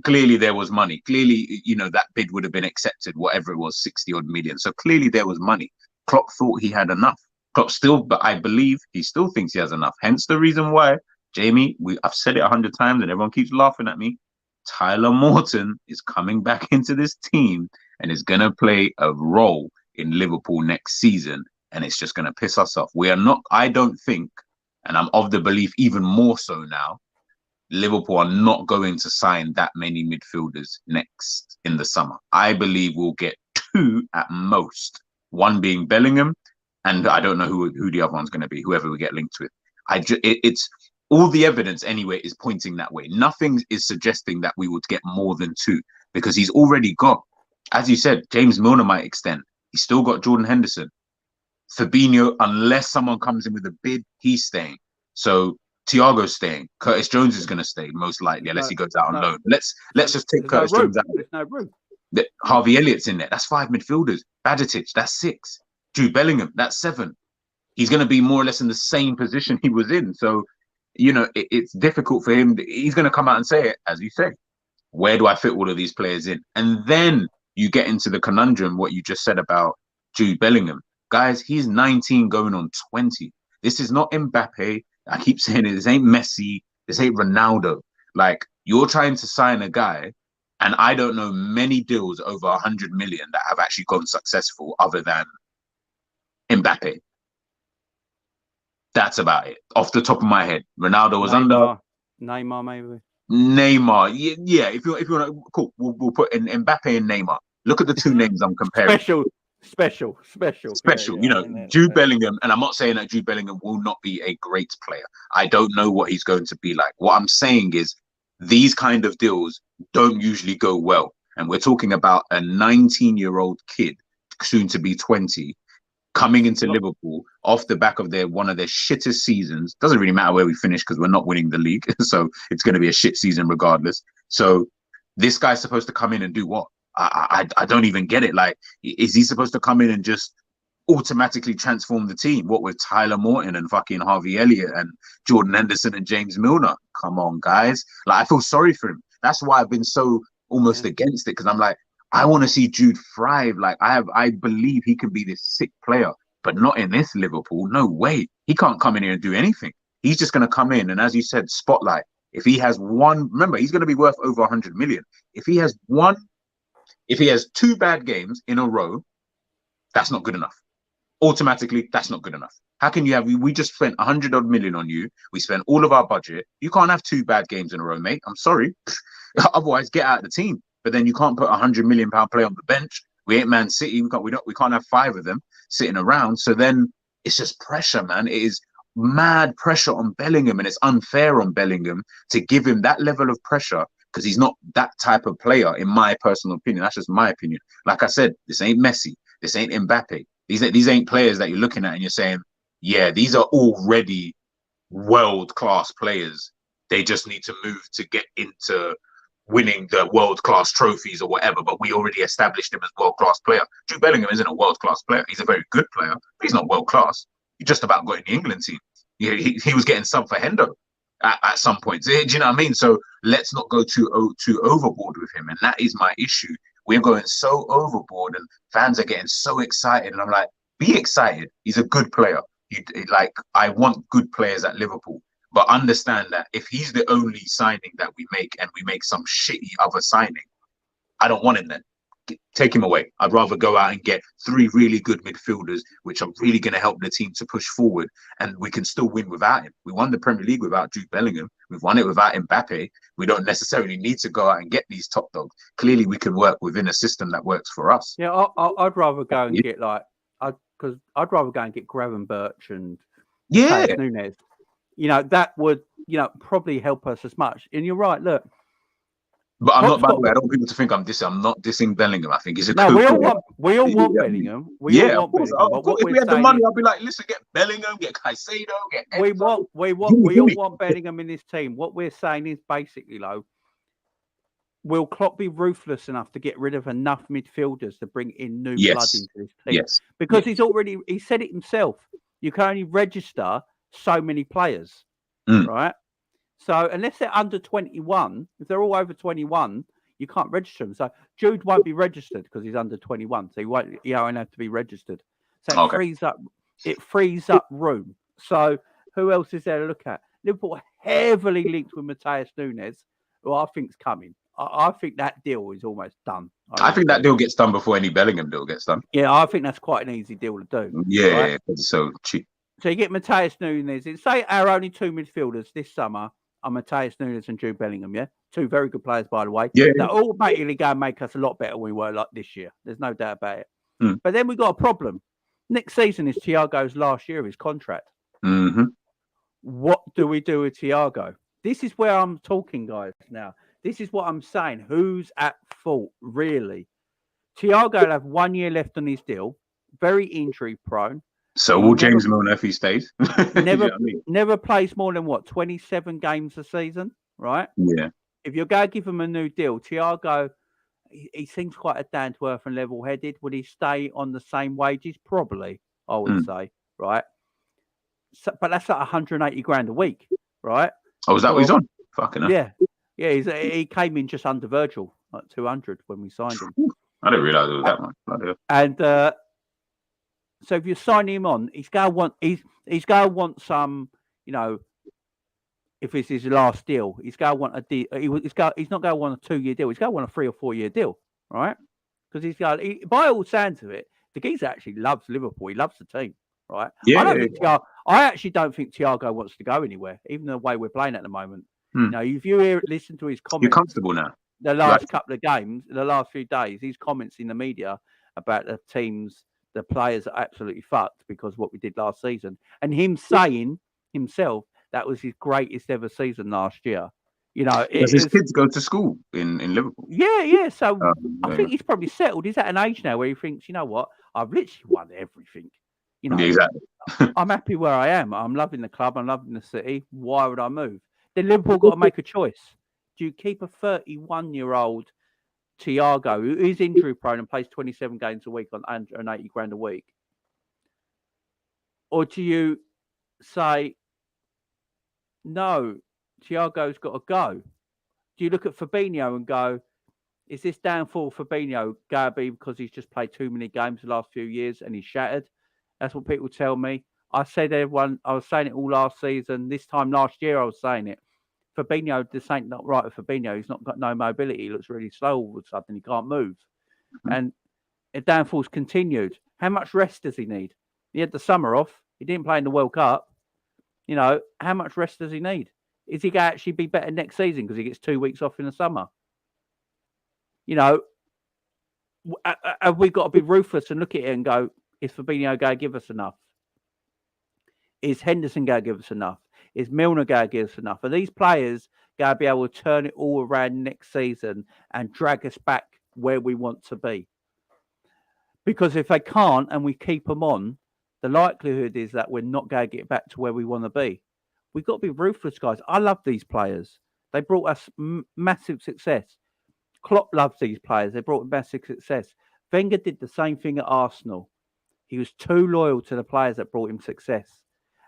Clearly there was money. Clearly, that bid would have been accepted, whatever it was, 60 odd million. So clearly there was money. Klopp thought he had enough. Klopp still, but I believe he still thinks he has enough. Hence the reason why, Jamie, I've said it 100 times and everyone keeps laughing at me. Tyler Morton is coming back into this team and is going to play a role in Liverpool next season. And it's just going to piss us off. I don't think, and I'm of the belief even more so now, Liverpool are not going to sign that many midfielders next in the summer. I believe we'll get 2 at most. One being Bellingham, and I don't know who the other one's going to be, whoever we get linked with. It's all the evidence anyway is pointing that way. Nothing is suggesting that we would get more than 2 because he's already got, as you said, James Milner might extend. He's still got Jordan Henderson. Fabinho, unless someone comes in with a bid, he's staying. So Thiago's staying. Curtis Jones is going to stay most likely, unless he goes out on loan. Let's just take Curtis Jones out. There's no room. Harvey Elliott's in there. That's 5 midfielders. Baditic, that's 6. Jude Bellingham, that's 7. He's going to be more or less in the same position he was in. So, it's difficult for him. He's going to come out and say it, as you say. Where do I fit all of these players in? And then you get into the conundrum, what you just said about Jude Bellingham. Guys, he's 19 going on 20. This is not Mbappe. I keep saying it. This ain't Messi. This ain't Ronaldo. Like, you're trying to sign a guy, and I don't know many deals over 100 million that have actually gone successful other than Mbappe. That's about it. Off the top of my head. Ronaldo was under. Neymar, maybe. Neymar. Yeah. If you want to, cool. We'll put in Mbappe and Neymar. Look at the 2 names I'm comparing. Special. Special. Yeah, Jude Bellingham, and I'm not saying that Jude Bellingham will not be a great player. I don't know what he's going to be like. What I'm saying is these kind of deals don't usually go well. And we're talking about a 19-year-old kid, soon to be 20, coming into Liverpool off the back of one of their shittest seasons. Doesn't really matter where we finish because we're not winning the league. So it's going to be a shit season regardless. So this guy's supposed to come in and do what? I don't even get it. Like, is he supposed to come in and just automatically transform the team? What with Tyler Morton and fucking Harvey Elliott and Jordan Henderson and James Milner? Come on, guys. Like, I feel sorry for him. That's why I've been so almost against it, because I'm like, I want to see Jude thrive. Like, I believe he can be this sick player, but not in this Liverpool. No way. He can't come in here and do anything. He's just going to come in and, as you said, spotlight. If he has one, remember, he's going to be worth over 100 million. If he has two bad games in a row, that's not good enough. Automatically, that's not good enough. How can you have, we just spent 100 odd million on you. We spent all of our budget. You can't have two bad games in a row, mate. I'm sorry. Otherwise, get out of the team. But then you can't put £100 million player on the bench. We ain't Man City. We can't have 5 of them sitting around. So then it's just pressure, man. It is mad pressure on Bellingham, and it's unfair on Bellingham to give him that level of pressure, because he's not that type of player, in my personal opinion. That's just my opinion. Like I said, this ain't Messi. This ain't Mbappe. These ain't players that you're looking at and you're saying, yeah, these are already world-class players. They just need to move to get into winning the world-class trophies or whatever, but we already established him as world-class player. Jude Bellingham isn't a world-class player. He's a very good player, but he's not world-class. He just about got in the England team. He was getting sub for Hendo at some point. Do you know what I mean? So let's not go too overboard with him. And that is my issue. We're going so overboard and fans are getting so excited. And I'm like, be excited. He's a good player. I want good players at Liverpool. But understand that if he's the only signing that we make and we make some shitty other signing, I don't want him then. Take him away. I'd rather go out and get 3 really good midfielders, which are really going to help the team to push forward, and we can still win without him. We won the Premier League without Jude Bellingham. We've won it without Mbappe. We don't necessarily need to go out and get these top dogs. Clearly, we can work within a system that works for us. Yeah, I'd rather go and get because I'd rather go and get Gravenberch and Nunes. That would probably help us as much. And you're right. Look. But I'm not, by the way, I don't want people to think I'm not dissing Bellingham. I think he's a no, we all want Bellingham. We all want Bellingham. If we had the money, I'd be like, listen, get Bellingham, get Caicedo, get Enzo. We all want Bellingham in this team. What we're saying is basically, will Klopp be ruthless enough to get rid of enough midfielders to bring in new blood into this team? Yes. Because he said it himself. You can only register so many players, right? So unless they're under 21, if they're all over 21, you can't register them. So Jude won't be registered because he's under 21. So he won't have to be registered. So it frees up room. So who else is there to look at? Liverpool heavily linked with Matheus Nunes, who I think's coming. I think that deal is almost done. I think that deal gets done before any Bellingham deal gets done. Yeah, I think that's quite an easy deal to do. Yeah, right? It's so cheap. So you get Matheus Nunes in. Say our only 2 midfielders this summer are Matheus Nunes and Jude Bellingham, yeah? 2 very good players, by the way. Yeah. They're automatically going to make us a lot better than we were like this year. There's no doubt about it. But then we got a problem. Next season is Thiago's last year of his contract. Mm-hmm. What do we do with Thiago? This is where I'm talking, guys, now. This is what I'm saying. Who's at fault, really? Thiago will have 1 year left on his deal. Very injury prone. So will James Milner if he stays. Never plays more than 27 games a season, right? Yeah. If you're going to give him a new deal, Thiago, he seems quite a down to earth and level headed. Would he stay on the same wages? Probably, I would say, right? So, but that's like 180 grand a week, right? Oh, is that what he's on? Fucking hell. Yeah. Yeah, he came in just under Virgil, like 200 when we signed him. I didn't realise it was that much. And so if you sign him on, he's going to want some, if it's his last deal, he's going to want a deal. He's not going to want a 2-year deal. He's going to want a 3 or 4 year deal, right? Because by all sounds of it, the geezer actually loves Liverpool. He loves the team, right? Yeah. I actually don't think Thiago wants to go anywhere, even the way we're playing at the moment. If you listen to his comments, you're comfortable now. The last couple of games, the last few days, his comments in the media about the team's the players are absolutely fucked because of what we did last season. And him saying himself that was his greatest ever season last year. You know, Does his kids go to school in Liverpool? Yeah. So I Yeah, think he's probably settled. He's at an age now where he thinks, you know what, I've literally won everything. You know, yeah, exactly. I'm happy where I am. I'm loving the club. I'm loving the city. Why would I move? Then Liverpool got to make a choice. Do you keep a 31-year-old Thiago who is injury prone and plays 27 games a week on £180,000 a week? Or do you say, no, Thiago's got to go? Do you look at Fabinho and go, is this downfall for Fabinho going to be because he's just played too many games the last few years and he's shattered? That's what people tell me. I was saying it all last season. This time last year, I was saying it. Fabinho, this ain't not right with Fabinho. He's not got no mobility. He looks really slow all of a sudden. He can't move. Mm-hmm. And the downfall's continued. How much rest does he need? He had the summer off. He didn't play in the World Cup. You know, how much rest does he need? Is he going to actually be better next season because he gets 2 weeks off in the summer? You know, have we got to be ruthless and look at it and go, is Fabinho going to give us enough? Is Henderson going to give us enough? Is Milner going to give us enough? Are these players going to be able to turn it all around next season and drag us back where we want to be? Because if they can't and we keep them on, the likelihood is that we're not going to get back to where we want to be. We've got to be ruthless, guys. I love these players. They brought us massive success. Klopp loves these players. They brought massive success. Wenger did the same thing at Arsenal. He was too loyal to the players that brought him success.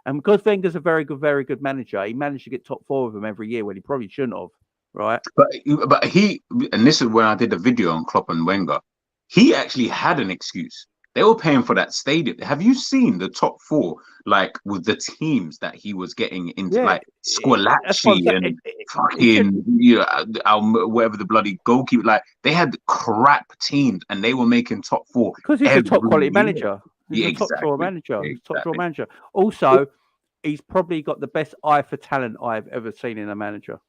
And because Wenger's a very good manager, he managed to get top 4 of them every year when he probably shouldn't have, right? But he, and this is when I did a video on Klopp and Wenger, he actually had an excuse. They were paying for that stadium. Have you seen the top 4, like with the teams that he was getting into, like Squillaci and fucking, whatever the bloody goalkeeper, like they had crap teams and they were making top 4 because he's a top quality manager. He's a top drawer manager. He's a top drawer manager. Also, he's probably got the best eye for talent I've ever seen in a manager.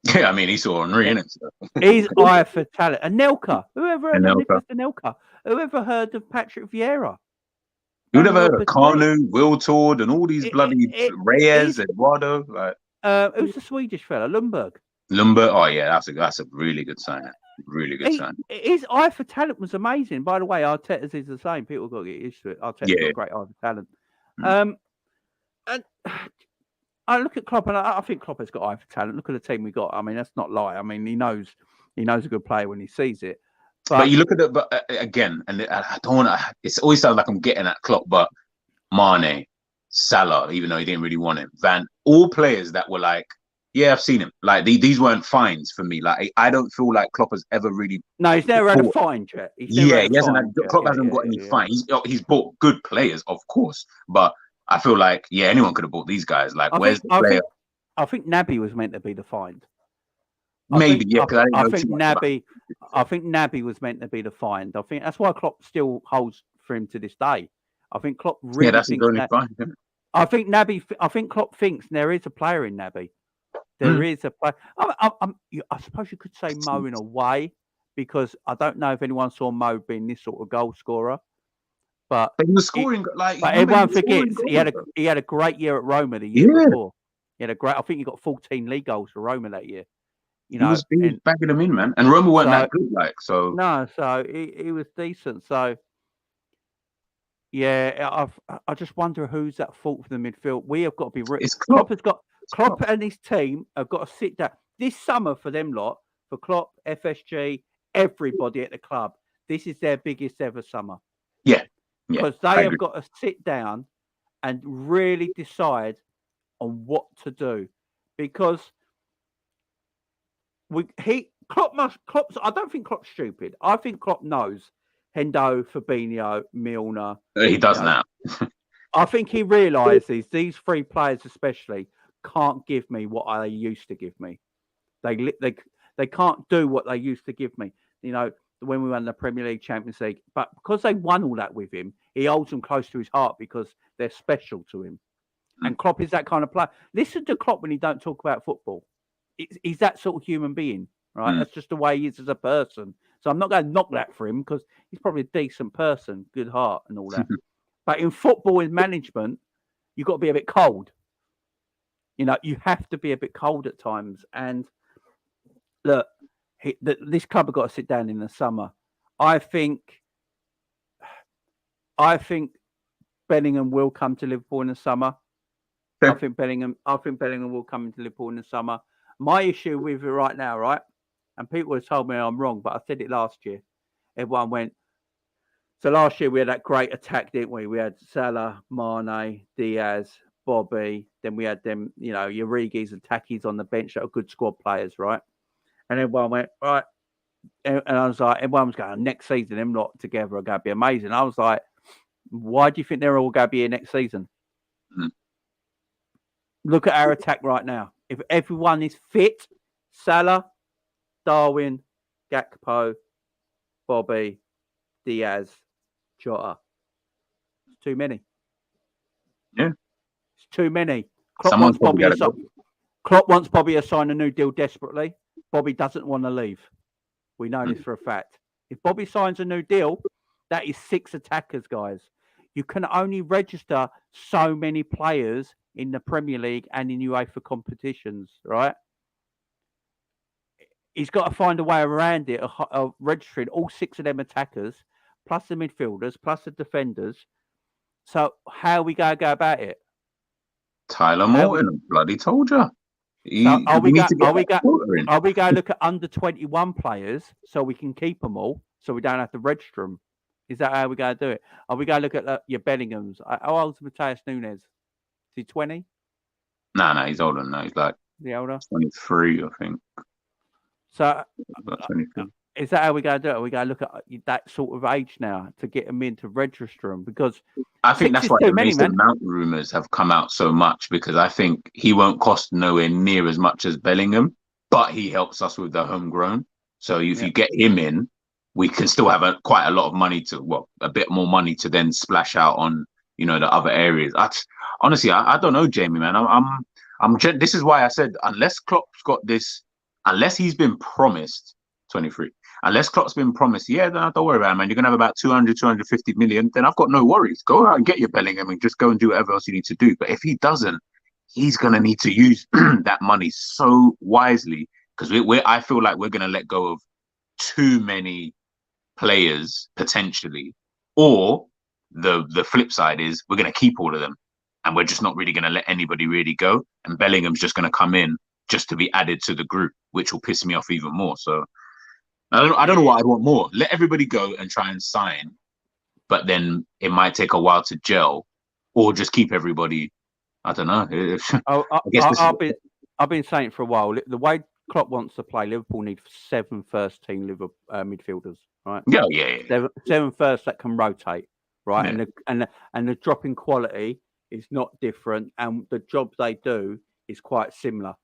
Yeah, I mean, he saw Henry in it. So. He's eye for talent. Anelka. Whoever heard of Nicholas Anelka? Whoever heard of Patrick Vieira? Who'd ever heard of Kanu, Wiltord, and all these bloody Reyes, Eduardo? Like, who's the Swedish fella? Lundberg. Oh yeah, that's a really good sign. Really good sign. His eye for talent was amazing. By the way, Arteta's is the same. People got to get used to it. Arteta's got a great eye for talent. And I look at Klopp, and I think Klopp has got eye for talent. Look at the team we got. I mean, that's not lie. I mean, he knows a good player when he sees it. But you look at it, but again, and I don't want to. It always sounds like I'm getting at Klopp, but Mane, Salah, even though he didn't really want him, all players that were like, yeah, I've seen him. Like these weren't fines for me. Like I don't feel like Klopp has ever really. No, he's never had a fine, Chet. He hasn't. Klopp hasn't got any fine. He's bought good players, of course, but I feel like anyone could have bought these guys. Like, where's the player? I think Naby was meant to be the find. I think Naby was meant to be the find. I think that's why Klopp still holds for him to this day. I think Klopp really that's thinks the only find. I think Klopp thinks there is a player in Naby. There is a player. I suppose you could say Mo in a way, because I don't know if anyone saw Mo being this sort of goal scorer. But he was scoring but everyone forgets he had a great year at Roma the year before. He had I think he got 14 league goals for Roma that year. You know, he was bagging them in, man. And Roma weren't that good, like so. No, so he was decent. So yeah, I just wonder who's at fault for the midfield. We have got to be. Klopp and his team have got to sit down this summer for them lot, for Klopp, FSG, everybody at the club. This is their biggest ever summer. Yeah. Because they have got to sit down and really decide on what to do. Because Klopp's, I don't think Klopp's stupid. I think Klopp knows Hendo, Fabinho, Milner. He does now. I think he realises these 3 players especially can't give me what they used to give me. They can't do what they used to give me. You know, when we won the Premier League, Champions League. But because they won all that with him, he holds them close to his heart because they're special to him. And Klopp is that kind of player. Listen to Klopp when he don't talk about football. He's that sort of human being, right? That's just the way he is as a person. So I'm not going to knock that for him because he's probably a decent person, good heart and all that. But in football and management, you've got to be a bit cold. You have to be a bit cold at times. And look, this club have got to sit down in the summer. I think Bellingham will come to Liverpool in the summer. Okay. I think Bellingham will come into Liverpool in the summer. My issue with it right now, right? And people have told me I'm wrong, but I said it last year. Everyone went. So last year we had that great attack, didn't we? We had Salah, Mane, Diaz, Bobby. Then we had them, your Rigis and Takis on the bench that are good squad players, right? And everyone went, right. And I was like, everyone was going, next season, them lot together are going to be amazing. I was like, why do you think they're all going to be here next season? Mm. Look at our attack right now. If everyone is fit, Salah, Darwin, Gakpo, Bobby, Diaz, Jota. It's too many. Yeah. It's too many. Klopp wants Bobby to sign a new deal desperately. Bobby doesn't want to leave. We know this for a fact. If Bobby signs a new deal, that is 6 attackers, guys. You can only register so many players in the Premier League and in UEFA competitions, right? He's got to find a way around it of registering all 6 of them attackers, plus the midfielders, plus the defenders. So how are we going to go about it? Tyler Morton, bloody told you. Are we going to look at under 21 players so we can keep them all, so we don't have to register them? Is that how we're going to do it? Are we going to look at your Bellinghams? How old is Mateus Nunes? Is he 20? No, he's older than that. He's like 23, I think. So about 23. Is that how we're going to do it? Are we going to look at that sort of age now to get them in to register them? Because I think that's why the Mason Mount rumours have come out so much, because I think he won't cost nowhere near as much as Bellingham, but he helps us with the homegrown. So if you get him in, we can still have quite a lot of money a bit more money to then splash out on, the other areas. Honestly, I don't know, Jamie, man. This is why I said, unless Klopp's got this, unless he's been promised 23, unless Klopp's been promised, then don't worry about it, man. You're going to have about 200, 250 million. Then I've got no worries. Go out and get your Bellingham and just go and do whatever else you need to do. But if he doesn't, he's going to need to use that money so wisely, because I feel like we're going to let go of too many players potentially, or the flip side is we're going to keep all of them and we're just not really going to let anybody really go, and Bellingham's just going to come in just to be added to the group, which will piss me off even more. So I don't know what I'd want more. Let everybody go and try and sign, but then it might take a while to gel, or just keep everybody. I don't know. I've been saying it for a while. The way Klopp wants to play, Liverpool need 7 first-team midfielders, right? Yeah. 7 first that can rotate, right? Yeah. And the drop in quality is not different, and the job they do is quite similar.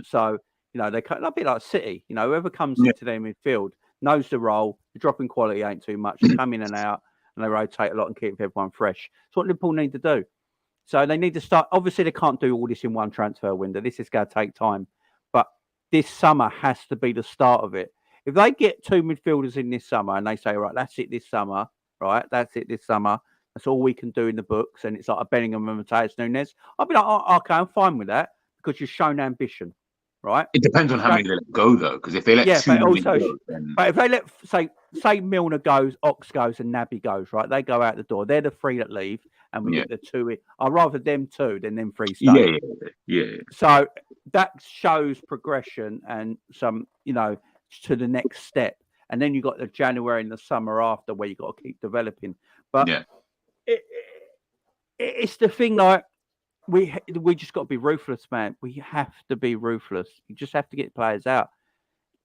So they can't. They'll be like City. Whoever comes into their midfield knows the role. The drop in quality ain't too much. They come in and out, and they rotate a lot and keep everyone fresh. That's what Liverpool need to do. So they need to start. Obviously, they can't do all this in one transfer window. This is going to take time. But this summer has to be the start of it. If they get 2 midfielders in this summer and they say, right, that's it this summer, right? That's it this summer. That's all we can do in the books. And it's like a Bellingham and Mateus Nunes. I'll be like, okay, I'm fine with that, because you've shown ambition, right? It depends on how many they let go, though. Because if they let 2 go, then... But if they let, say Milner goes, Ox goes, and Naby goes, right? They go out the door. They're the 3 that leave, and we get the 2 in. I'd rather them 2 than them 3 stay. Yeah. So that shows progression and some, to the next step. And then you got the January and the summer after, where you got to keep developing. But it's the thing, like, we just got to be ruthless, man. We have to be ruthless. You just have to get players out.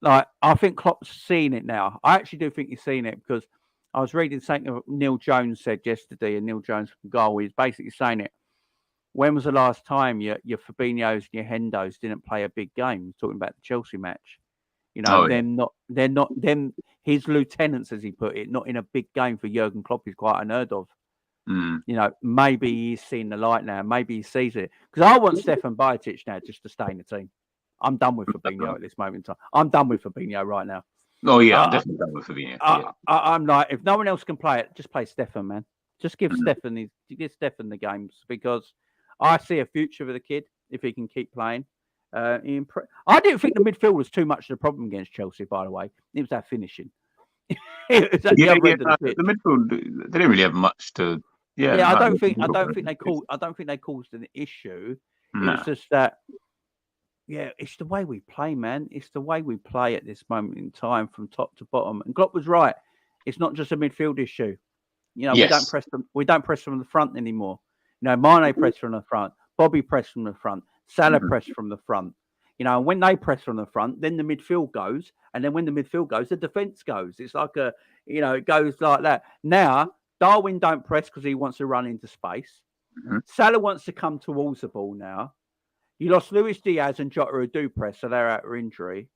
Like, I think Klopp's seen it now. I actually do think he's seen it, because I was reading something Neil Jones said yesterday, and Neil Jones from Goal, he's basically saying it. When was the last time your Fabinhos and your Hendos didn't play a big game? He's talking about the Chelsea match. They're not his lieutenants, as he put it, not in a big game for Jurgen Klopp is quite unheard of. Maybe he's seen the light now. Maybe he sees it. Because I want Stefan Bajtic now just to stay in the team. I'm done with Fabinho at this moment in time. I'm done with Fabinho right now. Oh yeah, I'm definitely going with Fabinho. I'm like, if no one else can play it, just play Stefan, man. Just give Stefan the games, because I see a future for the kid if he can keep playing. I didn't think the midfield was too much of a problem against Chelsea, by the way. It was that finishing. It was at the other end of the pitch. The midfield, they didn't really have much to. Yeah, I don't think they caused an issue. No. It's just that. Yeah, it's the way we play, man. It's the way we play at this moment in time, from top to bottom. And Klopp was right. It's not just a midfield issue. You know, we don't press them. We don't press from the front anymore. You know, Mane press from the front, Bobby press from the front, Salah press from the front. You know, and when they press from the front, then the midfield goes, and then when the midfield goes, the defense goes. It's like it goes like that. Now, Darwin don't press because he wants to run into space. Salah wants to come towards the ball now. You lost Luis Diaz and Jota, who do press, so they're out for injury.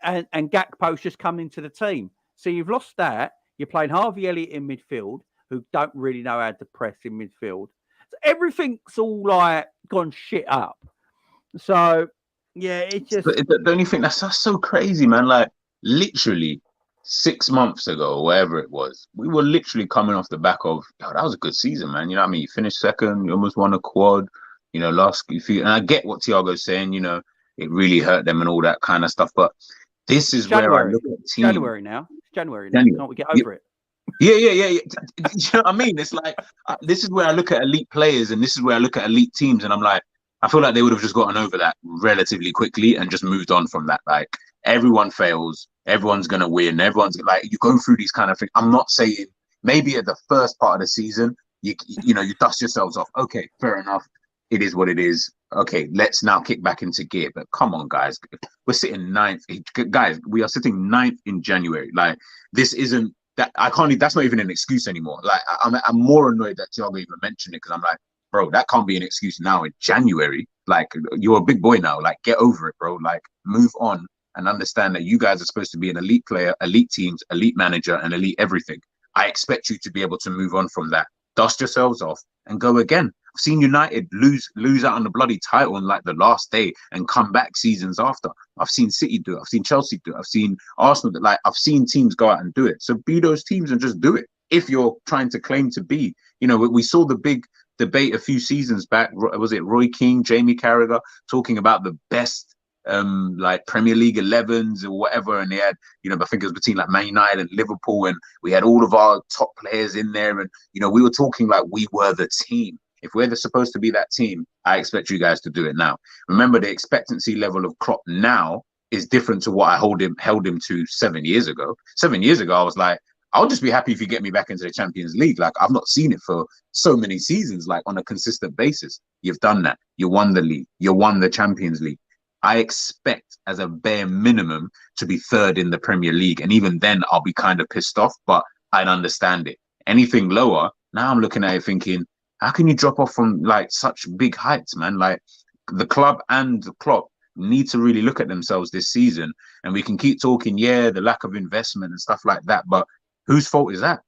And Gakpo's just come into the team. So you've lost that. You're playing Harvey Elliott in midfield, who don't really know how to press in midfield. So everything's all like gone shit up. So, yeah, it's just... Don't you think that's so crazy, man? Like, literally 6 months ago, whatever it was, we were literally coming off the back of, that was a good season, man. You know what I mean? You finished second, you almost won a quad. You know, last few, and I get what Thiago's saying, you know, it really hurt them and all that kind of stuff. But this is where I look at teams. January now. Can't we get over it? Yeah. You know what I mean? It's like, this is where I look at elite players, and this is where I look at elite teams, and I'm like, I feel like they would have just gotten over that relatively quickly and just moved on from that. Like, everyone fails, everyone's going to win, everyone's like, you go through these kind of things. I'm not saying maybe at the first part of the season, you dust yourselves off. Okay, fair enough. It is what it is. Okay, let's now kick back into gear. But come on, guys. We're sitting ninth. Guys, we are sitting ninth in January. Like, this isn't that. That's not even an excuse anymore. Like, I'm more annoyed that Thiago even mentioned it, because I'm like, bro, that can't be an excuse now in January. Like, you're a big boy now. Like, get over it, bro. Like, move on and understand that you guys are supposed to be an elite player, elite teams, elite manager, and elite everything. I expect you to be able to move on from that. Dust yourselves off and go again. I've seen United lose out on the bloody title on like the last day and come back seasons after. I've seen City do it. I've seen Chelsea do it. I've seen Arsenal do it. Like, I've seen teams go out and do it. So be those teams and just do it. If you're trying to claim to be, you know, we saw the big debate a few seasons back. Was it Roy Keane, Jamie Carragher talking about the best like Premier League 11s or whatever, and they had, you know, I think it was between like Man United and Liverpool, and we had all of our top players in there, and you know, we were talking like we were the team. If we're supposed to be that team, I expect you guys to do it now. Remember, the expectancy level of Klopp now is different to what I held him to 7 years ago. 7 years ago, I was like, I'll just be happy if you get me back into the Champions League. Like, I've not seen it for so many seasons, like on a consistent basis. You've done that. You won the league. You won the Champions League. I expect, as a bare minimum, to be third in the Premier League. And even then, I'll be kind of pissed off, but I'd understand it. Anything lower, now I'm looking at it thinking, how can you drop off from like such big heights, man? Like, the club and the Klopp need to really look at themselves this season. And we can keep talking, the lack of investment and stuff like that. But whose fault is that?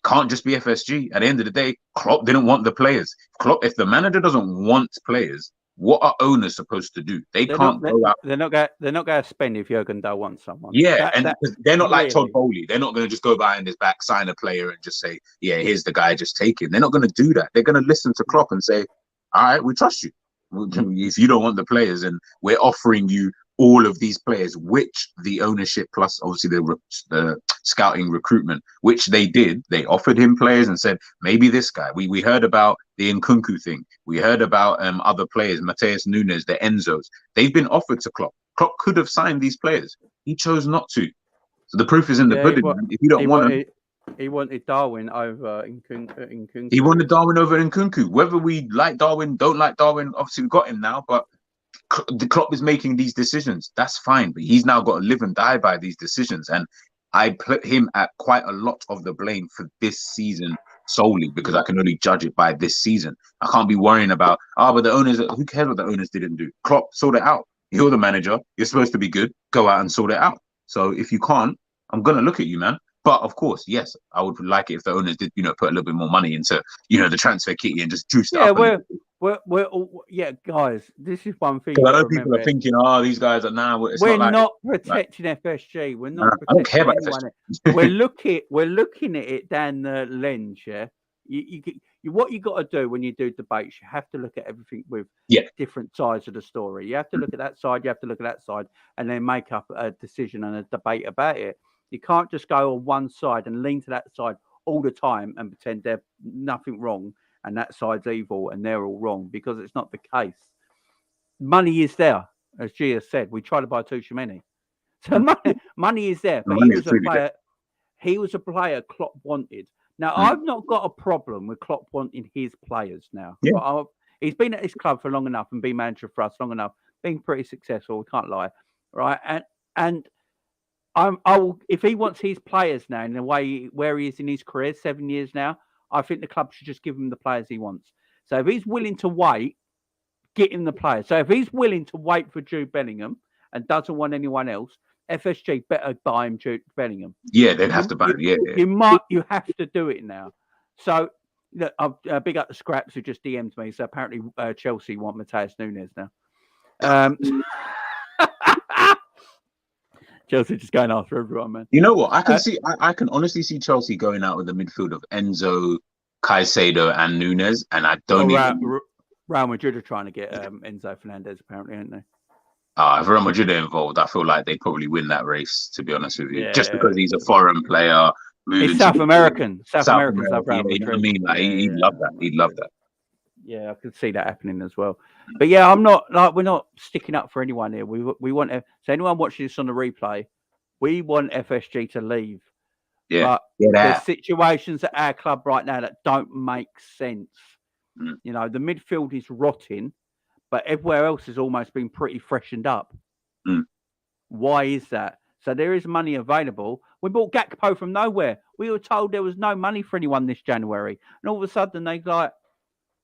Can't just be FSG. At the end of the day, Klopp didn't want the players. If the manager doesn't want players, what are owners supposed to do? They're not going to spend if Jurgen don't want someone. Yeah, they're not like Todd Bowley. They're not going to just go behind his back, sign a player, and just say, "Yeah, here's the guy, just take him." They're not going to do that. They're going to listen to Klopp and say, "All right, we trust you. If you don't want the players, and we're offering you all of these players," which the ownership plus obviously the scouting recruitment, which they did. They offered him players and said, maybe this guy. We heard about the Nkunku thing. We heard about other players, Mateus Nunes, the Enzos. They've been offered to Klopp. Klopp could have signed these players. He chose not to. So the proof is in the pudding. If you don't want him, he wanted Darwin over Nkunku. He wanted Darwin over Nkunku. Whether we like Darwin, don't like Darwin, obviously we got him now, but the Klopp is making these decisions. That's fine, but he's now got to live and die by these decisions. And I put him at quite a lot of the blame for this season solely because I can only judge it by this season. I can't be worrying about, but the owners, who cares what the owners didn't do? Klopp, sort it out. You're the manager. You're supposed to be good. Go out and sort it out. So if you can't, I'm going to look at you, man. But of course, yes, I would like it if the owners did, put a little bit more money into, the transfer kitty and just juice it up. we're all, yeah, guys. This is one thing you Because I got to know people remember. are thinking, oh, these guys are now. It's We're not like not protecting FSG. We're not I don't care protecting about anyone. FSG. We're looking at it down the lens. Yeah, what you got to do when you do debates, you have to look at everything with different sides of the story. You have to look at that side. You have to look at that side, and then make up a decision and a debate about it. You can't just go on one side and lean to that side all the time and pretend there's nothing wrong and that side's evil and they're all wrong, because it's not the case. Money is there, as Gia said. We try to buy too many, so money is there. But he was a player. He was a player Klopp wanted. Now I've not got a problem with Klopp wanting his players now. Yeah. But he's been at his club for long enough and been manager for us long enough, being pretty successful. We can't lie, right? And I will, if he wants his players now in the way where he is in his career, 7 years now, I think the club should just give him the players he wants. So if he's willing to wait, get him the players. So if he's willing to wait for Jude Bellingham and doesn't want anyone else, FSG better buy him Jude Bellingham. Yeah, they'd have to buy him. Yeah. You have to do it now. So look, I'll big up the Scraps who just DM'd me. So apparently Chelsea want Matheus Nunes now. Chelsea just going after everyone, man. You know what? I can see. I can honestly see Chelsea going out with the midfield of Enzo, Caicedo, and Nunes, and I don't even. Real Madrid are trying to get Enzo Fernandez, apparently, aren't they? If Real Madrid are involved, I feel like they probably win that race, to be honest with you. Just because he's a foreign player. It's South American. South American. You know what I mean? Like, he'd love that. He'd love that. Yeah, I could see that happening as well. But yeah, we're not sticking up for anyone here. We want so anyone watching this on the replay, we want FSG to leave. Yeah. But there's situations at our club right now that don't make sense. You know, the midfield is rotting, but everywhere else has almost been pretty freshened up. Why is that? So there is money available. We bought Gakpo from nowhere. We were told there was no money for anyone this January. And all of a sudden they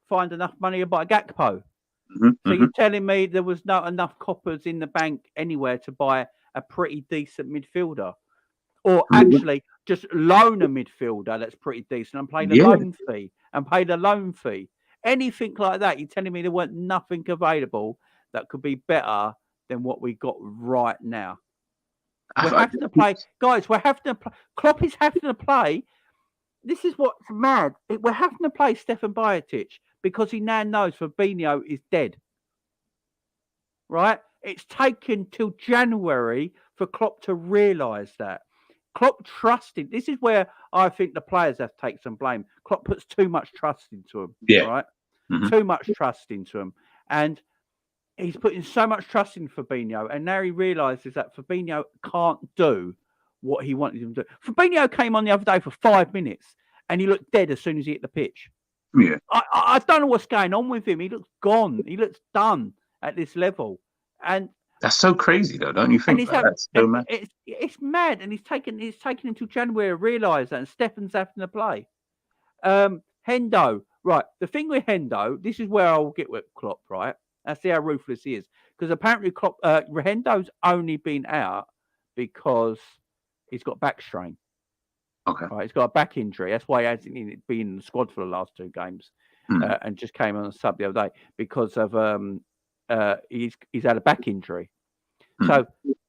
find enough money to buy Gakpo. So you're telling me there was not enough coppers in the bank anywhere to buy a pretty decent midfielder? Or actually just loan a midfielder that's pretty decent and pay the loan fee. Anything like that. You're telling me there weren't nothing available that could be better than what we got right now. We're having to play, guys. We're having to play. Klopp is having to play. This is what's mad. We're having to play Stefan Bajcetic because he now knows Fabinho is dead. Right? It's taken till January for Klopp to realise that. Klopp trusted. This is where I think the players have to take some blame. Klopp puts too much trust into them. Yeah. Right? Too much trust into them. And he's putting so much trust in Fabinho, and now he realises that Fabinho can't do what he wanted him to do. Fabinho came on the other day for 5 minutes, and he looked dead as soon as he hit the pitch. Yeah, I don't know what's going on with him. He looks gone. He looks done at this level, and that's so crazy, though, don't you think? That's so mad. It's mad, and he's taken until January to realise that, and Stefan's having to play. Hendo, right? The thing with Hendo, this is where I will get with Klopp, right? That's how ruthless he is. Because apparently Hendo's only been out because he's got back strain. Okay. Right, he's got a back injury. That's why he hasn't been in the squad for the last 2 games, and just came on a sub the other day because of he's had a back injury. So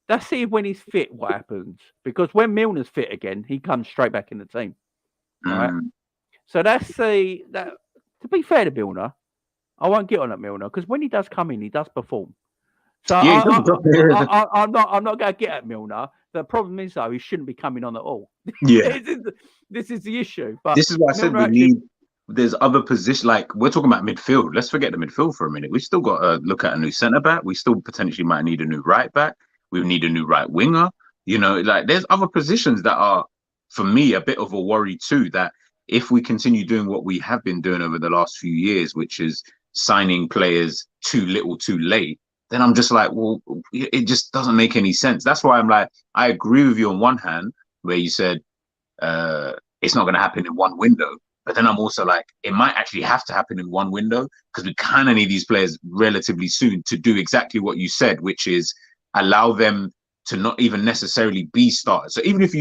let's see when he's fit what happens. Because when Milner's fit again, he comes straight back in the team. Right. So let's see that. To be fair to Milner, I won't get on at Milner because when he does come in, he does perform. So I'm not going to get at Milner. The problem is though, he shouldn't be coming on at all. Yeah, this is the issue. But this is why I said there's other positions. Like we're talking about midfield. Let's forget the midfield for a minute. We've still got to look at a new centre back. We still potentially might need a new right back. We need a new right winger. You know, like there's other positions that are, for me, a bit of a worry too. That if we continue doing what we have been doing over the last few years, which is signing players too little, too late, then I'm just like, well, it just doesn't make any sense. That's why I'm like, I agree with you on one hand, where you said it's not going to happen in one window. But then I'm also like, it might actually have to happen in one window because we kind of need these players relatively soon to do exactly what you said, which is allow them to not even necessarily be starters. So even if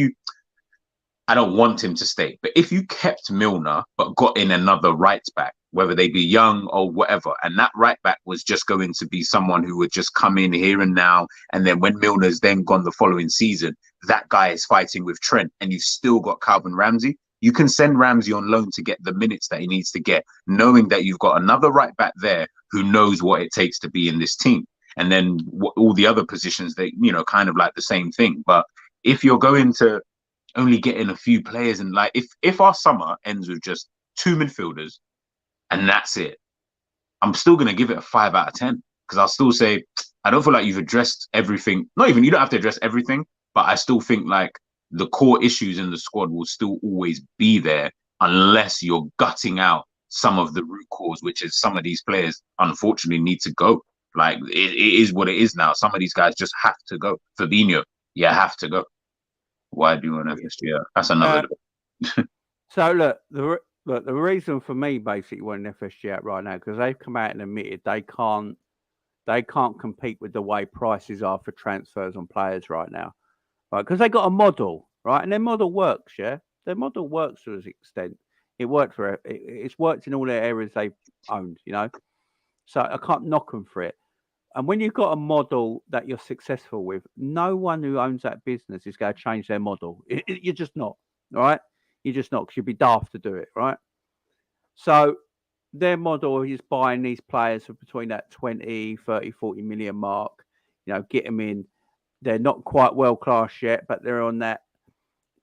I don't want him to stay, but if you kept Milner but got in another right back, whether they be young or whatever. And that right back was just going to be someone who would just come in here and now. And then when Milner's then gone the following season, that guy is fighting with Trent, and you've still got Calvin Ramsey. You can send Ramsey on loan to get the minutes that he needs to get, knowing that you've got another right back there who knows what it takes to be in this team. And then all the other positions, they, you know, kind of like the same thing. But if you're going to only get in a few players, and like if our summer ends with just 2 midfielders and that's it, I'm still going to give it a 5 out of 10, because I'll still say I don't feel like you've addressed everything. Not even, you don't have to address everything, but I still think like the core issues in the squad will still always be there unless you're gutting out some of the root cause, which is some of these players unfortunately need to go. Like it is what it is now. Some of these guys just have to go. Fabinho, you have to go. Why do you want to? Yeah, that's another. So look, the reason for me basically wanting FSG out right now, because they've come out and admitted they can't compete with the way prices are for transfers on players right now, right? Because they got a model, right, and their model works. Yeah, their model works to an extent. It worked for it's worked in all the areas they've owned, you know. So I can't knock them for it. And when you've got a model that you're successful with, no one who owns that business is going to change their model. You're just not, right? You're just not, because you'd be daft to do it, right? So their model is buying these players for between that 20, 30, 40 million mark, you know, get them in. They're not quite world-class yet, but they're on that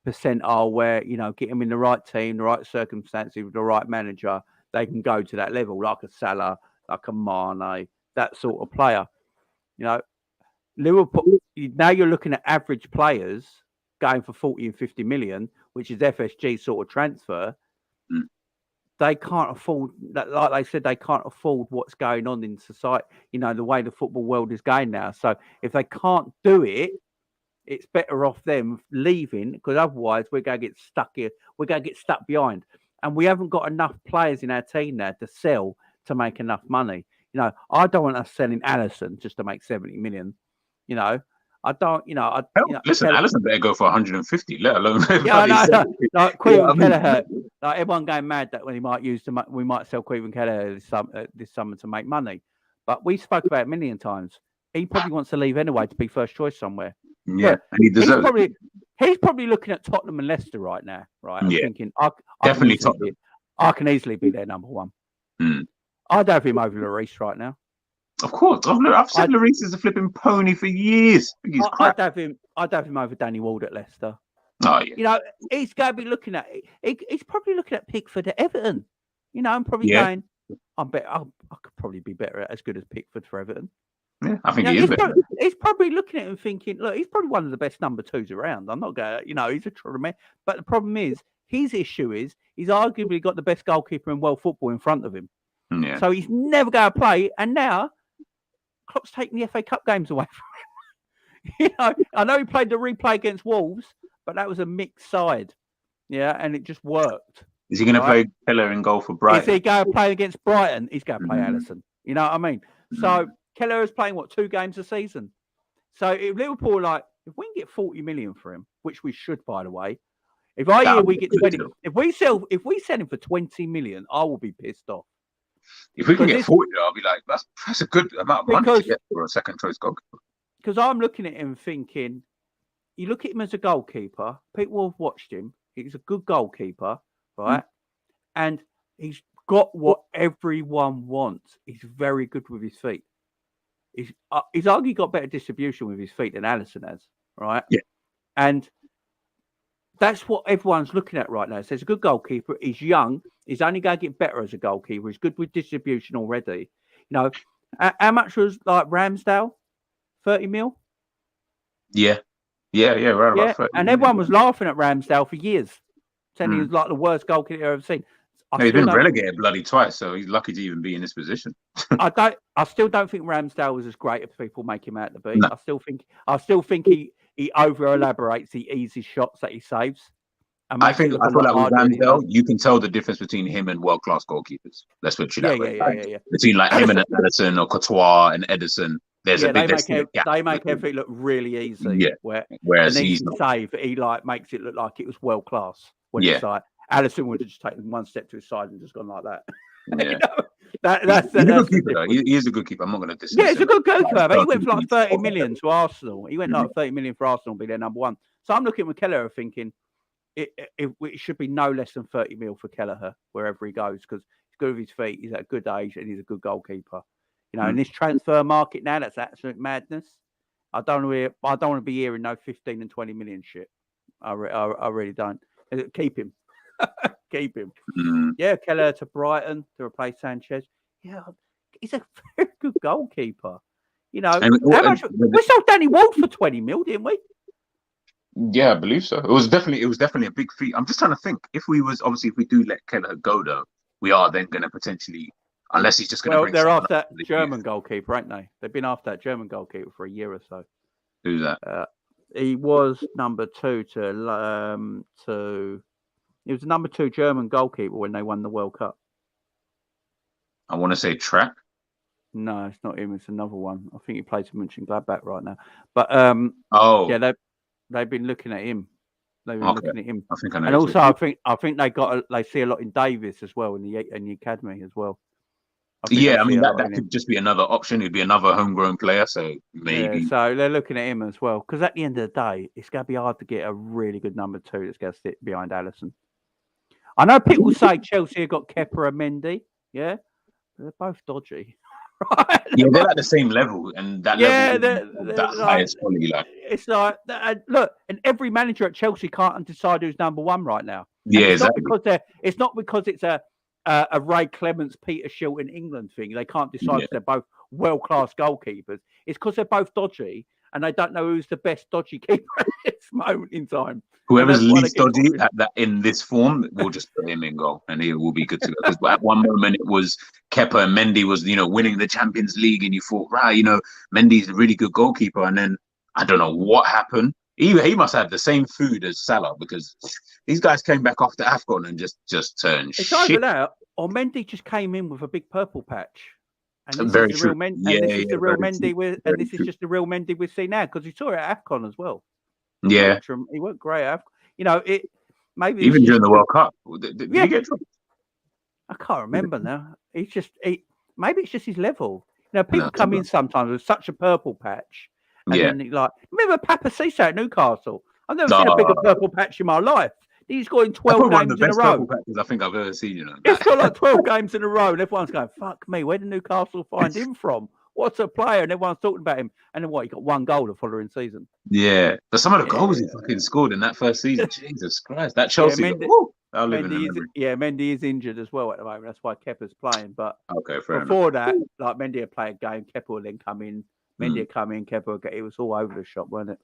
percentile where, you know, get them in the right team, the right circumstances, with the right manager, they can go to that level, like a Salah, like a Mane, that sort of player. You know, Liverpool, now you're looking at average players going for 40 and 50 million, which is FSG sort of transfer. They can't afford that. Like they said, they can't afford what's going on in society, you know, the way the football world is going now. So if they can't do it, it's better off them leaving, because otherwise we're going to get stuck here. We're going to get stuck behind. And we haven't got enough players in our team now to sell to make enough money. You know, I don't want us selling Allison just to make 70 million. You know, I don't, you know. Listen, Allison better go for 150, let alone. Yeah, no. Like Queven Kelleher, like everyone going mad that when he might use we might sell Queven Kelleher this summer to make money. But we spoke about it a million times. He probably wants to leave anyway to be first choice somewhere. Yeah, and he deserves it. He's probably looking at Tottenham and Leicester right now, right? I'm thinking, definitely Tottenham. I can easily be their number one. I'd have him over Lloris right now. Of course, I've said Lloris is a flipping pony for years. I'd have him over Danny Ward at Leicester. Oh yeah. You know, he's going to be looking at. He's probably looking at Pickford at Everton. You know, I'm probably going. I could probably be better as good as Pickford for Everton. Yeah, I think he is. He's probably looking at it and thinking, look, he's probably one of the best number twos around. I'm not going, you know, he's a tremendous. But the problem is, his issue is he's arguably got the best goalkeeper in world football in front of him. Yeah. So he's never going to play. And now Klopp's taking the FA Cup games away from him. You know, I know he played the replay against Wolves, but that was a mixed side. Yeah, and it just worked. Is he going to play Keller in goal for Brighton? Is he going to play against Brighton? He's going to play Allison. You know what I mean? So Keller is playing 2 games a season. So if Liverpool if we can get 40 million for him, which we should, by the way, if I hear we get 20, if we sell him for 20 million, I will be pissed off. If we can get 40, I'll be like, that's a good amount of money to get for a second choice goalkeeper. Because I'm looking at him thinking, you look at him as a goalkeeper, people have watched him, he's a good goalkeeper, right? And he's got what everyone wants. He's very good with his feet. He's arguably got better distribution with his feet than Allison has, right? Yeah. And that's what everyone's looking at right now. So he's a good goalkeeper. He's young. He's only going to get better as a goalkeeper. He's good with distribution already. You know, how much was Ramsdale? 30 mil? Yeah. Right about 30. And everyone was laughing at Ramsdale for years, saying he was like the worst goalkeeper I've ever seen. He's been relegated bloody twice, so he's lucky to even be in this position. I still don't think Ramsdale was as great as people make him out to be. No. I still think he over elaborates the easy shots that he saves. I feel like with Ramsdale, you can tell the difference between him and world class goalkeepers. Let's put it that way. Yeah. Between like him and Ederson or Courtois and Ederson, there's a big gap. They make everything look really easy. Yeah. Whereas he's not. Save, he makes it look like it was world class. When it's like Allison would have just taken one step to his side and just gone like that. Yeah. That's He's a that's good keeper, though. He is a good keeper. I'm not going to dismiss yeah, he's a him. good goalkeeper. But he went for like 30 He's- million to Arsenal. He went like 30 million for Arsenal, be their number one. So I'm looking at Kelleher thinking it should be no less than 30 mil for Kelleher wherever he goes because he's good with his feet. He's at a good age and he's a good goalkeeper. You know, in this transfer market now, that's absolute madness. I don't want to be hearing no 15 and 20 million shit. I really don't. Keep him. Keep him. Yeah, Kelleher to Brighton to replace Sanchez. Yeah, he's a very good goalkeeper. You know, how much we sold Danny Ward for 20 mil, didn't we? Yeah, I believe so. It was definitely a big feat. I'm just trying to think if we do let Kelleher go though, we are then going to potentially, unless he's just going to bring. They're after that German goalkeeper, ain't they? They've been after that German goalkeeper for a year or so. Who's that? He was number 2 to. He was the number 2 German goalkeeper when they won the World Cup. I want to say Trapp. No, it's not him. It's another one. I think he plays for Mönchengladbach right now. But yeah, they've been looking at him. They've been looking at him. I think I know. And also, I think they see a lot in Davis as well in the academy as well. Yeah, I mean that could just be another option. It'd be another homegrown player, so maybe. Yeah, so they're looking at him as well because at the end of the day, it's going to be hard to get a really good number 2 that's going to sit behind Alisson. I know people say Chelsea have got Kepa and Mendy. Yeah, but they're both dodgy. Right? Yeah, they're at the same level, and that level, they're highest quality. Like it's like look, and every manager at Chelsea can't decide who's number 1 right now. And yeah, it's exactly. It's not because it's a Ray Clements, Peter Shilton England thing. They can't decide because they're both world-class goalkeepers. It's because they're both dodgy, and they don't know who's the best dodgy keeper at this moment in time. Whoever's least dodgy in this form, we'll just put him in goal, and he will be good to go. Because at one moment it was Kepa and Mendy was, winning the Champions League, and you thought, right, Mendy's a really good goalkeeper, and then I don't know what happened. He must have the same food as Salah because these guys came back after AFCON and just turned it's shit. Either that or Mendy just came in with a big purple patch. And this very is true. This is the real Mendy this is just the real Mendy we see now because we saw it at AFCON as well. Yeah, he worked great. It maybe even during the World Cup. Did he get dropped? I can't remember now. Maybe it's just his level. People come in sometimes with such a purple patch, and then remember Papacisa at Newcastle. I've never seen a bigger purple patch in my life. He's got in 12 games in a row. Patches I think I've ever seen. He's got like 12 games in a row, and everyone's going, "Fuck me, where did Newcastle find him from? What's a player?" And everyone's talking about him. And then he got 1 goal the following season. Yeah, but some of the goals he fucking scored in that first season, Jesus Christ, that Chelsea. Mendy is injured as well at the moment. That's why Kepa's playing. But before that, like Mendy would play a game, Kepa would then come in. Mendy would come in, Kepa would get. It was all over the shop, wasn't it?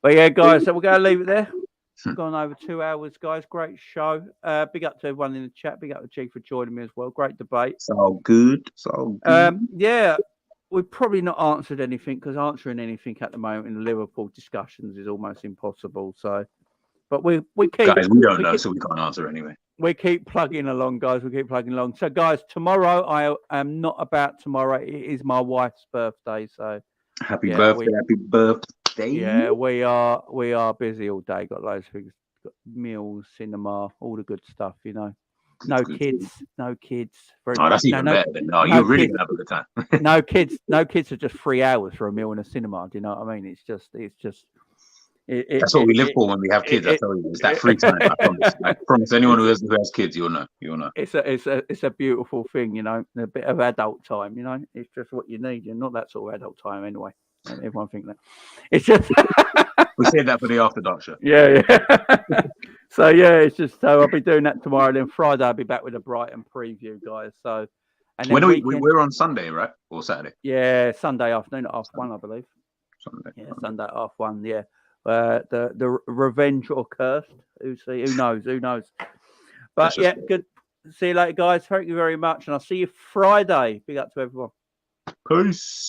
But yeah, guys, so we're going to leave it there. We've gone over 2 hours, guys. Great show. Big up to everyone in the chat. Big up to G for joining me as well. Great debate. So good. Yeah, we've probably not answered anything because answering anything at the moment in the Liverpool discussions is almost impossible. So, but we keep. Guys, we don't know, so we can't answer anyway. We keep plugging along, guys. We keep plugging along. So, guys, tomorrow I am not about tomorrow. It is my wife's birthday. So, happy birthday. Yeah, we are busy all day. Got loads of things, got meals, cinema, all the good stuff. No kids. That's even better. You're really gonna have a good time. No kids are just 3 hours for a meal in a cinema. Do you know what I mean? It's just. That's what we live for when we have kids. I tell you, it's that free time. I promise. Anyone who has kids, you'll know. It's a beautiful thing, a bit of adult time. It's just what you need. You're not that sort of adult time anyway. Everyone think that. It's just we say that for the After Dark show. Yeah. So it's just so I'll be doing that tomorrow. Then Friday I'll be back with a Brighton preview, guys. So and then we're on Sunday, right? Or Saturday? Yeah, Sunday afternoon at 1:30, I believe. Sunday at 1:30. Yeah. The revenge or cursed. Who knows? But good. See you later, guys. Thank you very much, and I'll see you Friday. Big up to everyone. Peace.